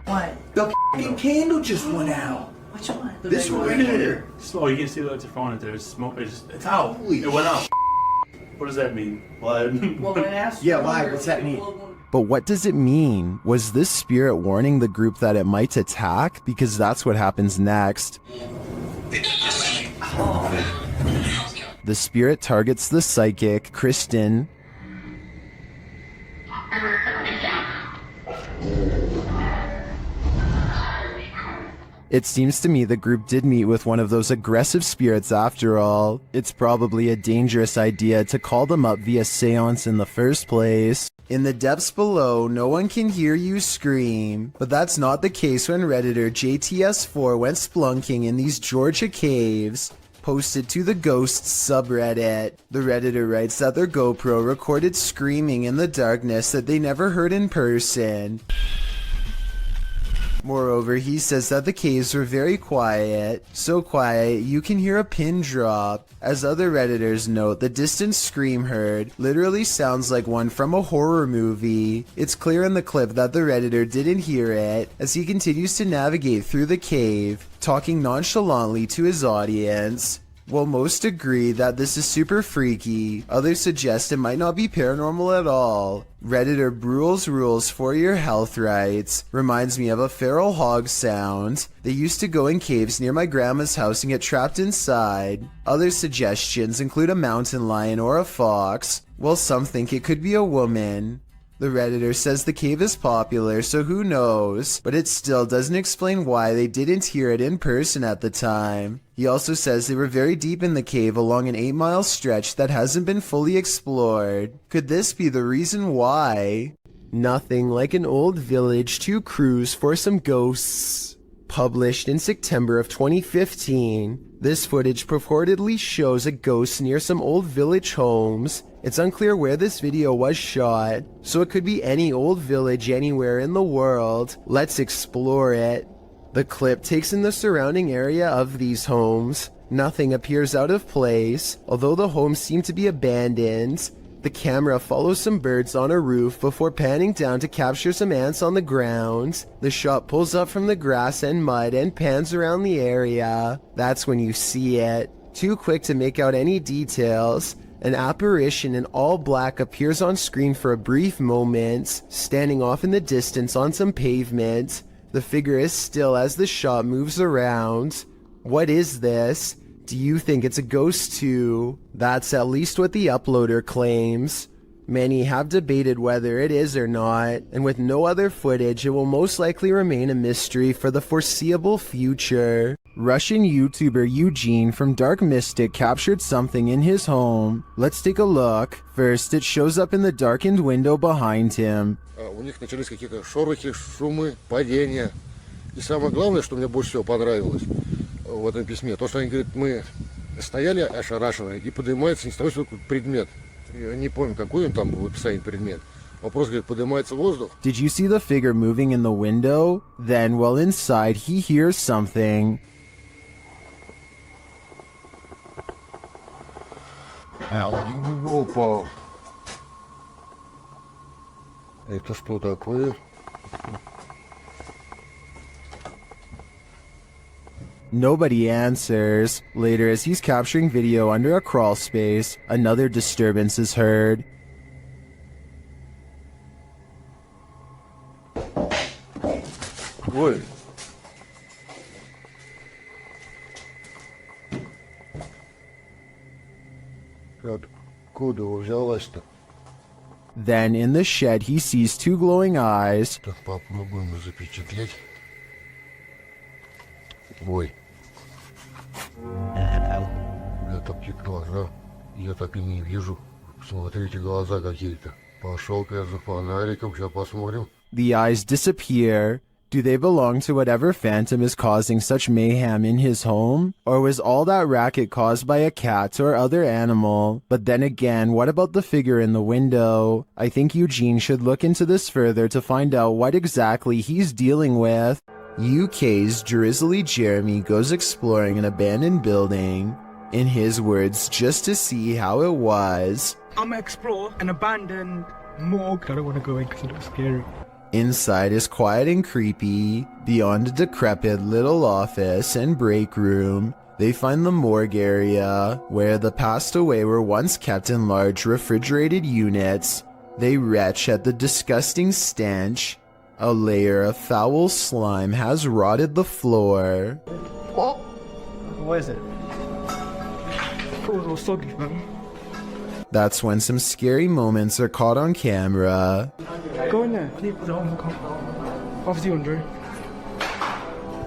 What?
The f***ing candle just went out.
Which one?
This one right here.
Slow, you can see the lights are phone. There's smoke. It's out.
Holy
it went out. What does that mean? Blood.
Well, when I asked
Yeah, why? What's that mean?
But what does it mean? Was this spirit warning the group that it might attack? Because that's what happens next. The spirit targets the psychic, Kristen. It seems to me the group did meet with one of those aggressive spirits after all. It's probably a dangerous idea to call them up via seance in the first place. In the depths below, no one can hear you scream, but that's not the case when Redditor JTS4 went splunking in these Georgia caves. Posted to the Ghosts subreddit. The Redditor writes that their GoPro recorded screaming in the darkness that they never heard in person. Moreover, he says that the caves were very quiet, so quiet you can hear a pin drop. As other Redditors note, the distant scream heard literally sounds like one from a horror movie. It's clear in the clip that the Redditor didn't hear it, as he continues to navigate through the cave, talking nonchalantly to his audience. While most agree that this is super freaky, others suggest it might not be paranormal at all. Redditor Brule's Rules for Your Health writes, reminds me of a feral hog sound. They used to go in caves near my grandma's house and get trapped inside. Other suggestions include a mountain lion or a fox, while some think it could be a woman. The Redditor says the cave is popular, so who knows, but it still doesn't explain why they didn't hear it in person at the time. He also says they were very deep in the cave along an 8-mile stretch that hasn't been fully explored. Could this be the reason why? Nothing like an old village to cruise for some ghosts. Published in September of 2015, this footage purportedly shows a ghost near some old village homes. It's unclear where this video was shot, so it could be any old village anywhere in the world. Let's explore it. The clip takes in the surrounding area of these homes. Nothing appears out of place, although the homes seem to be abandoned. The camera follows some birds on a roof before panning down to capture some ants on the ground. The shot pulls up from the grass and mud and pans around the area. That's when you see it. Too quick to make out any details. An apparition in all black appears on screen for a brief moment, standing off in the distance on some pavement. The figure is still as the shot moves around. What is this? Do you think it's a ghost too? That's at least what the uploader claims. Many have debated whether it is or not, and with no other footage, it will most likely remain a mystery for the foreseeable future. Russian YouTuber Eugene from Dark Mystic captured something in his home. Let's take a look. First, it shows up in the darkened window behind him.
У них начались какие-то шорохи, шумы, падения. И самое главное, что мне больше всего понравилось в этом письме, то, что они говорят, мы стояли ошарашенные, и поднимается не с того, что предмет. Я не помню, какой он там в описании предмет. Вопрос, говорит, поднимается воздух.
Did you see the figure moving in the window? Then, while inside, he hears something.
Опа. Это что такое?
Nobody answers. Later, as he's capturing video under a crawl space, another disturbance is heard.
Откуда взялась-то?
Then in the shed he sees two glowing eyes.
Так попробуем запечатлеть. Ой. Я такие глаза. Я так и не вижу. Смотрите, глаза какие-то. Пошел-ка я за фонариком, сейчас посмотрим.
The eyes disappear. Do they belong to whatever phantom is causing such mayhem in his home? Or was all that racket caused by a cat or other animal? But then again, what about the figure in the window? I think Eugene should look into this further to find out what exactly he's dealing with. UK's drizzly Jeremy goes exploring an abandoned building. In his words, just to see how it was.
I'm gonna explore an abandoned morgue. I don't want to go in because it looks scary.
Inside is quiet and creepy. Beyond a decrepit little office and break room, they find the morgue area, where the passed away were once kept in large refrigerated units. They retch at the disgusting stench. A layer of foul slime has rotted the floor.
What is it? It was all soggy, man.
That's when some scary moments are caught on camera.
Go in there. Off you, Andrew.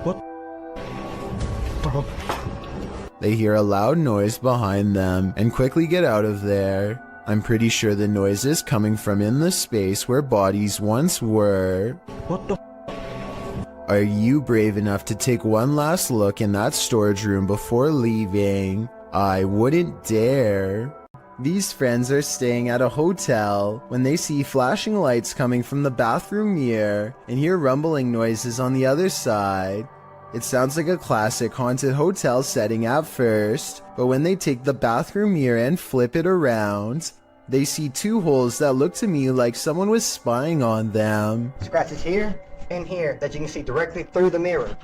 What?
They hear a loud noise behind them and quickly get out of there. I'm pretty sure the noise is coming from in the space where bodies once were.
What the?
Are you brave enough to take one last look in that storage room before leaving? I wouldn't dare. These friends are staying at a hotel when they see flashing lights coming from the bathroom mirror and hear rumbling noises on the other side. It sounds like a classic haunted hotel setting at first, but when they take the bathroom mirror and flip it around, they see two holes that look to me like someone was spying on them.
Scratches here and here that you can see directly through the mirror.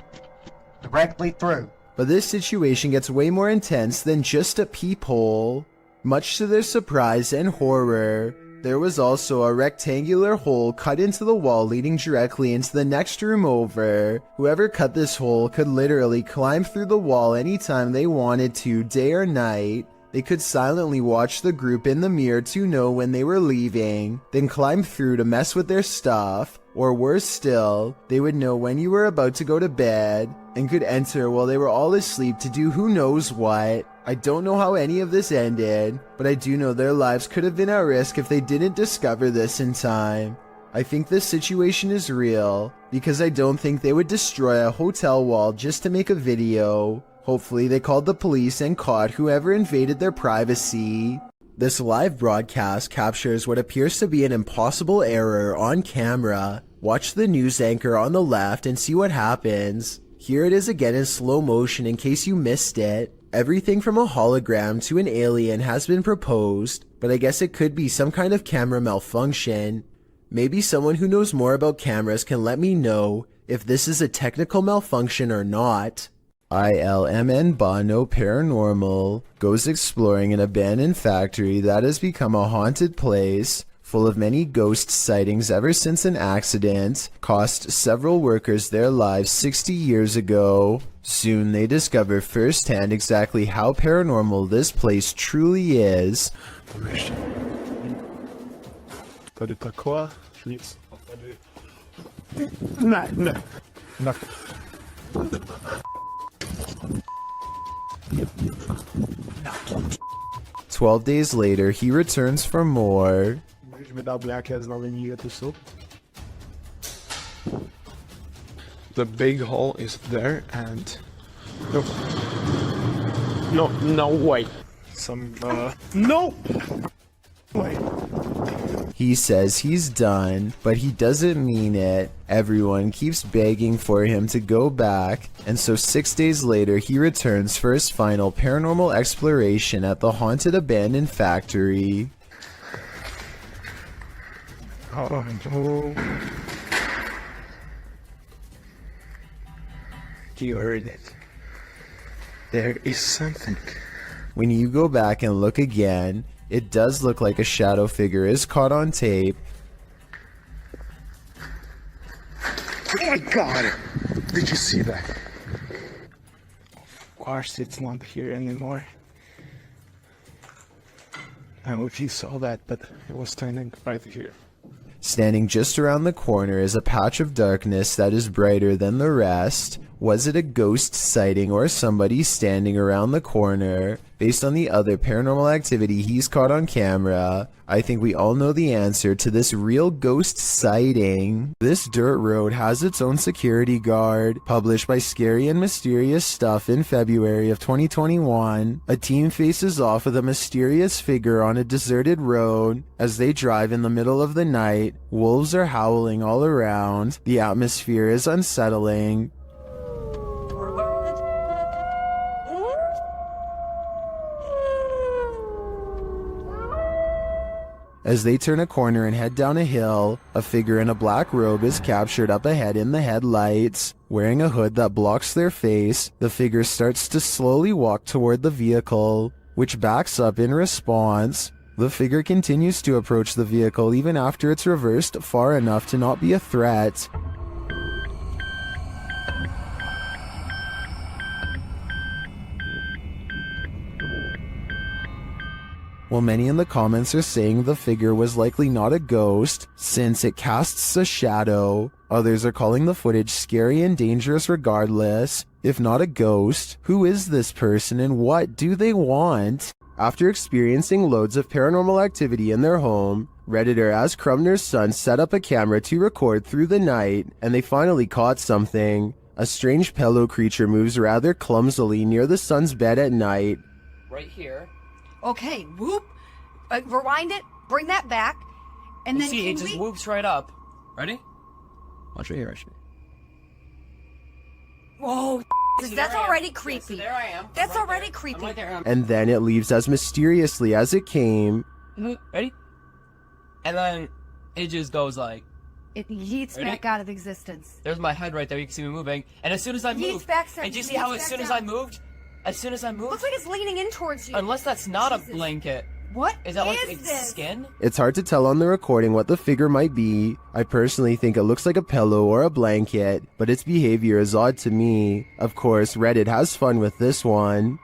Directly through.
But this situation gets way more intense than just a peephole. Much to their surprise and horror, there was also a rectangular hole cut into the wall leading directly into the next room over. Whoever cut this hole could literally climb through the wall anytime they wanted to, day or night. They could silently watch the group in the mirror to know when they were leaving, then climb through to mess with their stuff. Or worse still, they would know when you were about to go to bed and could enter while they were all asleep to do who knows what. I don't know how any of this ended, but I do know their lives could have been at risk if they didn't discover this in time. I think this situation is real, because I don't think they would destroy a hotel wall just to make a video. Hopefully they called the police and caught whoever invaded their privacy. This live broadcast captures what appears to be an impossible error on camera. Watch the news anchor on the left and see what happens. Here it is again in slow motion in case you missed it. Everything from a hologram to an alien has been proposed, but I guess it could be some kind of camera malfunction. Maybe someone who knows more about cameras can let me know if this is a technical malfunction or not. ILMN Bono Paranormal goes exploring an abandoned factory that has become a haunted place, full of many ghost sightings ever since an accident cost several workers their lives 60 years ago. Soon they discover firsthand exactly how paranormal this place truly is.
No.
12 days later, he returns for more.
The big hole is there and no way. No way.
He says he's done, but he doesn't mean it. Everyone keeps begging for him to go back, and so 6 days later he returns for his final paranormal exploration at the haunted abandoned factory.
Oh no. You heard it. There is something.
When you go back and look again, it does look like a shadow figure is caught on tape.
Oh my god! Did you see that? Of course it's not here anymore. I don't know if you saw that, but it was standing right here.
Standing just around the corner is a patch of darkness that is brighter than the rest. Was it a ghost sighting or somebody standing around the corner? Based on the other paranormal activity he's caught on camera, I think we all know the answer to this real ghost sighting. This dirt road has its own security guard. Published by Scary and Mysterious Stuff in February of 2021, a team faces off with a mysterious figure on a deserted road. As they drive in the middle of the night, wolves are howling all around. The atmosphere is unsettling. As they turn a corner and head down a hill, a figure in a black robe is captured up ahead in the headlights. Wearing a hood that blocks their face, the figure starts to slowly walk toward the vehicle, which backs up in response. The figure continues to approach the vehicle even after it's reversed far enough to not be a threat. While many in the comments are saying the figure was likely not a ghost, since it casts a shadow, others are calling the footage scary and dangerous regardless. If not a ghost, who is this person and what do they want? After experiencing loads of paranormal activity in their home, Redditor As Crumner's son set up a camera to record through the night, and they finally caught something. A strange pillow creature moves rather clumsily near the son's bed at night.
Right here.
Okay, whoop. Rewind it, bring that back, and then
see, it just whoops right up. Ready? Watch right here, actually.
Whoa, that's already creepy.
There I am.
That's already creepy.
Right there.
And then it leaves as mysteriously as it came.
Ready? And then it just goes like...
It yeets back out of existence.
There's my head right there, you can see me moving. And as soon as I moved... And do you see how as soon as I moved...
Looks like it's leaning in towards you.
Unless that's not a blanket.
What
is that? Like
is
its
this?
skin?
It's hard to tell on the recording what the figure might be. I personally think it looks like a pillow or a blanket, but its behavior is odd to me. Of course, Reddit has fun with this one.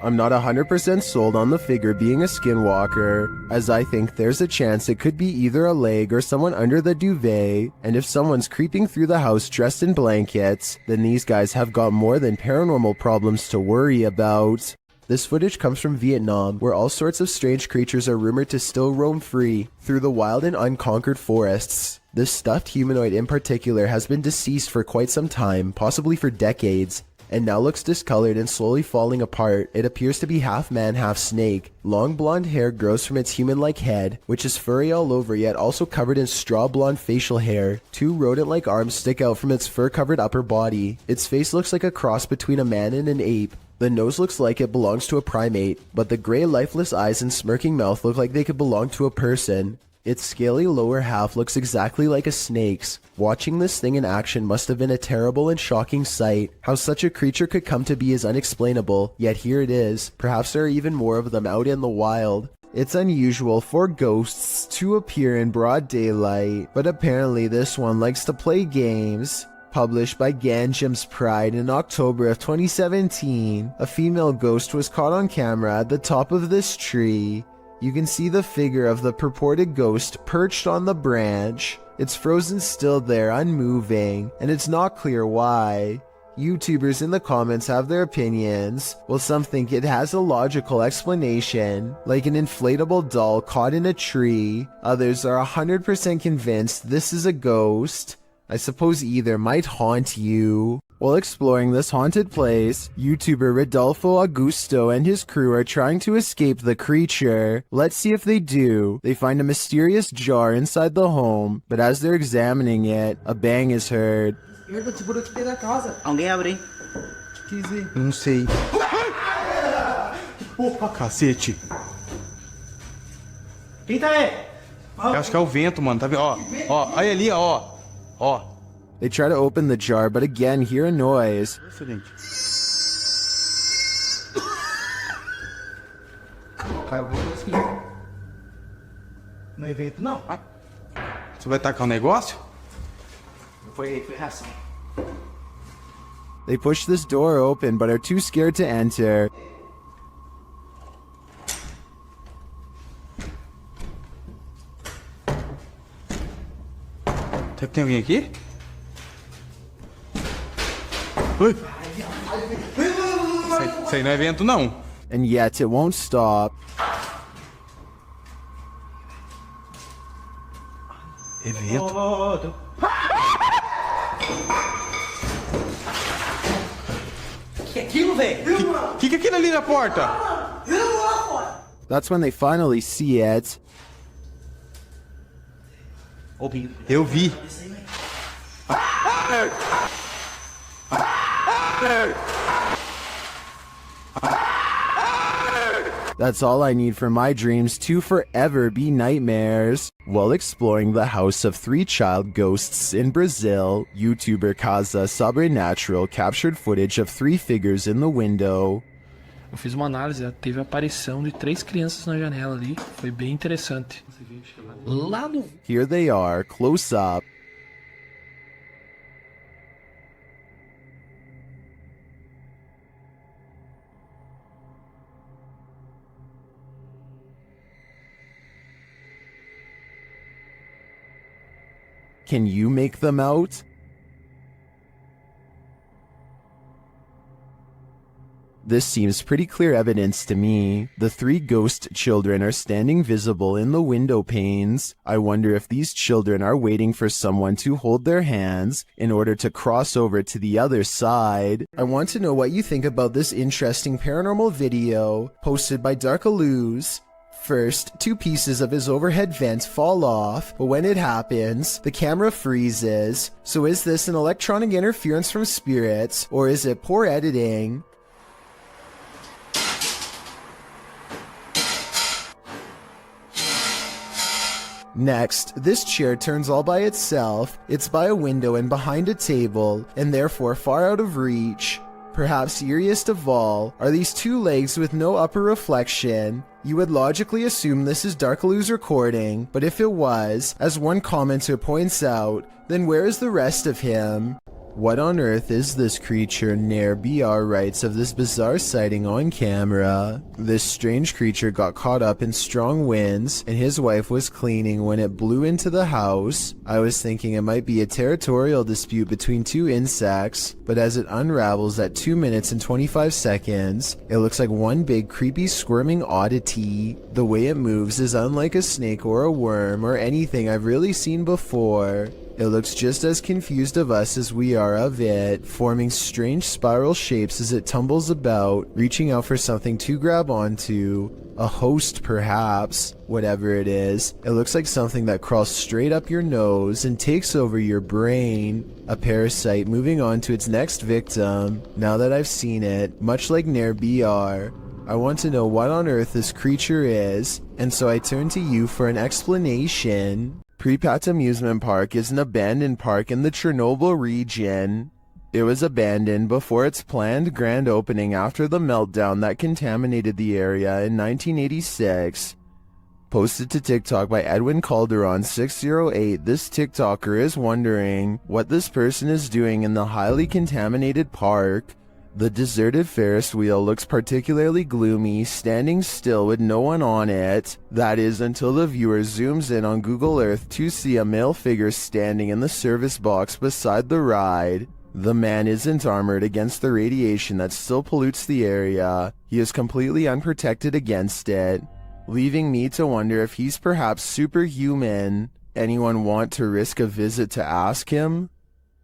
I'm not 100% sold on the figure being a skinwalker, as I think there's a chance it could be either a leg or someone under the duvet, and if someone's creeping through the house dressed in blankets, then these guys have got more than paranormal problems to worry about. This footage comes from Vietnam, where all sorts of strange creatures are rumored to still roam free through the wild and unconquered forests. This stuffed humanoid in particular has been deceased for quite some time, possibly for decades, and now looks discolored and slowly falling apart. It appears to be half man, half snake. Long blonde hair grows from its human-like head, which is furry all over yet also covered in straw blonde facial hair. Two rodent-like arms stick out from its fur-covered upper body. Its face looks like a cross between a man and an ape. The nose looks like it belongs to a primate, but the gray lifeless eyes and smirking mouth look like they could belong to a person. Its scaly lower half looks exactly like a snake's. Watching this thing in action must have been a terrible and shocking sight. How such a creature could come to be is unexplainable, yet here it is. Perhaps there are even more of them out in the wild. It's unusual for ghosts to appear in broad daylight, but apparently this one likes to play games. Published by Ganjam's Pride in October of 2017, a female ghost was caught on camera at the top of this tree. You can see the figure of the purported ghost perched on the branch. It's frozen still there, unmoving, and it's not clear why. YouTubers in the comments have their opinions, while some think it has a logical explanation, like an inflatable doll caught in a tree. Others are 100% convinced this is a ghost. I suppose either might haunt you. While exploring this haunted place, YouTuber Rodolfo Augusto and his crew are trying to escape the creature. Let's see if they do. They find a mysterious jar inside the home, but as they're examining it, a bang is heard.
Alguém abre?
Não sei. Opa, cacete.
Quem tá aí?
Eu acho que é o vento, mano. Tá vendo? Ó, olha ali, ó.
They try to open the jar, but again hear a noise.
no evento, não.
Você vai tacar um negócio?
Foi reação.
They push this door open but are too scared to enter.
Tem alguém aqui? Oi! Isso aí não é evento, não.
And yet it won't stop.
Evento?
Que aquilo, velho?
Que é aquilo ali na porta?
That's when they finally see it.
Eu vi.
That's all I need for my dreams to forever be nightmares. While exploring the house of 3 child ghosts in Brazil, YouTuber Casa Sobrenatural captured footage of 3 figures in the window.
Eu fiz uma análise, teve a aparição de 3 crianças na janela ali, foi bem interessante. Lá no...
Here they are, close up. Can you make them out? This seems pretty clear evidence to me. The 3 ghost children are standing visible in the window panes. I wonder if these children are waiting for someone to hold their hands in order to cross over to the other side. I want to know what you think about this interesting paranormal video posted by Darkalooz. First, 2 pieces of his overhead vent fall off, but when it happens, the camera freezes. So is this an electronic interference from spirits, or is it poor editing? Next, this chair turns all by itself. It's by a window and behind a table, and therefore far out of reach. Perhaps eeriest of all are these 2 legs with no upper reflection. You would logically assume this is Darkaloo's recording, but if it was, as one commenter points out, then where is the rest of him? What on earth is this creature? Nair BR writes of this bizarre sighting on camera. This strange creature got caught up in strong winds, and his wife was cleaning when it blew into the house. I was thinking it might be a territorial dispute between 2 insects, but as it unravels at 2 minutes and 25 seconds, it looks like one big creepy squirming oddity. The way it moves is unlike a snake or a worm or anything I've really seen before. It looks just as confused of us as we are of it, forming strange spiral shapes as it tumbles about, reaching out for something to grab onto. A host, perhaps. Whatever it is, it looks like something that crawls straight up your nose and takes over your brain. A parasite moving on to its next victim. Now that I've seen it, much like Nair BR, I want to know what on earth this creature is, and so I turn to you for an explanation. Pripat Amusement Park is an abandoned park in the Chernobyl region. It was abandoned before its planned grand opening after the meltdown that contaminated the area in 1986. Posted to TikTok by Edwin Calderon 608, this TikToker is wondering what this person is doing in the highly contaminated park. The deserted Ferris wheel looks particularly gloomy, standing still with no one on it. That is until the viewer zooms in on Google Earth to see a male figure standing in the service box beside the ride. The man isn't armored against the radiation that still pollutes the area. He is completely unprotected against it, leaving me to wonder if he's perhaps superhuman. Anyone want to risk a visit to ask him?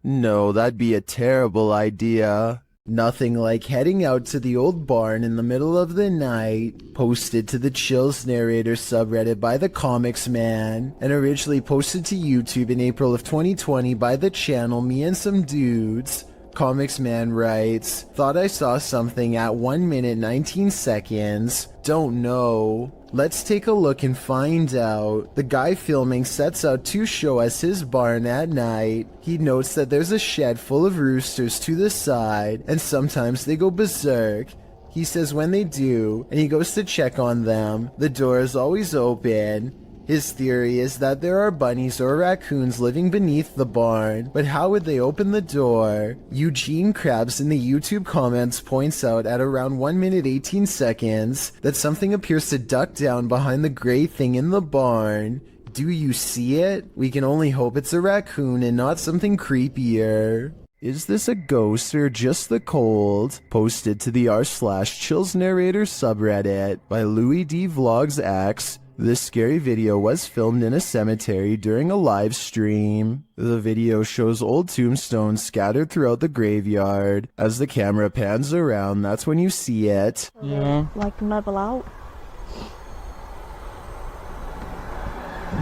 No, that'd be a terrible idea. Nothing like heading out to the old barn in the middle of the night. Posted to the Chills Narrator subreddit by the Comics Man, and originally posted to YouTube in April of 2020 by the channel Me and Some Dudes. Comics Man writes, thought I saw something at 1 minute 19 seconds. Don't know. Let's take a look and find out. The guy filming sets out to show us his barn at night. He notes that there's a shed full of roosters to the side, and sometimes they go berserk. He says when they do, and he goes to check on them, the door is always open. His theory is that there are bunnies or raccoons living beneath the barn, but how would they open the door? Eugene Krabs in the YouTube comments points out at around 1 minute 18 seconds that something appears to duck down behind the gray thing in the barn. Do you see it? We can only hope it's a raccoon and not something creepier. Is this a ghost or just the cold? Posted to the r/chills narrator subreddit by Louis D Vlogs X. This scary video was filmed in a cemetery during a live stream. The video shows old tombstones scattered throughout the graveyard. As the camera pans around, that's when you see it.
Yeah. Like level out.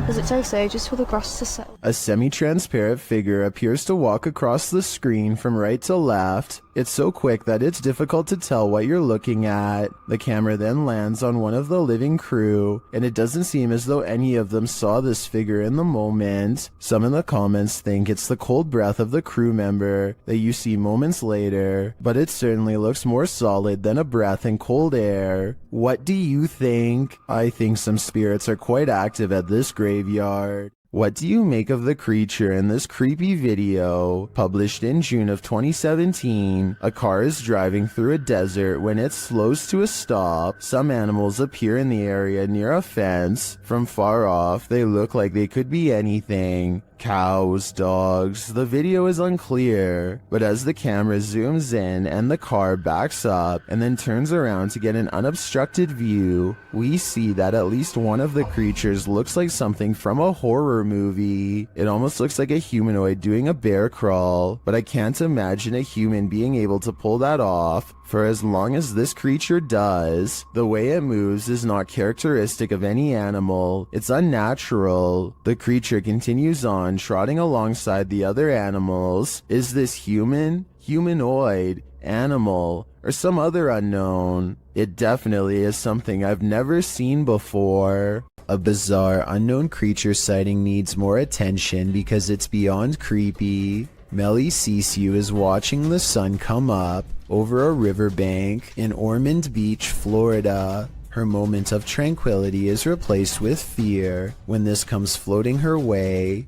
Does it say so? Just for the grass to settle.
A semi-transparent figure appears to walk across the screen from right to left. It's so quick that it's difficult to tell what you're looking at. The camera then lands on one of the living crew, and it doesn't seem as though any of them saw this figure in the moment. Some in the comments think it's the cold breath of the crew member that you see moments later, but it certainly looks more solid than a breath in cold air. What do you think? I think some spirits are quite active at this graveyard. What do you make of the creature in this creepy video? Published in June of 2017, a car is driving through a desert when it slows to a stop. Some animals appear in the area near a fence. From far off, they look like they could be anything. Cows, dogs, the video is unclear, but as the camera zooms in and the car backs up and then turns around to get an unobstructed view, we see that at least one of the creatures looks like something from a horror movie. It almost looks like a humanoid doing a bear crawl, but I can't imagine a human being able to pull that off. For as long as this creature does, the way it moves is not characteristic of any animal. It's unnatural. The creature continues on, trotting alongside the other animals. Is this human, humanoid, animal, or some other unknown? It definitely is something I've never seen before. A bizarre unknown creature sighting needs more attention because it's beyond creepy. Melly Sisu is watching the sun come up over a riverbank in Ormond Beach, Florida. Her moment of tranquility is replaced with fear when this comes floating her way.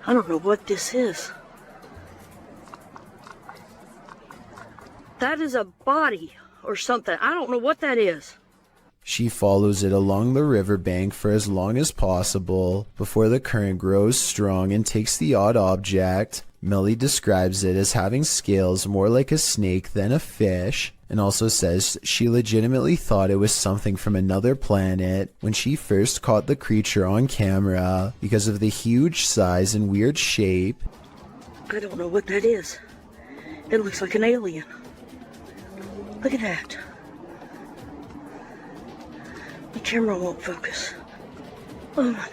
I don't know what this is. That is a body or something. I don't know what that is.
She follows it along the riverbank for as long as possible before the current grows strong and takes the odd object. Melly describes it as having scales more like a snake than a fish, and also says she legitimately thought it was something from another planet when she first caught the creature on camera because of the huge size and weird shape.
I don't know what that is. It looks like an alien. Look at that. The camera won't focus. Oh my.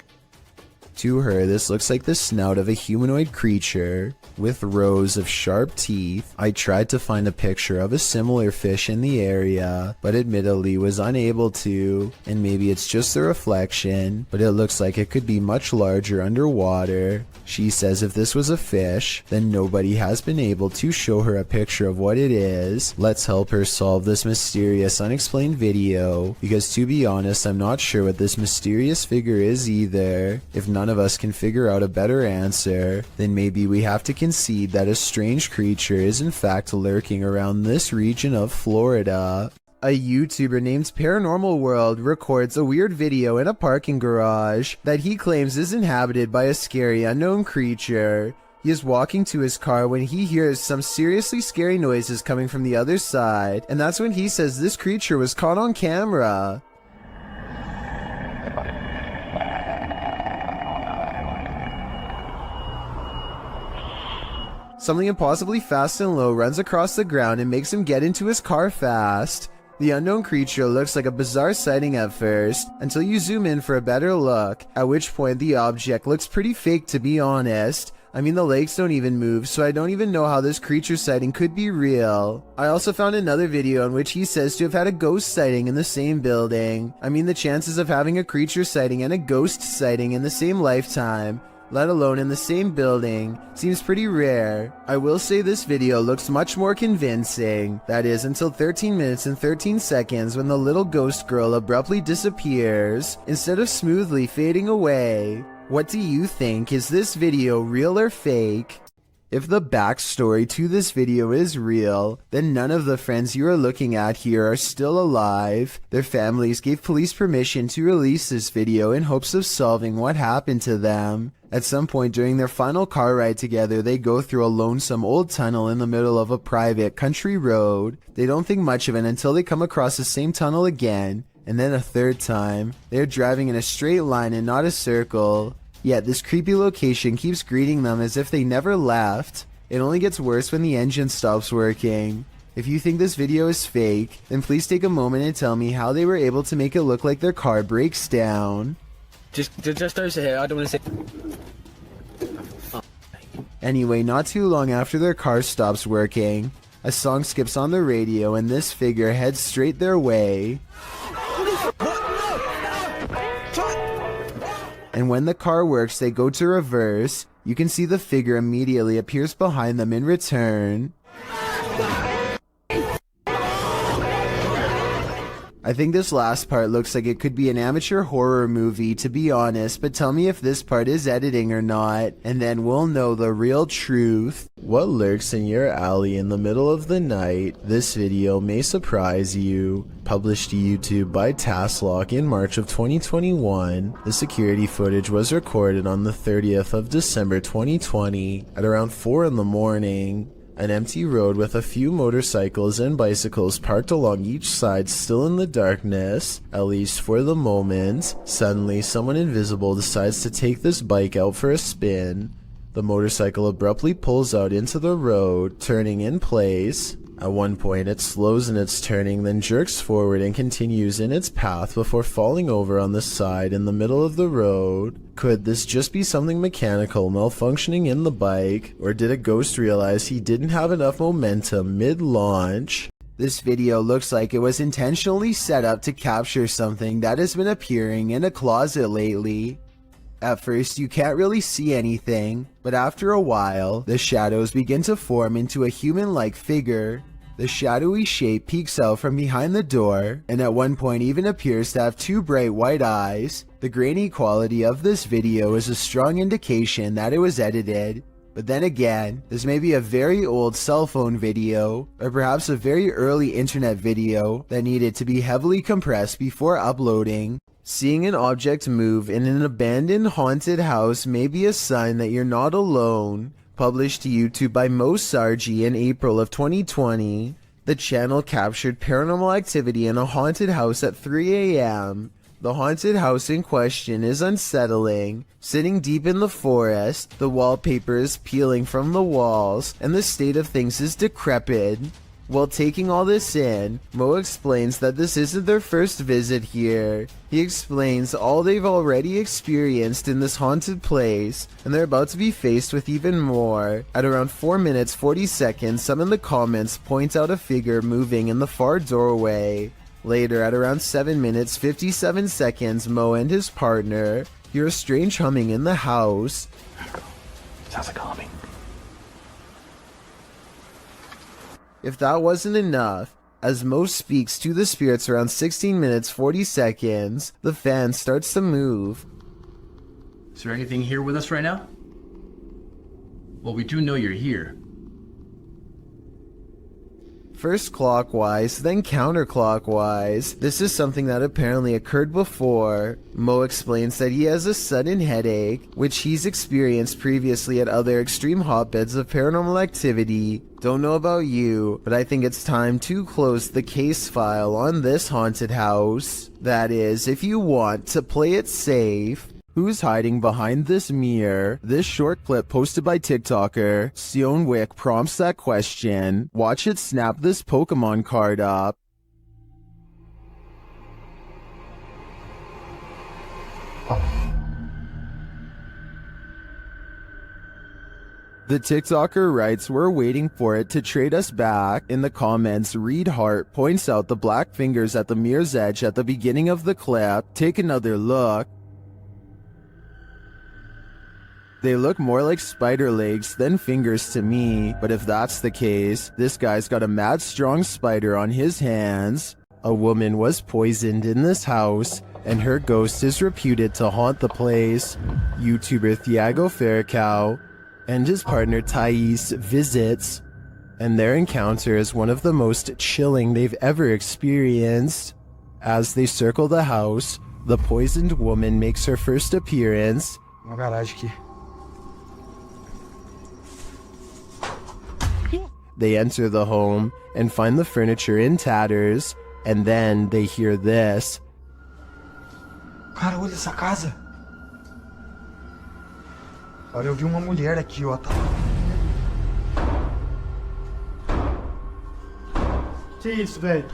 To her, this looks like the snout of a humanoid creature with rows of sharp teeth. I tried to find a picture of a similar fish in the area, but admittedly was unable to, and maybe it's just a reflection, but it looks like it could be much larger underwater. She says if this was a fish, then nobody has been able to show her a picture of what it is. Let's help her solve this mysterious unexplained video, because to be honest, I'm not sure what this mysterious figure is either. If none of us can figure out a better answer, then maybe we have to concede that a strange creature is in fact lurking around this region of Florida. A YouTuber named Paranormal World records a weird video in a parking garage that he claims is inhabited by a scary unknown creature. He is walking to his car when he hears some seriously scary noises coming from the other side, and that's when he says this creature was caught on camera. Something impossibly fast and low runs across the ground and makes him get into his car fast. The unknown creature looks like a bizarre sighting at first, until you zoom in for a better look, at which point the object looks pretty fake to be honest. I mean, the legs don't even move, so I don't even know how this creature sighting could be real. I also found another video in which he says to have had a ghost sighting in the same building. I mean, the chances of having a creature sighting and a ghost sighting in the same lifetime let alone in the same building, seems pretty rare. I will say this video looks much more convincing. That is until 13 minutes and 13 seconds when the little ghost girl abruptly disappears, instead of smoothly fading away. What do you think? Is this video real or fake? If the backstory to this video is real, then none of the friends you are looking at here are still alive. Their families gave police permission to release this video in hopes of solving what happened to them. At some point during their final car ride together, they go through a lonesome old tunnel in the middle of a private country road. They don't think much of it until they come across the same tunnel again, and then a third time. They're driving in a straight line and not a circle. Yet this creepy location keeps greeting them as if they never left. It only gets worse when the engine stops working. If you think this video is fake, then please take a moment and tell me how they were able to make it look like their car breaks down.
Just over here, I don't want to say...
Anyway, not too long after their car stops working, a song skips on the radio and this figure heads straight their way. And when the car works, they go to reverse. You can see the figure immediately appears behind them in return. I think this last part looks like it could be an amateur horror movie, to be honest, but tell me if this part is editing or not, and then we'll know the real truth. What lurks in your alley in the middle of the night? This video may surprise you. Published to YouTube by Tasklock in March of 2021, the security footage was recorded on the 30th of December 2020 at around 4 in the morning. An empty road with a few motorcycles and bicycles parked along each side, still in the darkness, at least for the moment. Suddenly, someone invisible decides to take this bike out for a spin. The motorcycle abruptly pulls out into the road, turning in place. At one point, it slows in its turning, then jerks forward and continues in its path before falling over on the side in the middle of the road. Could this just be something mechanical malfunctioning in the bike, or did a ghost realize he didn't have enough momentum mid-launch? This video looks like it was intentionally set up to capture something that has been appearing in a closet lately. At first, you can't really see anything, but after a while, the shadows begin to form into a human-like figure. The shadowy shape peeks out from behind the door, and at one point even appears to have two bright white eyes. The grainy quality of this video is a strong indication that it was edited. But then again, this may be a very old cell phone video, or perhaps a very early internet video that needed to be heavily compressed before uploading. Seeing an object move in an abandoned haunted house may be a sign that you're not alone. Published to YouTube by Mo Sargi in April of 2020, the channel captured paranormal activity in a haunted house at 3 a.m. The haunted house in question is unsettling. Sitting deep in the forest, the wallpaper is peeling from the walls, and the state of things is decrepit. While taking all this in, Mo explains that this isn't their first visit here. He explains all they've already experienced in this haunted place, and they're about to be faced with even more. At around 4 minutes 40 seconds, some in the comments point out a figure moving in the far doorway. Later, at around 7 minutes 57 seconds, Mo and his partner hear a strange humming in the house.
Sounds like humming.
If that wasn't enough, as Mo speaks to the spirits around 16 minutes 40 seconds, the fan starts to move.
Is there anything here with us right now? Well, we do know you're here.
First clockwise, then counterclockwise. This is something that apparently occurred before. Mo explains that he has a sudden headache, which he's experienced previously at other extreme hotbeds of paranormal activity. Don't know about you, but I think it's time to close the case file on this haunted house. That is, if you want to play it safe. Who's hiding behind this mirror? This short clip posted by TikToker Sion Wick prompts that question. Watch it snap this Pokemon card up. The TikToker writes, "We're waiting for it to trade us back." In the comments, Reed Hart points out the black fingers at the mirror's edge at the beginning of the clip. Take another look. They look more like spider legs than fingers to me, but if that's the case, this guy's got a mad strong spider on his hands. A woman was poisoned in this house, and her ghost is reputed to haunt the place. YouTuber Thiago Ferracao and his partner Thais visits, and their encounter is one of the most chilling they've ever experienced. As they circle the house, the poisoned woman makes her first appearance.
Uma garagem aqui.
They enter the home and find the furniture in tatters, and then they hear this.
Cara, olha essa casa. Olha, eu vi uma mulher aqui, ó.
Que isso, velho?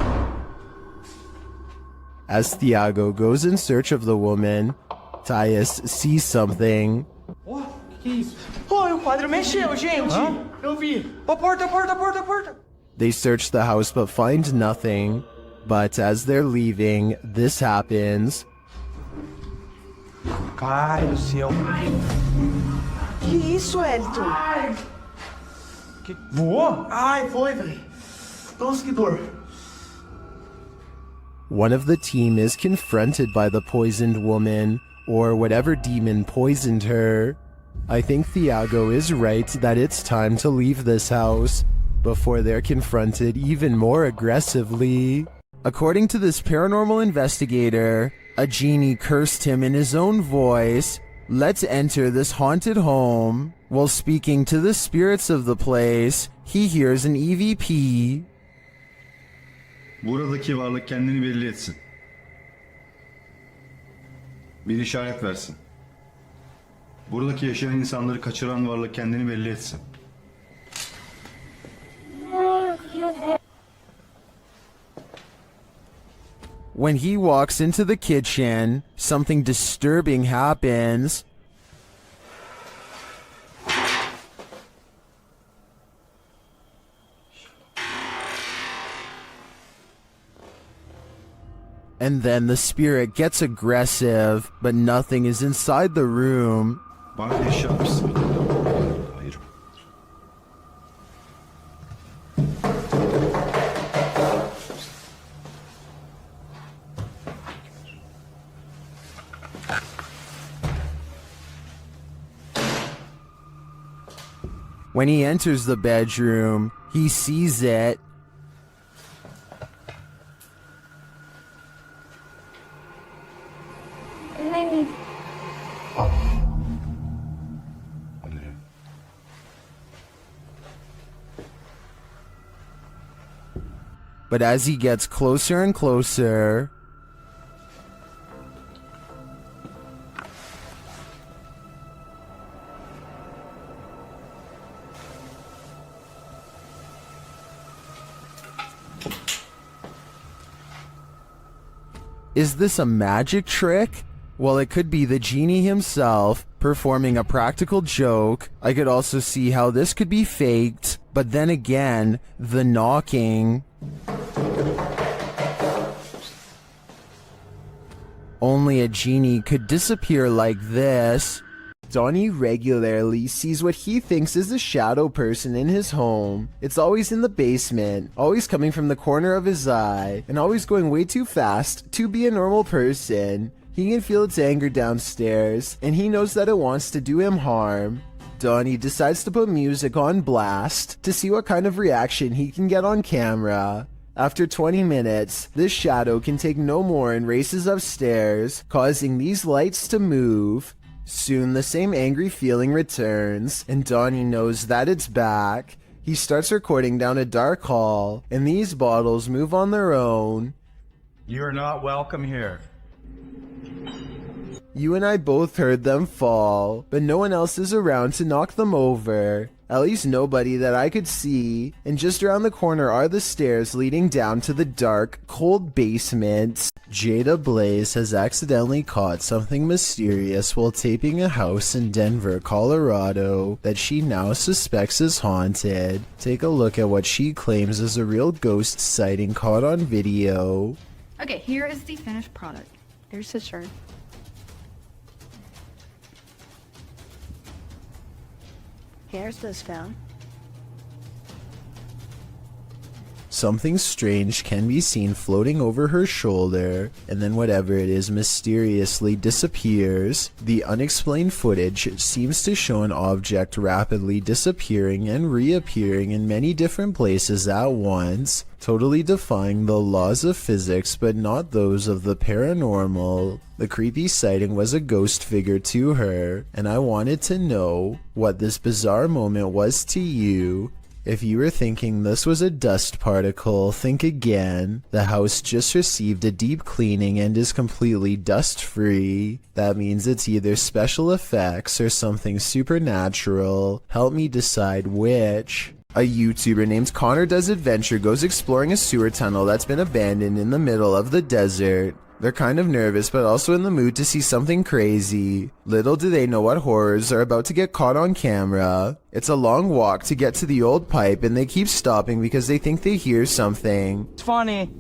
As Thiago goes in search of the woman, Thais sees something.
Ó, que isso? Ó, o quadro mexeu, gente. Eu vi. Ó, porta.
They search the house but find nothing. But as they're leaving, this happens.
Caralho do céu.
Que isso, Elton?
Ai. Voou? Ai, foi, velho. Nossa, que dor.
One of the team is confronted by the poisoned woman, or whatever demon poisoned her. I think Thiago is right that it's time to leave this house before they're confronted even more aggressively. According to this paranormal investigator, a genie cursed him in his own voice. Let's enter this haunted home. While speaking to the spirits of the place, he hears an EVP.
Buradaki varlık kendini belli etsin. Bir işaret versin. Buradaki yaşayan insanları kaçıran varlık kendini belli etsin.
When he walks into the kitchen, something disturbing happens. And then the spirit gets aggressive, but nothing is inside the room.
Bana eşya mısın? Hayır.
When he enters the bedroom, he sees it. But as he gets closer and closer, is this a magic trick? Well, it could be the genie himself performing a practical joke. I could also see how this could be faked, but then again, the knocking. Only a genie could disappear like this. Donnie regularly sees what he thinks is a shadow person in his home. It's always in the basement, always coming from the corner of his eye, and always going way too fast to be a normal person. He can feel its anger downstairs, and he knows that it wants to do him harm. Donnie decides to put music on blast to see what kind of reaction he can get on camera. After 20 minutes, this shadow can take no more and races upstairs, causing these lights to move. Soon the same angry feeling returns, and Donnie knows that it's back. He starts recording down a dark hall, and these bottles move on their own.
You're not welcome here.
You and I both heard them fall, but no one else is around to knock them over. At least nobody that I could see, and just around the corner are the stairs leading down to the dark, cold basement. Jada Blaze has accidentally caught something mysterious while taping a house in Denver, Colorado that she now suspects is haunted. Take a look at what she claims is a real ghost sighting caught on video.
Okay, here is the finished product. There's his shirt.
Here's this phone.
Something strange can be seen floating over her shoulder, and then whatever it is mysteriously disappears. The unexplained footage seems to show an object rapidly disappearing and reappearing in many different places at once, totally defying the laws of physics but not those of the paranormal. The creepy sighting was a ghost figure to her, and I wanted to know what this bizarre moment was to you. If you were thinking this was a dust particle, think again. The house just received a deep cleaning and is completely dust-free. That means it's either special effects or something supernatural. Help me decide which. A YouTuber named Connor Does Adventure goes exploring a sewer tunnel that's been abandoned in the middle of the desert. They're kind of nervous but also in the mood to see something crazy. Little do they know what horrors are about to get caught on camera. It's a long walk to get to the old pipe and they keep stopping because they think they hear something.
It's funny.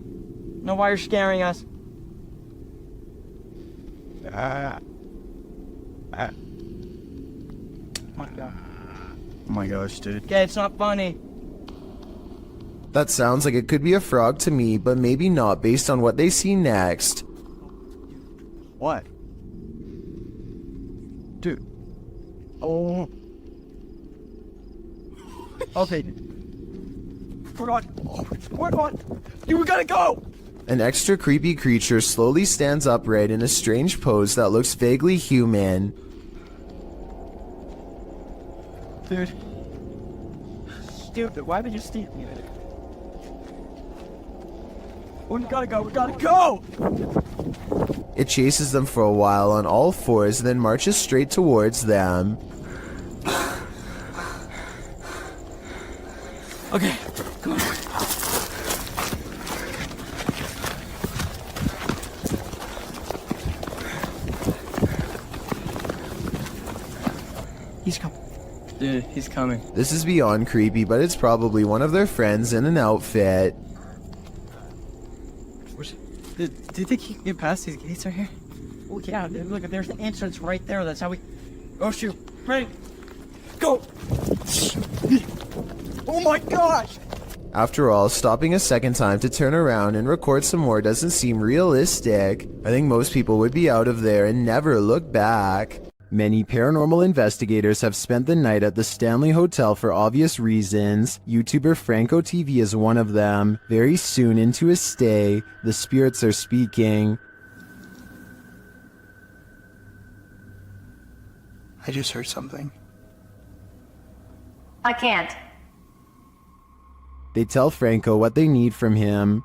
Know why you're scaring us?
My God. Oh my gosh, dude.
Okay, it's not funny.
That sounds like it could be a frog to me, but maybe not based on what they see next.
What? Dude. Oh.
Okay. We're on. We're on. You gotta go.
An extra creepy creature slowly stands upright in a strange pose that looks vaguely human.
Dude. Stupid. Why did you steal me? We gotta go. We gotta go.
It chases them for a while on all fours, then marches straight towards them.
Okay, come on. He's coming. Dude, he's coming.
This is beyond creepy, but it's probably one of their friends in an outfit.
Do you think he can get past these gates right here? Oh yeah, dude, look, there's the entrance right there. That's how we... Oh shoot, ready, go! Oh my gosh!
After all, stopping a second time to turn around and record some more doesn't seem realistic. I think most people would be out of there and never look back. Many paranormal investigators have spent the night at the Stanley Hotel for obvious reasons. YouTuber Franco TV is one of them. Very soon into his stay, the spirits are speaking.
I just heard something.
I can't.
They tell Franco what they need from him.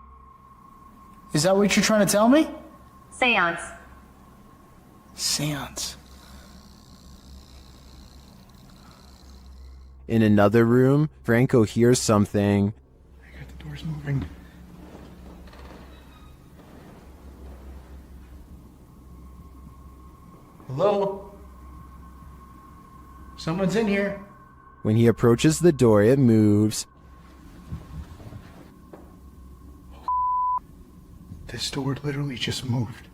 Is that what you're trying to tell me?
Seance.
Seance.
In another room, Franco hears something.
I got the doors moving. Hello? Someone's in here.
When he approaches the door, it moves.
This door literally just moved.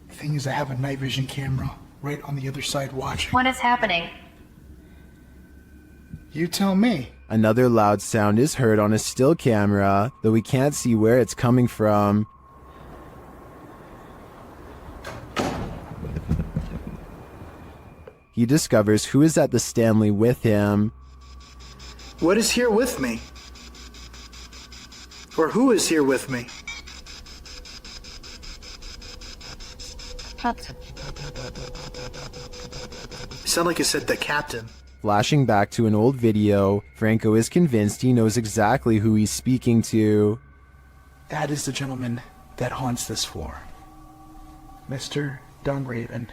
The thing is, I have a night vision camera right on the other side watching.
What is happening?
You tell me.
Another loud sound is heard on a still camera, though we can't see where it's coming from. He discovers who is at the Stanley with him.
What is here with me? Or who is here with me?
Captain.
Sound like it said the captain.
Flashing back to an old video, Franco is convinced he knows exactly who he's speaking to.
That is the gentleman that haunts this floor. Mr. Dunraven.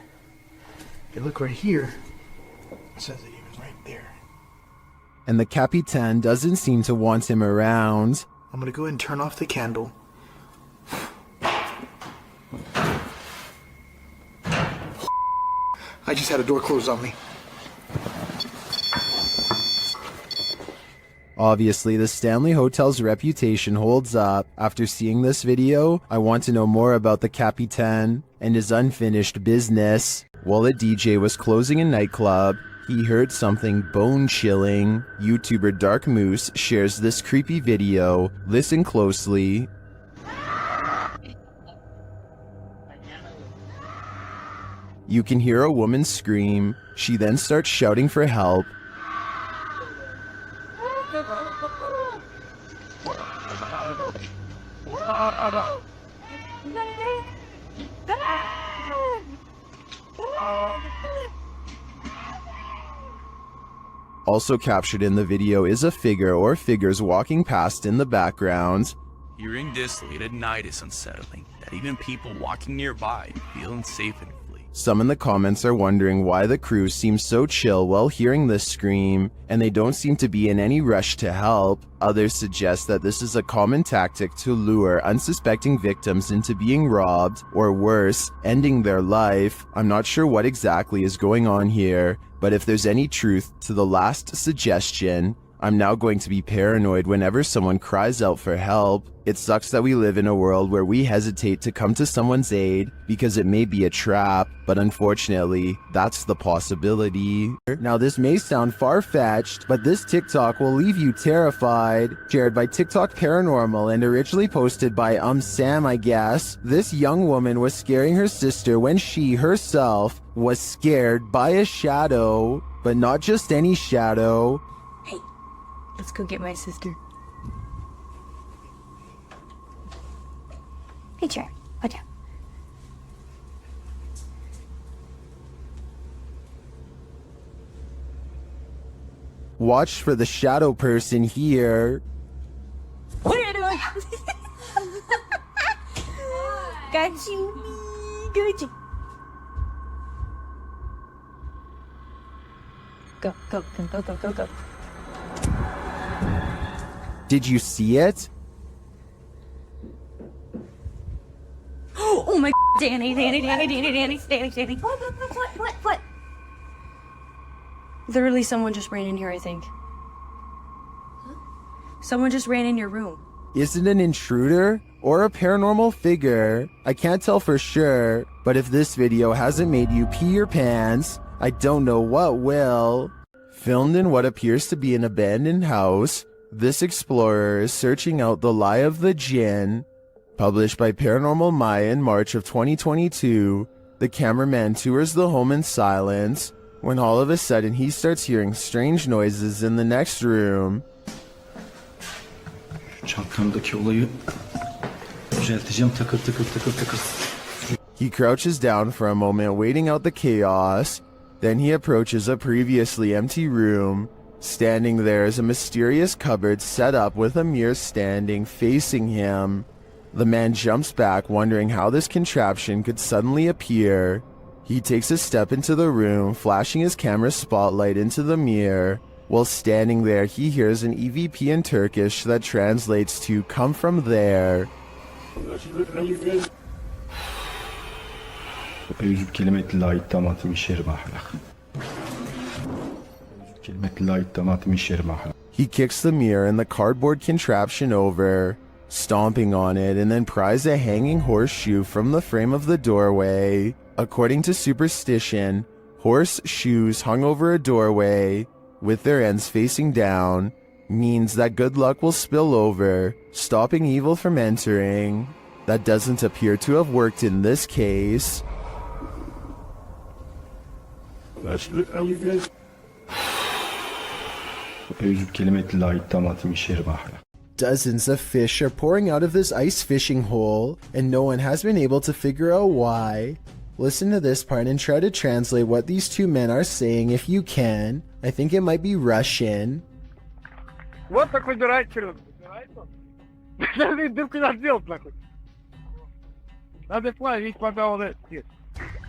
You look right here, it says it even right there.
And the Capitan doesn't seem to want him around.
I'm gonna go ahead and turn off the candle. I just had a door closed on me.
Obviously, the Stanley Hotel's reputation holds up. After seeing this video, I want to know more about the Capitan and his unfinished business. While a DJ was closing a nightclub, he heard something bone-chilling. YouTuber Dark Moose shares this creepy video. Listen closely. You can hear a woman scream. She then starts shouting for help. Also captured in the video is a figure or figures walking past in the background.
Hearing this late at night is unsettling, that even people walking nearby feel unsafe and flee.
Some in the comments are wondering why the crew seems so chill while hearing this scream, and they don't seem to be in any rush to help. Others suggest that this is a common tactic to lure unsuspecting victims into being robbed, or worse, ending their life. I'm not sure what exactly is going on here, but if there's any truth to the last suggestion, I'm now going to be paranoid whenever someone cries out for help. It sucks that we live in a world where we hesitate to come to someone's aid because it may be a trap, but unfortunately, that's the possibility. Now this may sound far-fetched, but this TikTok will leave you terrified. Shared by TikTok Paranormal and originally posted by Sam, I guess. This young woman was scaring her sister when she herself was scared by a shadow, but not just any shadow.
Let's go get my sister. Hey, chair. Watch out.
Watch for the shadow person here.
What are you doing? Got you. Got you. Go, go, go, go, go, go, go.
Did you see it?
Oh my Danny. What? Literally someone just ran in here, I think. Someone just ran in your room.
Is it an intruder or a paranormal figure? I can't tell for sure, but if this video hasn't made you pee your pants, I don't know what will. Filmed in what appears to be an abandoned house, this explorer is searching out the lie of the jinn. Published by Paranormal Maya in March of 2022, the cameraman tours the home in silence when all of a sudden he starts hearing strange noises in the next room.
Çantamdaki olayı düzelteceğim, takır takır takır takır.
He crouches down for a moment, waiting out the chaos. Then he approaches a previously empty room. Standing there is a mysterious cupboard set up with a mirror standing facing him. The man jumps back, wondering how this contraption could suddenly appear. He takes a step into the room, flashing his camera spotlight into the mirror. While standing there, he hears an EVP in Turkish that translates to "come from there." He kicks the mirror and the cardboard contraption over, stomping on it, and then pries a hanging horseshoe from the frame of the doorway. According to superstition, horseshoes hung over a doorway, with their ends facing down, means that good luck will spill over, stopping evil from entering. That doesn't appear to have worked in this case. Dozens of fish are pouring out of this ice fishing hole, and no one has been able to figure out why. Listen to this part and try to translate what these two men are saying if you can. I think it might be Russian.
Вот такой убирает черт. Дырку надо сделать, нахуй. Надо плавить, пока вот это.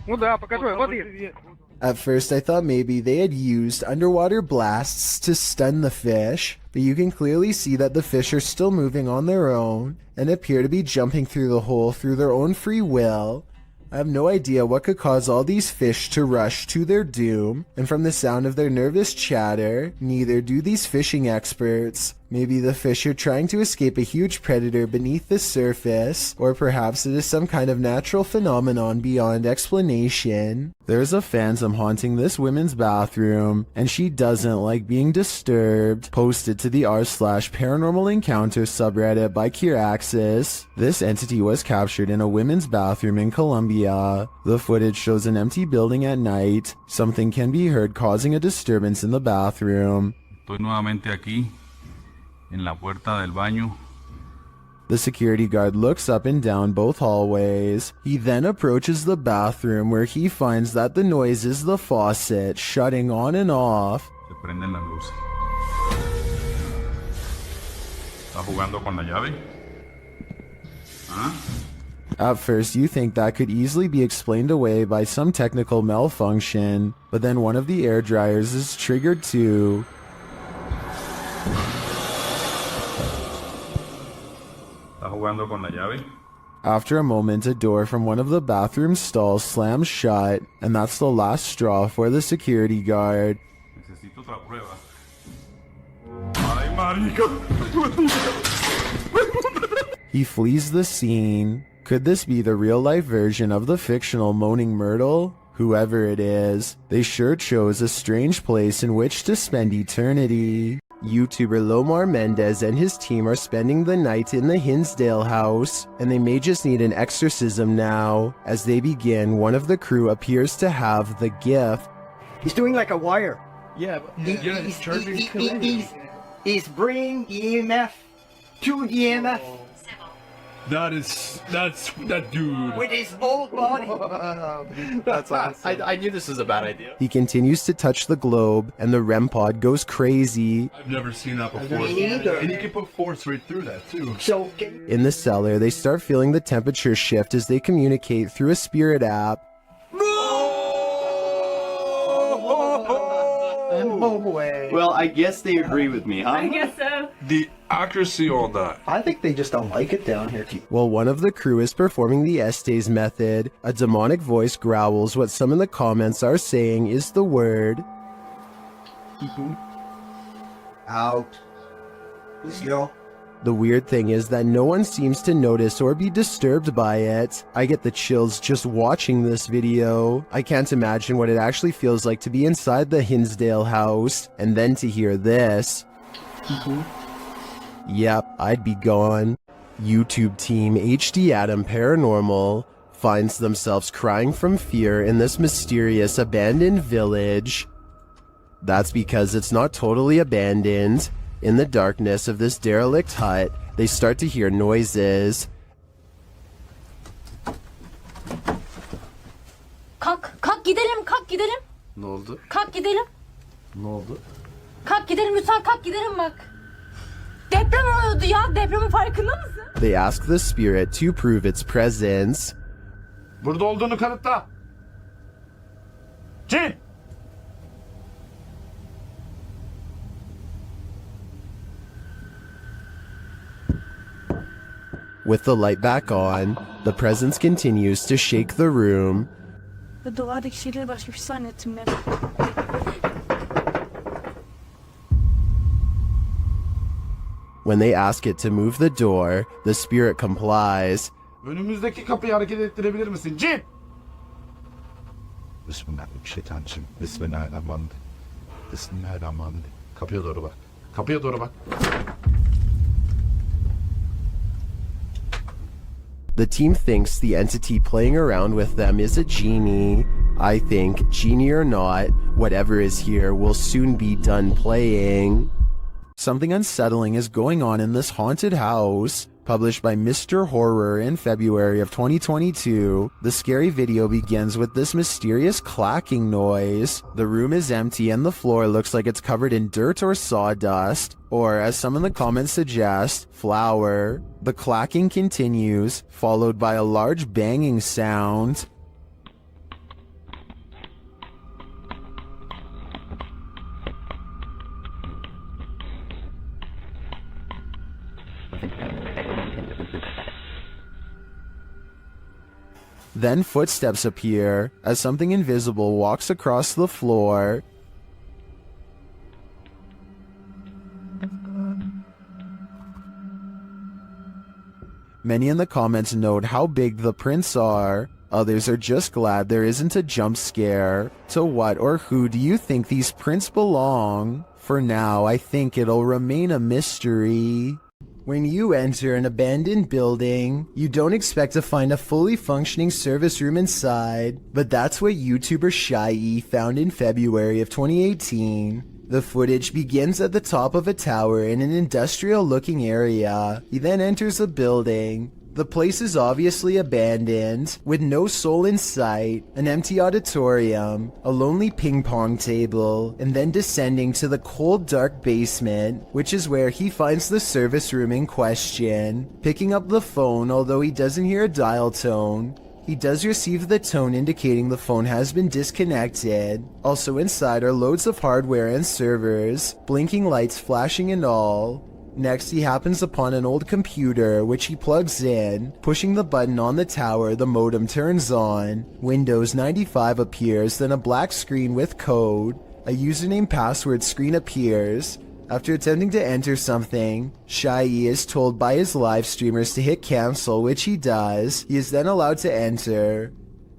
Ну да, покажи, вот есть.
At first I thought maybe they had used underwater blasts to stun the fish, but you can clearly see that the fish are still moving on their own and appear to be jumping through the hole through their own free will. I have no idea what could cause all these fish to rush to their doom, and from the sound of their nervous chatter, neither do these fishing experts. Maybe the fish are trying to escape a huge predator beneath the surface, or perhaps it is some kind of natural phenomenon beyond explanation. There's a phantom haunting this women's bathroom, and she doesn't like being disturbed. Posted to the r/paranormal encounter subreddit by Kiraxis. This entity was captured in a women's bathroom in Colombia. The footage shows an empty building at night. Something can be heard causing a disturbance in the bathroom.
Estoy nuevamente aquí, en la puerta del baño.
The security guard looks up and down both hallways. He then approaches the bathroom where he finds that the noise is the faucet shutting on and off.
Se prenden las luces. ¿Está jugando con la llave? ¿Ah?
At first, you think that could easily be explained away by some technical malfunction, but then one of the air dryers is triggered too.
¿Está jugando con la llave?
After a moment, a door from one of the bathroom stalls slams shut, and that's the last straw for the security guard.
Necesito otra prueba. ¡Ay, marica!
He flees the scene. Could this be the real-life version of the fictional Moaning Myrtle? Whoever it is, they sure chose a strange place in which to spend eternity. YouTuber Lomar Mendez and his team are spending the night in the Hinsdale house, and they may just need an exorcism now. As they begin, one of the crew appears to have the gift.
He's doing like a wire.
Yeah,
He's bringing EMF to EMF.
That's that dude.
With his whole body.
That's awesome. I knew this was a bad idea.
He continues to touch the globe, and the REM pod goes crazy.
I've never seen that before.
Me neither.
And you can put force right through that too.
So,
In the cellar, they start feeling the temperature shift as they communicate through a spirit app.
no way.
Well, I guess they agree with me, huh?
I guess so.
The accuracy on that.
I think they just don't like it down here.
While one of the crew is performing the Estes method, a demonic voice growls what some in the comments are saying is the word
out. Let's go.
The weird thing is that no one seems to notice or be disturbed by it. I get the chills just watching this video. I can't imagine what it actually feels like to be inside the Hinsdale house, and then to hear this. Yep, I'd be gone. YouTube team HD Adam Paranormal finds themselves crying from fear in this mysterious abandoned village. That's because it's not totally abandoned. In the darkness of this derelict hut, they start to hear noises.
Kalk gidelim, kalk gidelim.
Ne oldu?
Kalk gidelim.
Ne oldu?
Kalk gidelim lütfen, kalk gidelim bak. Deprem oluyordu ya, depremin farkında mısın?
They ask the spirit to prove its presence.
Burada olduğunu kanıtla. Cin!
With the light back on, the presence continues to shake the room.
Ve duvardaki şeyleri başka bir şey zannettim ben.
When they ask it to move the door, the spirit complies.
Önümüzdeki kapıyı hareket ettirebilir misin? Cin!
Bismillahirrahmanirrahim. Bismillahirrahmanirrahim. Bismillahirrahmanirrahim. Kapıya doğru bak.
Kapıya doğru bak.
The team thinks the entity playing around with them is a genie. I think, genie or not, whatever is here will soon be done playing. Something unsettling is going on in this haunted house. Published by Mr. Horror in February of 2022, the scary video begins with this mysterious clacking noise. The room is empty and the floor looks like it's covered in dirt or sawdust, or as some in the comments suggest, flour. The clacking continues, followed by a large banging sound. Then footsteps appear as something invisible walks across the floor. Many in the comments note how big the prints are. Others are just glad there isn't a jump scare. To what or who do you think these prints belong? For now, I think it'll remain a mystery. When you enter an abandoned building, you don't expect to find a fully functioning service room inside, but that's what YouTuber Shy found in February of 2018. The footage begins at the top of a tower in an industrial-looking area. He then enters the building. The place is obviously abandoned, with no soul in sight, an empty auditorium, a lonely ping pong table, and then descending to the cold, dark basement, which is where he finds the service room in question. Picking up the phone, although he doesn't hear a dial tone, he does receive the tone indicating the phone has been disconnected. Also inside are loads of hardware and servers, blinking lights flashing and all. Next, he happens upon an old computer, which he plugs in. Pushing the button on the tower, the modem turns on. Windows 95 appears, then a black screen with code. A username password screen appears. After attempting to enter something, Shy is told by his live streamers to hit cancel, which he does. He is then allowed to enter.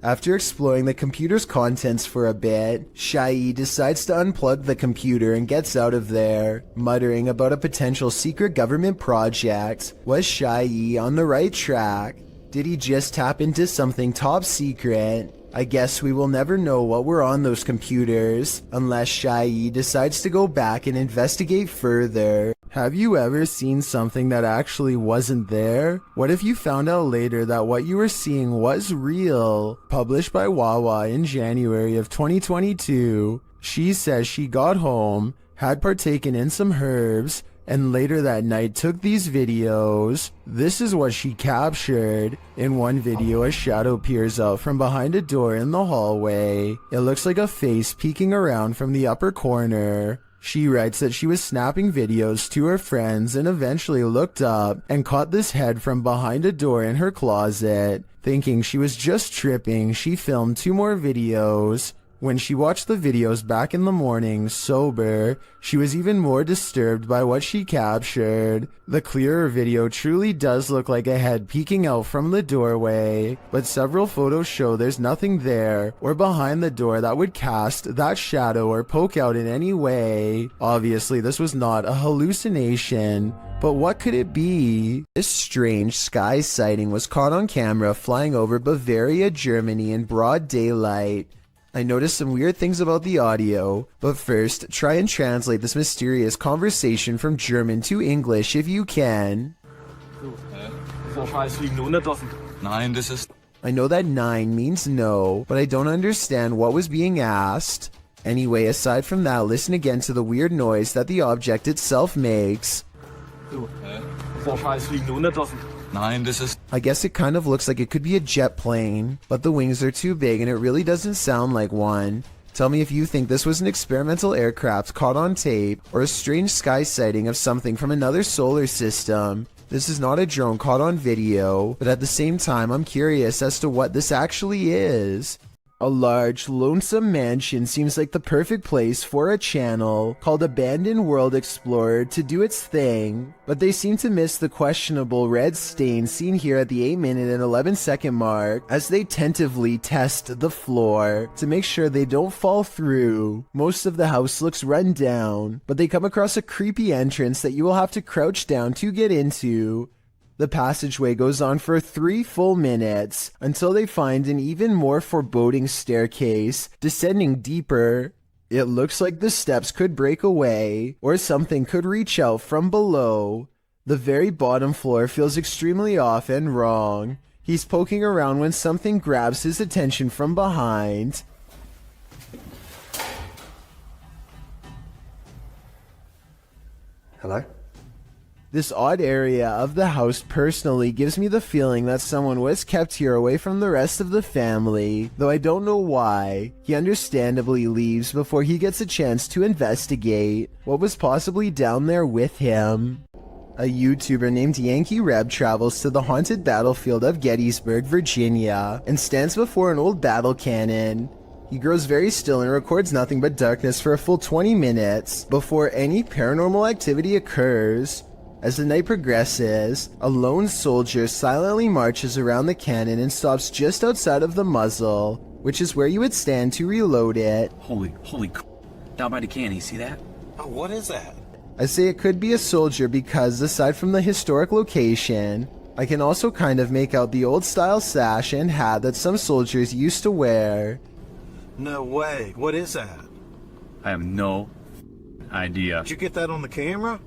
After exploring the computer's contents for a bit, Shy decides to unplug the computer and gets out of there, muttering about a potential secret government project. Was Shy on the right track? Did he just tap into something top secret? I guess we will never know what were on those computers, unless Shy decides to go back and investigate further. Have you ever seen something that actually wasn't there? What if you found out later that what you were seeing was real? Published by Wawa in January of 2022, she says she got home, had partaken in some herbs, and later that night took these videos. This is what she captured. In one video, a shadow peers out from behind a door in the hallway. It looks like a face peeking around from the upper corner. She writes that she was snapping videos to her friends and eventually looked up and caught this head from behind a door in her closet. Thinking she was just tripping, she filmed 2 more videos. When she watched the videos back in the morning, sober, she was even more disturbed by what she captured. The clearer video truly does look like a head peeking out from the doorway, but several photos show there's nothing there or behind the door that would cast that shadow or poke out in any way. Obviously, this was not a hallucination, but what could it be? This strange sky sighting was caught on camera flying over Bavaria, Germany in broad daylight. I noticed some weird things about the audio, but first, try and translate this mysterious conversation from German to English if you can. I know that 9 means no, but I don't understand what was being asked. Anyway, aside from that, listen again to the weird noise that the object itself makes. I guess it kind of looks like it could be a jet plane, but the wings are too big and it really doesn't sound like one. Tell me if you think this was an experimental aircraft caught on tape or a strange sky sighting of something from another solar system. This is not a drone caught on video, but at the same time I'm curious as to what this actually is. A large, lonesome mansion seems like the perfect place for a channel called Abandoned World Explorer to do its thing, but they seem to miss the questionable red stain seen here at the 8-minute and 11-second mark as they tentatively test the floor to make sure they don't fall through. Most of the house looks run down, but they come across a creepy entrance that you will have to crouch down to get into. The passageway goes on for 3 full minutes until they find an even more foreboding staircase descending deeper. It looks like the steps could break away or something could reach out from below. The very bottom floor feels extremely off and wrong. He's poking around when something grabs his attention from behind.
Hello?
This odd area of the house personally gives me the feeling that someone was kept here away from the rest of the family, though I don't know why. He understandably leaves before he gets a chance to investigate what was possibly down there with him. A YouTuber named Yankee Reb travels to the haunted battlefield of Gettysburg, Virginia, and stands before an old battle cannon. He grows very still and records nothing but darkness for a full 20 minutes before any paranormal activity occurs. As the night progresses, a lone soldier silently marches around the cannon and stops just outside of the muzzle, which is where you would stand to reload it.
Holy down by the cannon, you see that?
Oh, what is that?
I say it could be a soldier because, aside from the historic location, I can also kind of make out the old style sash and hat that some soldiers used to wear.
No way. What is that?
I have no idea.
Did you get that on the camera?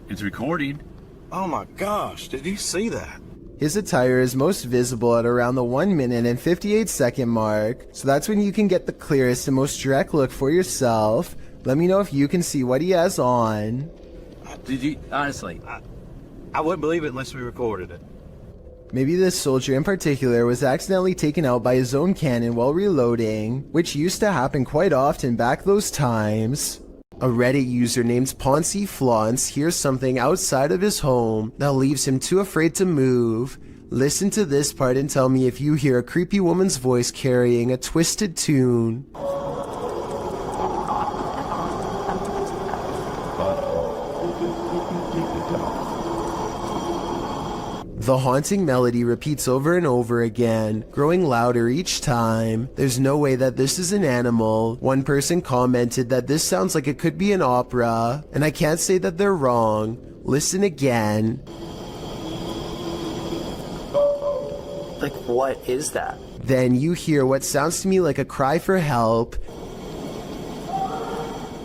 It's recording.
Oh my gosh, did you see that?
His attire is most visible at around the 1 minute and 58 second mark, so that's when you can get the clearest and most direct look for yourself. Let me know if you can see what he has on.
Did you, honestly?
I wouldn't believe it unless we recorded it.
Maybe this soldier in particular was accidentally taken out by his own cannon while reloading, which used to happen quite often back those times. A Reddit user named Poncy Flauns hears something outside of his home that leaves him too afraid to move. Listen to this part and tell me if you hear a creepy woman's voice carrying a twisted tune. The haunting melody repeats over and over again, growing louder each time. There's no way that this is an animal. One person commented that this sounds like it could be an opera, and I can't say that they're wrong. Listen again.
Like, what is that?
Then you hear what sounds to me like a cry for help,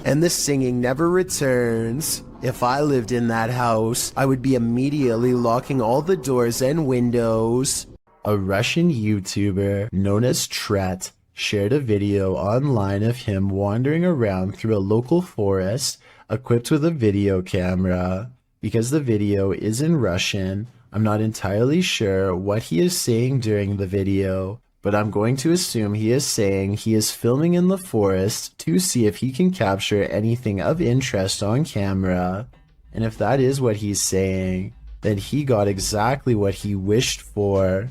and the singing never returns. If I lived in that house, I would be immediately locking all the doors and windows. A Russian YouTuber known as Tret shared a video online of him wandering around through a local forest equipped with a video camera. Because the video is in Russian, I'm not entirely sure what he is saying during the video, but I'm going to assume he is saying he is filming in the forest to see if he can capture anything of interest on camera. And if that is what he's saying, then he got exactly what he wished for.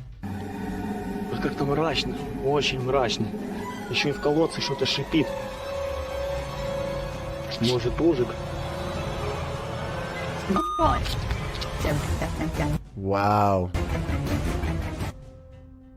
Вот как-то мрачно, очень мрачно. Еще и в колодце что-то шипит. Может, ужик?
Wow.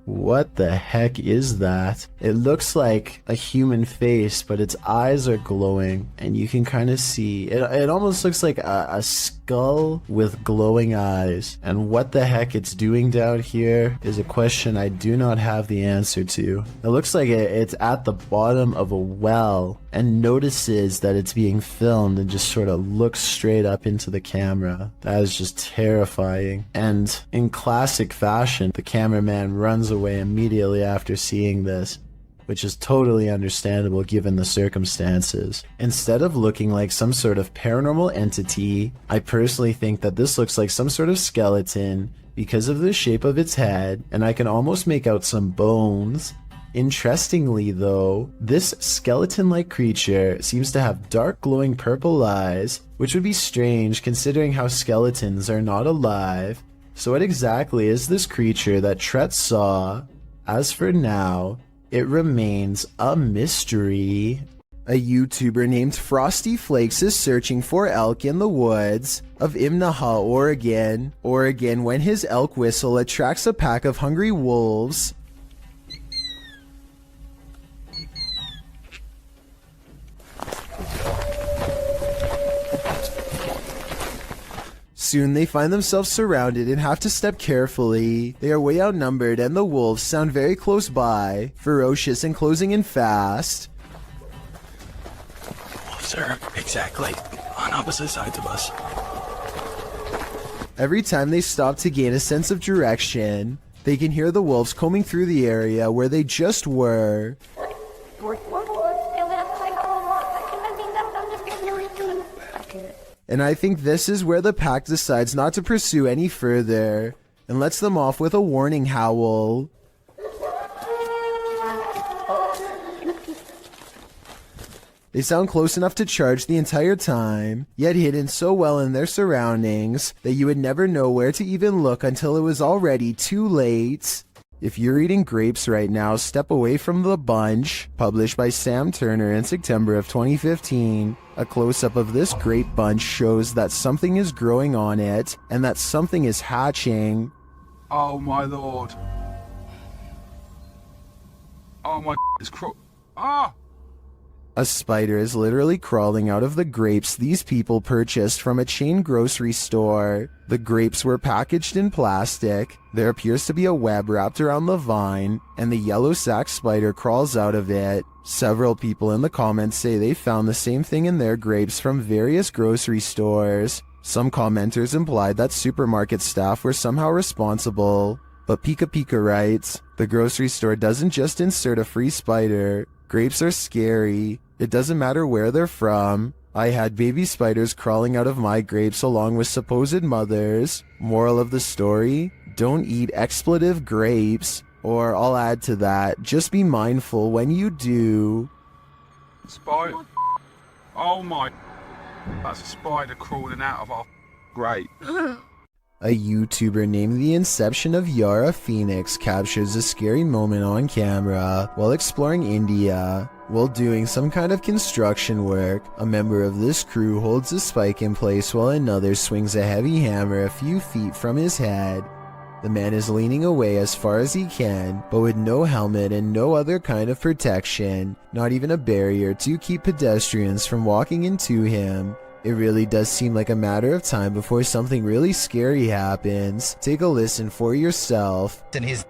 What the heck is that? It looks like a human face, but its eyes are glowing, and you can kind of see it almost looks like a skull with glowing eyes. And what the heck it's doing down here is a question I do not have the answer to. It looks like it's at the bottom of a well and notices that it's being filmed and just sort of looks straight up into the camera. That is just terrifying. And in classic fashion, the cameraman runs away immediately after seeing this, which is totally understandable given the circumstances. Instead of looking like some sort of paranormal entity, I personally think that this looks like some sort of skeleton because of the shape of its head, and I can almost make out some bones. Interestingly though, this skeleton-like creature seems to have dark glowing purple eyes, which would be strange considering how skeletons are not alive. So what exactly is this creature that Tret saw? As for now, it remains a mystery. A YouTuber named Frosty Flakes is searching for elk in the woods of Imnaha, Oregon, when his elk whistle attracts a pack of hungry wolves. Soon they find themselves surrounded and have to step carefully. They are way outnumbered and the wolves sound very close by, ferocious and closing in fast.
Wolves are exactly on opposite sides of us.
Every time they stop to gain a sense of direction, they can hear the wolves combing through the area where they just were. And I think this is where the pack decides not to pursue any further and lets them off with a warning howl. They sound close enough to charge the entire time, yet hidden so well in their surroundings that you would never know where to even look until it was already too late. If you're eating grapes right now, step away from the bunch. Published by Sam Turner in September of 2015. A close-up of this grape bunch shows that something is growing on it, and that something is hatching.
Oh my lord. Oh my it's Ah!
A spider is literally crawling out of the grapes these people purchased from a chain grocery store. The grapes were packaged in plastic. There appears to be a web wrapped around the vine, and the yellow sac spider crawls out of it. Several people in the comments say they found the same thing in their grapes from various grocery stores. Some commenters implied that supermarket staff were somehow responsible. But Pika Pika writes, the grocery store doesn't just insert a free spider. Grapes are scary. It doesn't matter where they're from. I had baby spiders crawling out of my grapes along with supposed mothers. Moral of the story, don't eat expletive grapes. Or I'll add to that, just be mindful when you do.
Spider. Oh my. That's a spider crawling out of our grape.
A YouTuber named The Inception of Yara Phoenix captures a scary moment on camera while exploring India. While doing some kind of construction work, a member of this crew holds a spike in place while another swings a heavy hammer a few feet from his head. The man is leaning away as far as he can, but with no helmet and no other kind of protection, not even a barrier to keep pedestrians from walking into him. It really does seem like a matter of time before something really scary happens. Take a listen for yourself.
And he's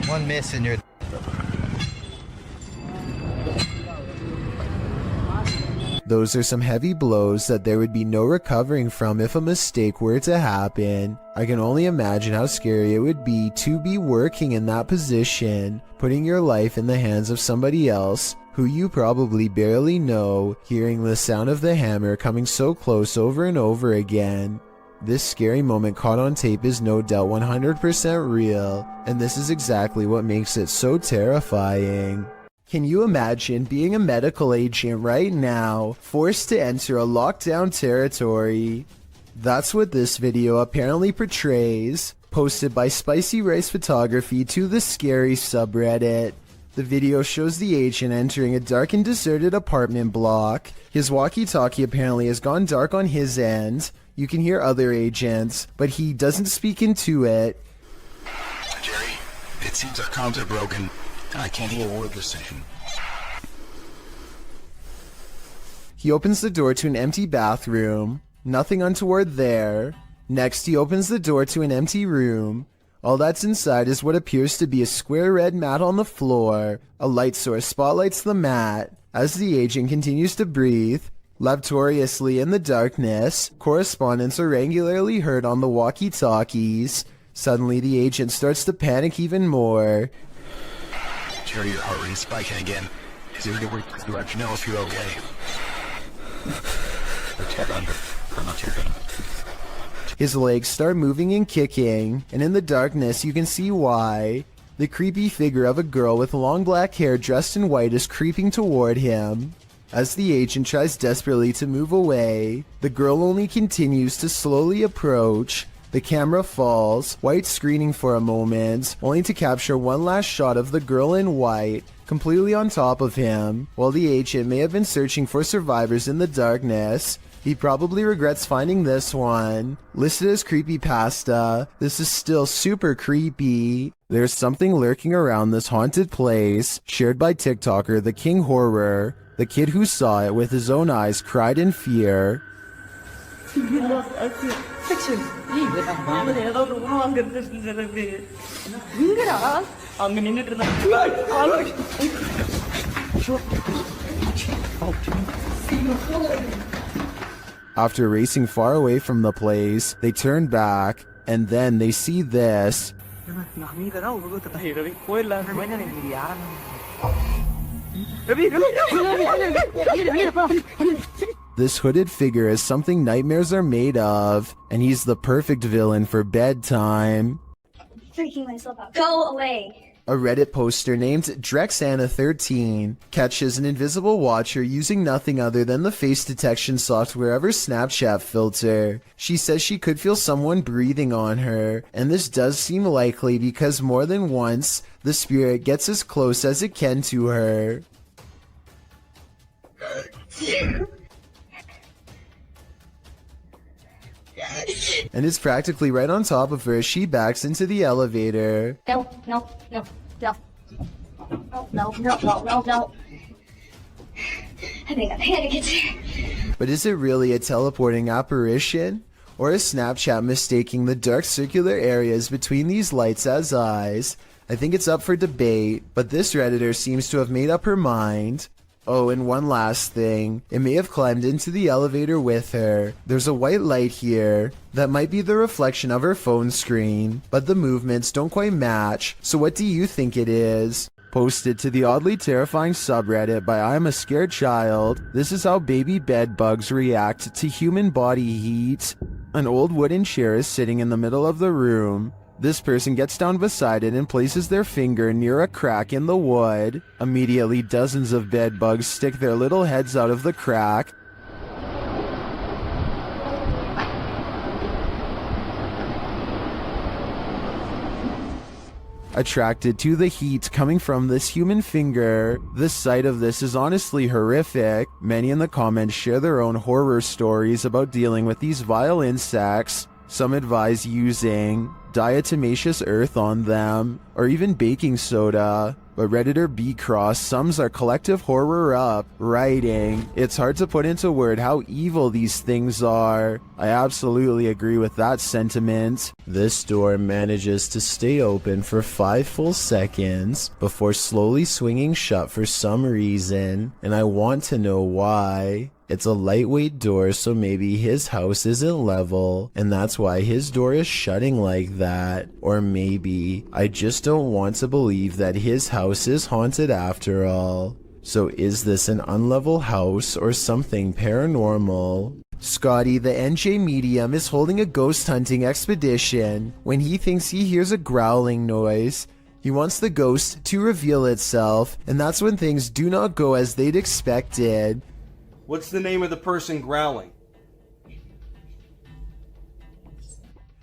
one miss and you're...
Those are some heavy blows that there would be no recovering from if a mistake were to happen. I can only imagine how scary it would be to be working in that position, putting your life in the hands of somebody else who you probably barely know, hearing the sound of the hammer coming so close over and over again. This scary moment caught on tape is no doubt 100% real, and this is exactly what makes it so terrifying. Can you imagine being a medical agent right now, forced to enter a lockdown territory? That's what this video apparently portrays, posted by Spicy Rice Photography to the Scary subreddit. The video shows the agent entering a dark and deserted apartment block. His walkie-talkie apparently has gone dark on his end. You can hear other agents, but he doesn't speak into it.
Jerry, it seems our comms are broken. I can't hear a word they're saying.
He opens the door to an empty bathroom. Nothing untoward there. Next, he opens the door to an empty room. All that's inside is what appears to be a square red mat on the floor. A light source spotlights the mat. As the agent continues to breathe laboriously in the darkness, correspondents are regularly heard on the walkie-talkies. Suddenly, the agent starts to panic even more.
Jerry, your heart rate's spiking again. Is there any way to let you know if you're okay? I'm not checking.
His legs start moving and kicking, and in the darkness you can see why. The creepy figure of a girl with long black hair dressed in white is creeping toward him. As the agent tries desperately to move away, the girl only continues to slowly approach. The camera falls, white screening for a moment, only to capture one last shot of the girl in white, completely on top of him. While the agent may have been searching for survivors in the darkness, he probably regrets finding this one. Listed as creepypasta, this is still super creepy. There's something lurking around this haunted place, shared by TikToker The King Horror. The kid who saw it with his own eyes cried in fear. After racing far away from the place, they turn back, and then they see this. This hooded figure is something nightmares are made of, and he's the perfect villain for bedtime.
Freaking myself out. Go away.
A Reddit poster named Drexana13 catches an invisible watcher using nothing other than the face detection software of her Snapchat filter. She says she could feel someone breathing on her, and this does seem likely because more than once, the spirit gets as close as it can to her. And is practically right on top of her as she backs into the elevator.
No, no, no, no. No, no, no, no, no, no. I think I had to get there.
But is it really a teleporting apparition? Or is Snapchat mistaking the dark circular areas between these lights as eyes? I think it's up for debate, but this Redditor seems to have made up her mind. Oh, and one last thing. It may have climbed into the elevator with her. There's a white light here. That might be the reflection of her phone screen, but the movements don't quite match. So what do you think it is? Posted to the oddly terrifying subreddit by I'm a Scared Child, this is how baby bed bugs react to human body heat. An old wooden chair is sitting in the middle of the room. This person gets down beside it and places their finger near a crack in the wood. Immediately, dozens of bed bugs stick their little heads out of the crack. Attracted to the heat coming from this human finger. The sight of this is honestly horrific. Many in the comments share their own horror stories about dealing with these vile insects. Some advise using diatomaceous earth on them, or even baking soda. But Redditor B Cross sums our collective horror up, writing, "It's hard to put into word how evil these things are." I absolutely agree with that sentiment. This door manages to stay open for 5 full seconds before slowly swinging shut for some reason, and I want to know why. It's a lightweight door, so maybe his house isn't level, and that's why his door is shutting like that. Or maybe I just don't want to believe that his house is haunted after all. So is this an unlevel house or something paranormal? Scotty, the NJ medium, is holding a ghost hunting expedition when he thinks he hears a growling noise. He wants the ghost to reveal itself, and that's when things do not go as they'd expected.
What's the name of the person growling?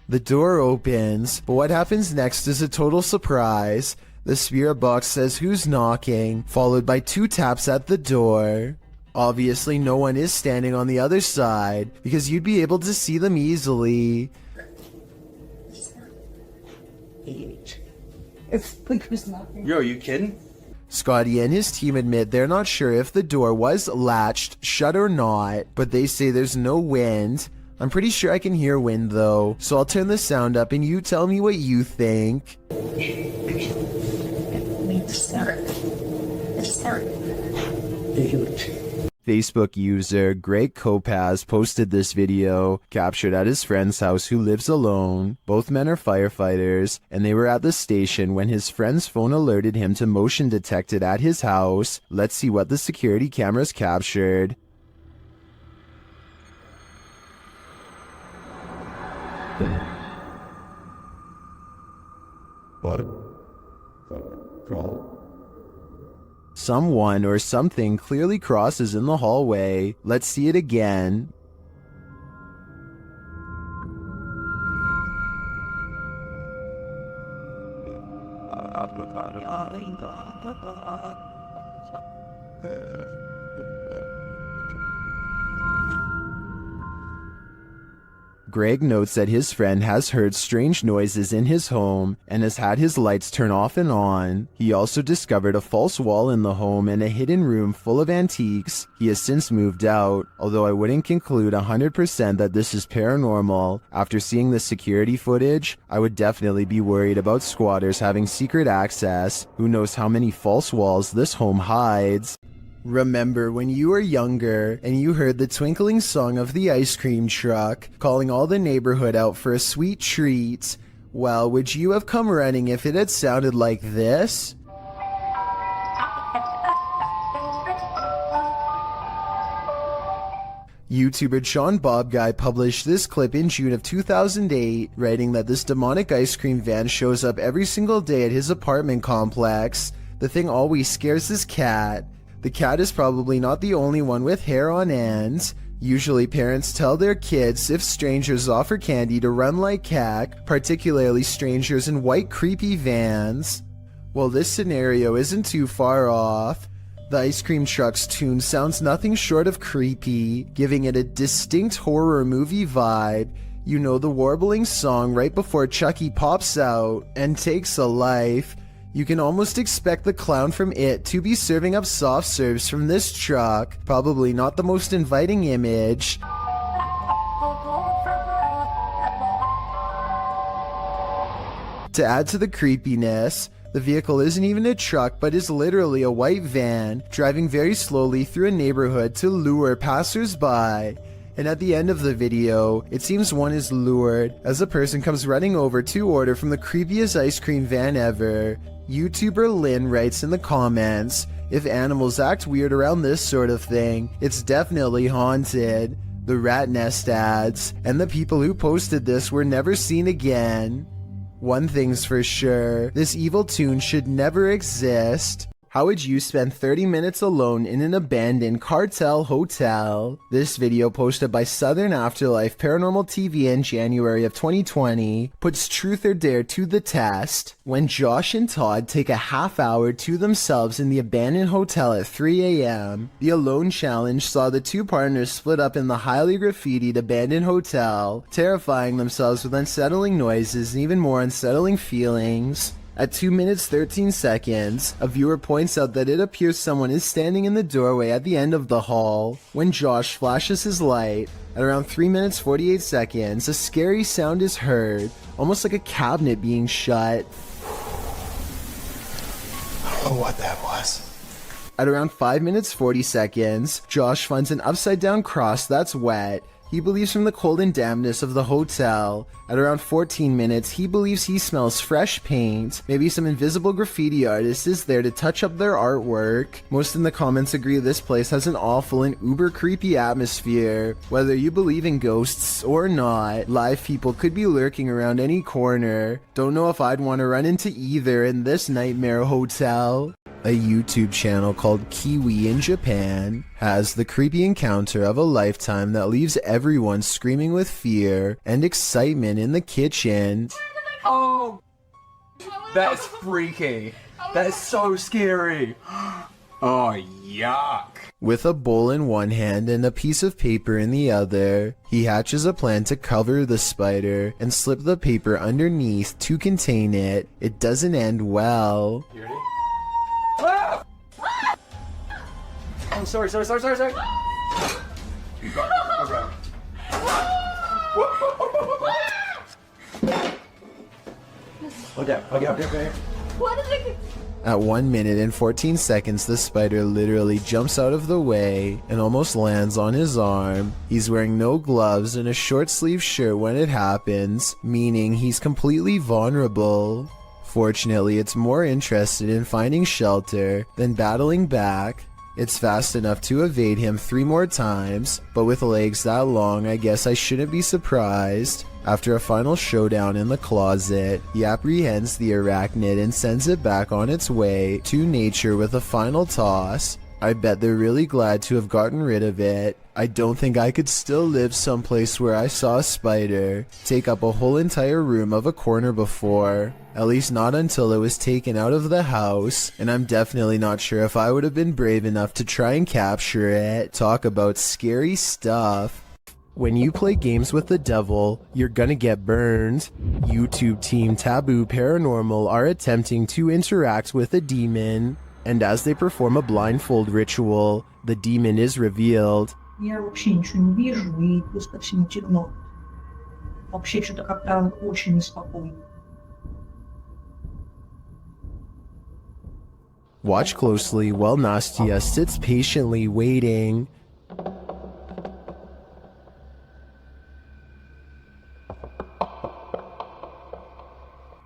The door opens, but what happens next is a total surprise. The spirit box says who's knocking, followed by 2 taps at the door. Obviously no one is standing on the other side, because you'd be able to see them easily.
Yo, are you kidding?
Scotty and his team admit they're not sure if the door was latched shut or not, but they say there's no wind. I'm pretty sure I can hear wind though, so I'll turn the sound up and you tell me what you think. Facebook user Greg Kopaz posted this video, captured at his friend's house who lives alone. Both men are firefighters, and they were at the station when his friend's phone alerted him to motion detected at his house. Let's see what the security cameras captured. Someone or something clearly crosses in the hallway. Let's see it again. Greg notes that his friend has heard strange noises in his home and has had his lights turn off and on. He also discovered a false wall in the home and a hidden room full of antiques. He has since moved out, although I wouldn't conclude 100% that this is paranormal. After seeing the security footage, I would definitely be worried about squatters having secret access. Who knows how many false walls this home hides. Remember when you were younger and you heard the twinkling song of the ice cream truck calling all the neighborhood out for a sweet treat? Well, would you have come running if it had sounded like this? YouTuber John Bob Guy published this clip in June of 2008, writing that this demonic ice cream van shows up every single day at his apartment complex. The thing always scares his cat. The cat is probably not the only one with hair on end. Usually parents tell their kids if strangers offer candy to run like heck, particularly strangers in white creepy vans. Well, this scenario isn't too far off. The ice cream truck's tune sounds nothing short of creepy, giving it a distinct horror movie vibe. You know, the warbling song right before Chucky pops out and takes a life. You can almost expect the clown from It to be serving up soft serves from this truck. Probably not the most inviting image. To add to the creepiness, the vehicle isn't even a truck but is literally a white van driving very slowly through a neighborhood to lure passers-by. And at the end of the video, it seems one is lured as a person comes running over to order from the creepiest ice cream van ever. YouTuber Lynn writes in the comments, if animals act weird around this sort of thing, it's definitely haunted. The rat nest adds, and the people who posted this were never seen again. One thing's for sure, this evil tune should never exist. How would you spend 30 minutes alone in an abandoned cartel hotel? This video, posted by Southern Afterlife Paranormal TV in January of 2020, puts Truth or Dare to the test. When Josh and Todd take a half hour to themselves in the abandoned hotel at 3 a.m., the Alone Challenge saw the two partners split up in the highly graffitied abandoned hotel, terrifying themselves with unsettling noises and even more unsettling feelings. At 2 minutes 13 seconds, a viewer points out that it appears someone is standing in the doorway at the end of the hall. When Josh flashes his light, at around 3 minutes 48 seconds, a scary sound is heard, almost like a cabinet being shut.
I don't know what that was.
At around 5 minutes 40 seconds, Josh finds an upside down cross that's wet. He believes from the cold and dampness of the hotel. At around 14 minutes, he believes he smells fresh paint. Maybe some invisible graffiti artist is there to touch up their artwork. Most in the comments agree this place has an awful and uber creepy atmosphere. Whether you believe in ghosts or not, live people could be lurking around any corner. Don't know if I'd want to run into either in this nightmare hotel. A YouTube channel called Kiwi in Japan has the creepy encounter of a lifetime that leaves everyone screaming with fear and excitement in the kitchen.
Oh, that's freaky. That's so scary. Oh, yuck.
With a bowl in one hand and a piece of paper in the other, he hatches a plan to cover the spider and slip the paper underneath to contain it. It doesn't end well.
You ready? Ah! Oh, sorry.
Okay.
What is it?
At 1 minute and 14 seconds, the spider literally jumps out of the way and almost lands on his arm. He's wearing no gloves and a short sleeve shirt when it happens, meaning he's completely vulnerable. Fortunately, it's more interested in finding shelter than battling back. It's fast enough to evade him 3 more times, but with legs that long, I guess I shouldn't be surprised. After a final showdown in the closet, he apprehends the arachnid and sends it back on its way to nature with a final toss. I bet they're really glad to have gotten rid of it. I don't think I could still live someplace where I saw a spider take up a whole entire room of a corner before. At least not until it was taken out of the house, and I'm definitely not sure if I would have been brave enough to try and capture it. Talk about scary stuff. When you play games with the devil, you're gonna get burned. YouTube team Taboo Paranormal are attempting to interact with a demon, and as they perform a blindfold ritual, the demon is revealed.
Я вообще ничего не вижу и просто всему темно. Вообще что-то как-то очень неспокойно.
Watch closely while Nastya sits patiently waiting.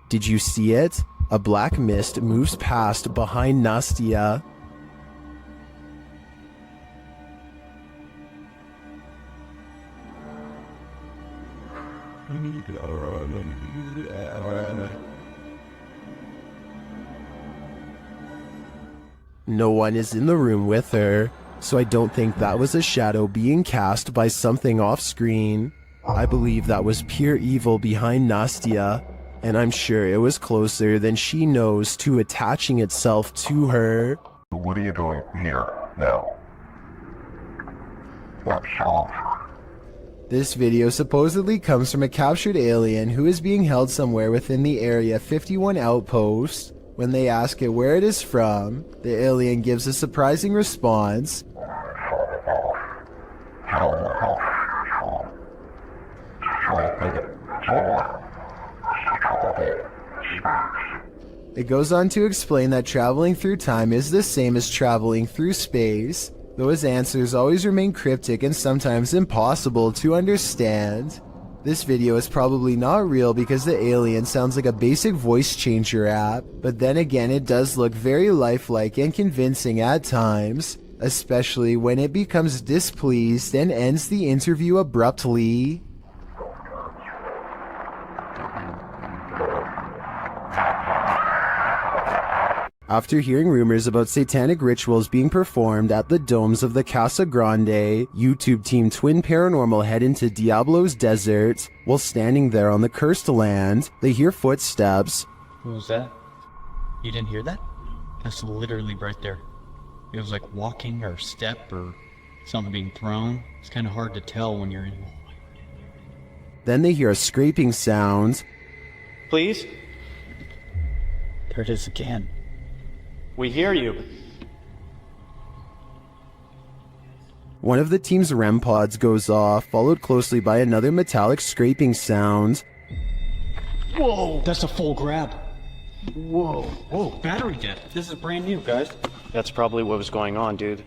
Did you see it? A black mist moves past behind Nastya. No one is in the room with her, so I don't think that was a shadow being cast by something off screen. I believe that was pure evil behind Nastya, and I'm sure it was closer than she knows to attaching itself to her.
What are you doing here now?
This video supposedly comes from a captured alien who is being held somewhere within the Area 51 outpost. When they ask it where it is from, the alien gives a surprising response. It goes on to explain that traveling through time is the same as traveling through space, though his answers always remain cryptic and sometimes impossible to understand. This video is probably not real because the alien sounds like a basic voice changer app, but then again it does look very lifelike and convincing at times, especially when it becomes displeased and ends the interview abruptly. After hearing rumors about satanic rituals being performed at the domes of the Casa Grande, YouTube team Twin Paranormal head into Diablo's desert. While standing there on the cursed land, they hear footsteps.
What was that? You didn't hear that? That's literally right there. It was like walking or step or something being thrown. It's kind of hard to tell when you're in.
Then they hear a scraping sound.
Please?
There it is again.
We hear you.
One of the team's REM pods goes off, followed closely by another metallic scraping sound.
Whoa! That's a full grab. Whoa. Whoa, battery dead. This is brand new, guys.
That's probably what was going on, dude.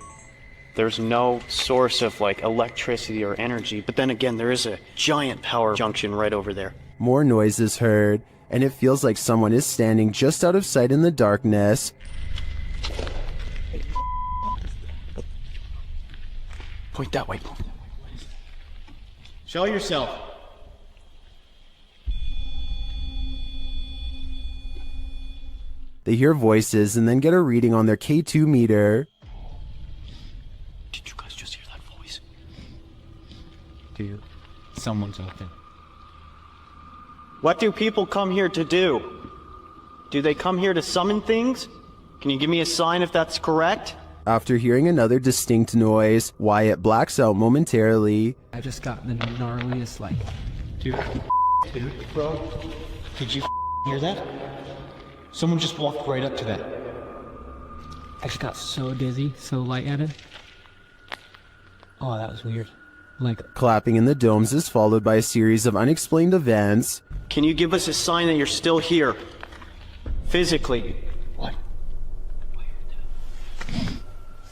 There's no source of like electricity or energy, but then again, there is a giant power junction right over there.
More noise is heard, and it feels like someone is standing just out of sight in the darkness.
Point that way.
Show yourself.
They hear voices and then get a reading on their K2 meter.
Did you guys just hear that voice?
Dude, someone's out there.
What do people come here to do? Do they come here to summon things? Can you give me a sign if that's correct?
After hearing another distinct noise, Wyatt blacks out momentarily.
I just got the gnarliest, like... Dude, bro, did you hear that? Someone just walked right up to that. I just got so dizzy, so lightheaded. Oh, that was weird. Like...
Clapping in the domes is followed by a series of unexplained events.
Can you give us a sign that you're still here? Physically.
What?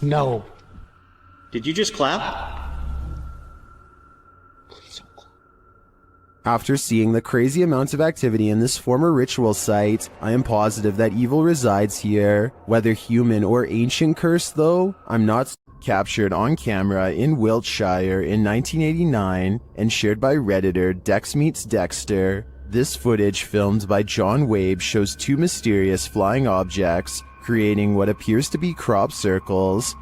No.
Did you just clap?
After seeing the crazy amounts of activity in this former ritual site, I am positive that evil resides here. Whether human or ancient curse though, I'm not. Captured on camera in Wiltshire in 1989 and shared by Redditor Dex Meets Dexter. This footage filmed by John Wabe shows two mysterious flying objects creating what appears to be crop circles.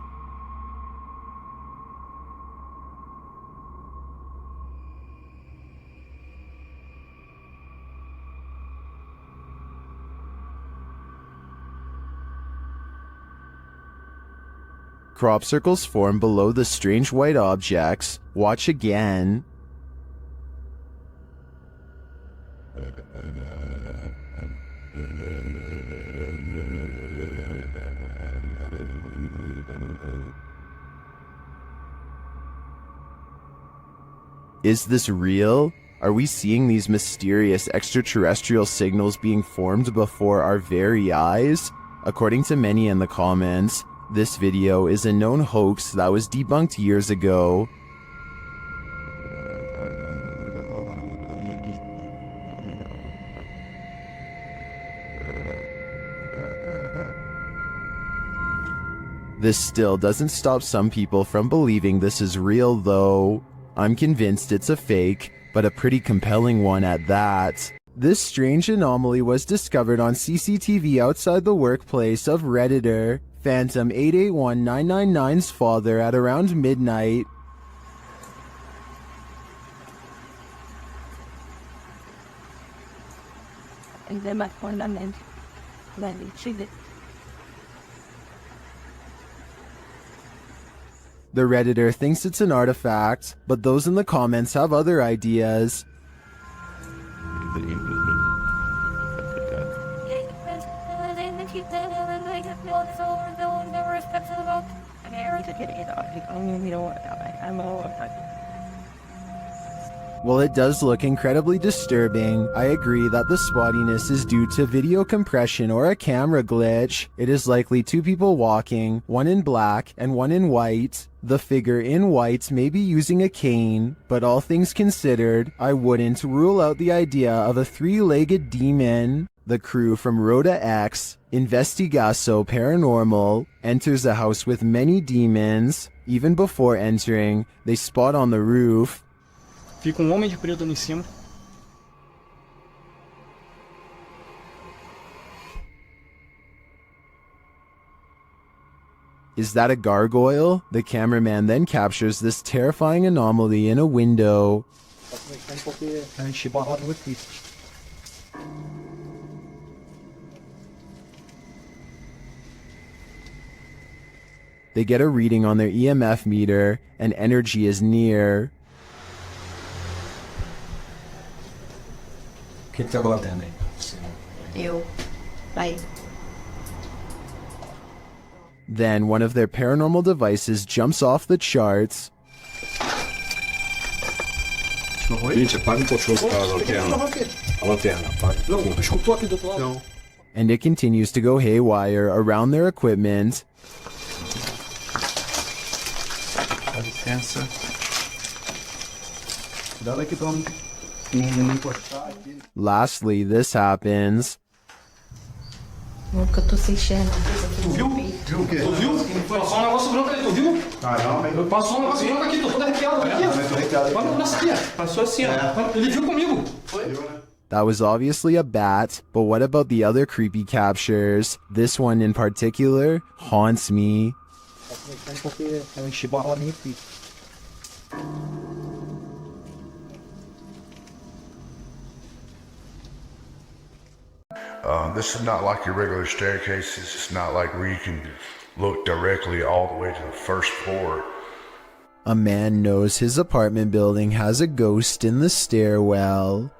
Crop circles form below the strange white objects. Watch again. Is this real? Are we seeing these mysterious extraterrestrial signals being formed before our very eyes? According to many in the comments, this video is a known hoax that was debunked years ago. This still doesn't stop some people from believing this is real though. I'm convinced it's a fake, but a pretty compelling one at that. This strange anomaly was discovered on CCTV outside the workplace of Redditor. Phantom 881999's father at around midnight. The Redditor thinks it's an artifact, but those in the comments have other ideas. While it does look incredibly disturbing, I agree that the spottiness is due to video compression or a camera glitch. It is likely two people walking, one in black and one in white. The figure in white may be using a cane, but all things considered, I wouldn't rule out the idea of a three-legged demon. The crew from Rhoda X, Investigaso Paranormal, enters a house with many demons. Even before entering, they spot on the roof.
Fica homem de preto ali em cima.
Is that a gargoyle? The cameraman then captures this terrifying anomaly in a window. They get a reading on their EMF meter, and energy is near. Then one of their paranormal devices jumps off the charts. And it continues to go haywire around their equipment. Lastly, this happens.
Nunca tô sem enxergar.
Tu viu? Viu o quê? Tu viu? Passou um negócio branco ali, tu viu? Caramba. Passou um negócio branco aqui, tô todo arrepiado. Aqui, ó. Olha o braço aqui, ó. Passou assim, ó. Ele viu comigo. Foi?
That was obviously a bat, but what about the other creepy captures? This one in particular haunts me.
This is not like your regular staircase. This is not like where you can look directly all the way to the first floor.
A man knows his apartment building has a ghost in the stairwell.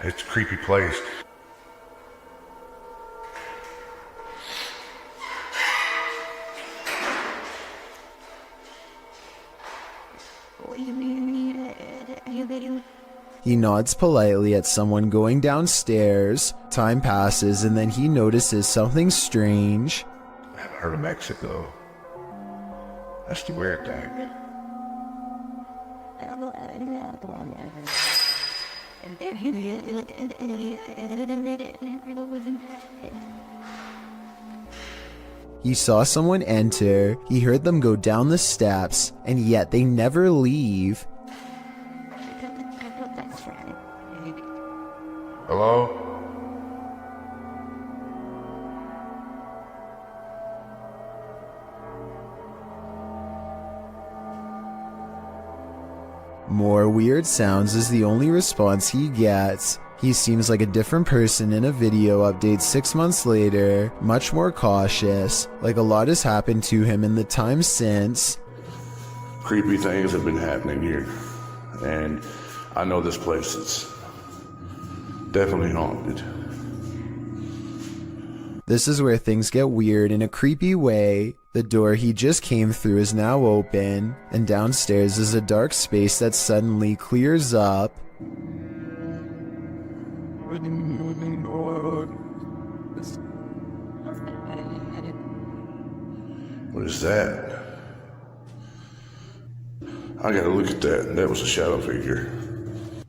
It's a creepy place.
He nods politely at someone going downstairs. Time passes and then he notices something strange.
I haven't heard of Mexico. That's the weird thing.
He saw someone enter, he heard them go down the steps, and yet they never leave.
Hello?
More weird sounds is the only response he gets. He seems like a different person in a video update 6 months later, much more cautious, like a lot has happened to him in the time since.
Creepy things have been happening here, and I know this place is definitely haunted.
This is where things get weird in a creepy way. The door he just came through is now open, and downstairs is a dark space that suddenly clears up.
What is that? I gotta look at that. That was a shadow figure.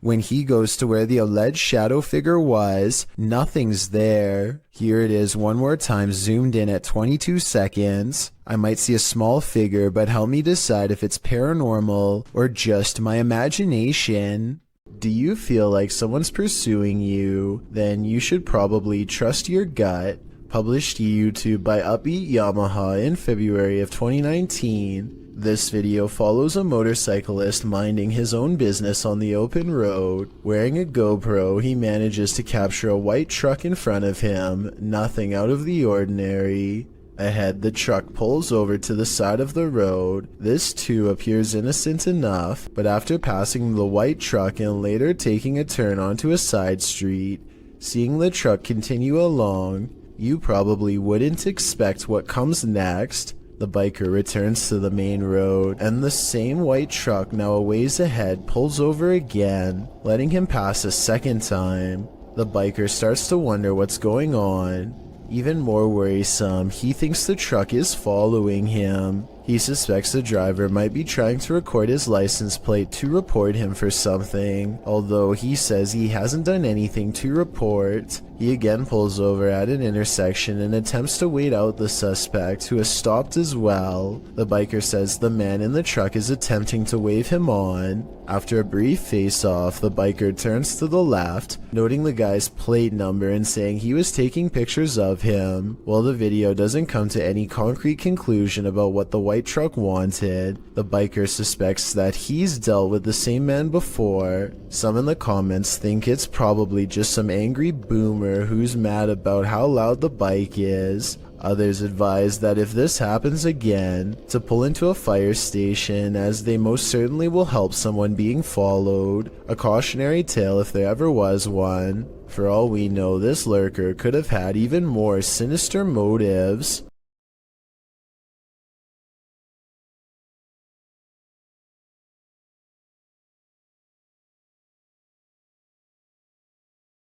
When he goes to where the alleged shadow figure was, nothing's there. Here it is one more time, zoomed in at 22 seconds. I might see a small figure, but help me decide if it's paranormal or just my imagination. Do you feel like someone's pursuing you? Then you should probably trust your gut. published to YouTube by Upbeat Yamaha in February of 2019. This video follows a motorcyclist minding his own business on the open road. Wearing a GoPro, he manages to capture a white truck in front of him, nothing out of the ordinary. Ahead, the truck pulls over to the side of the road. This too appears innocent enough, but after passing the white truck and later taking a turn onto a side street, seeing the truck continue along, you probably wouldn't expect what comes next. The biker returns to the main road, and the same white truck now a ways ahead pulls over again, letting him pass a second time. The biker starts to wonder what's going on. Even more worrisome, he thinks the truck is following him. He suspects the driver might be trying to record his license plate to report him for something, although he says he hasn't done anything to report. He again pulls over at an intersection and attempts to wait out the suspect, who has stopped as well. The biker says the man in the truck is attempting to wave him on. After a brief face-off, the biker turns to the left, noting the guy's plate number and saying he was taking pictures of him. While the video doesn't come to any concrete conclusion about what the white truck wanted, the biker suspects that he's dealt with the same man before. Some in the comments think it's probably just some angry boomer who's mad about how loud the bike is. Others advise that if this happens again, to pull into a fire station, as they most certainly will help someone being followed. A cautionary tale if there ever was one. For all we know, this lurker could have had even more sinister motives.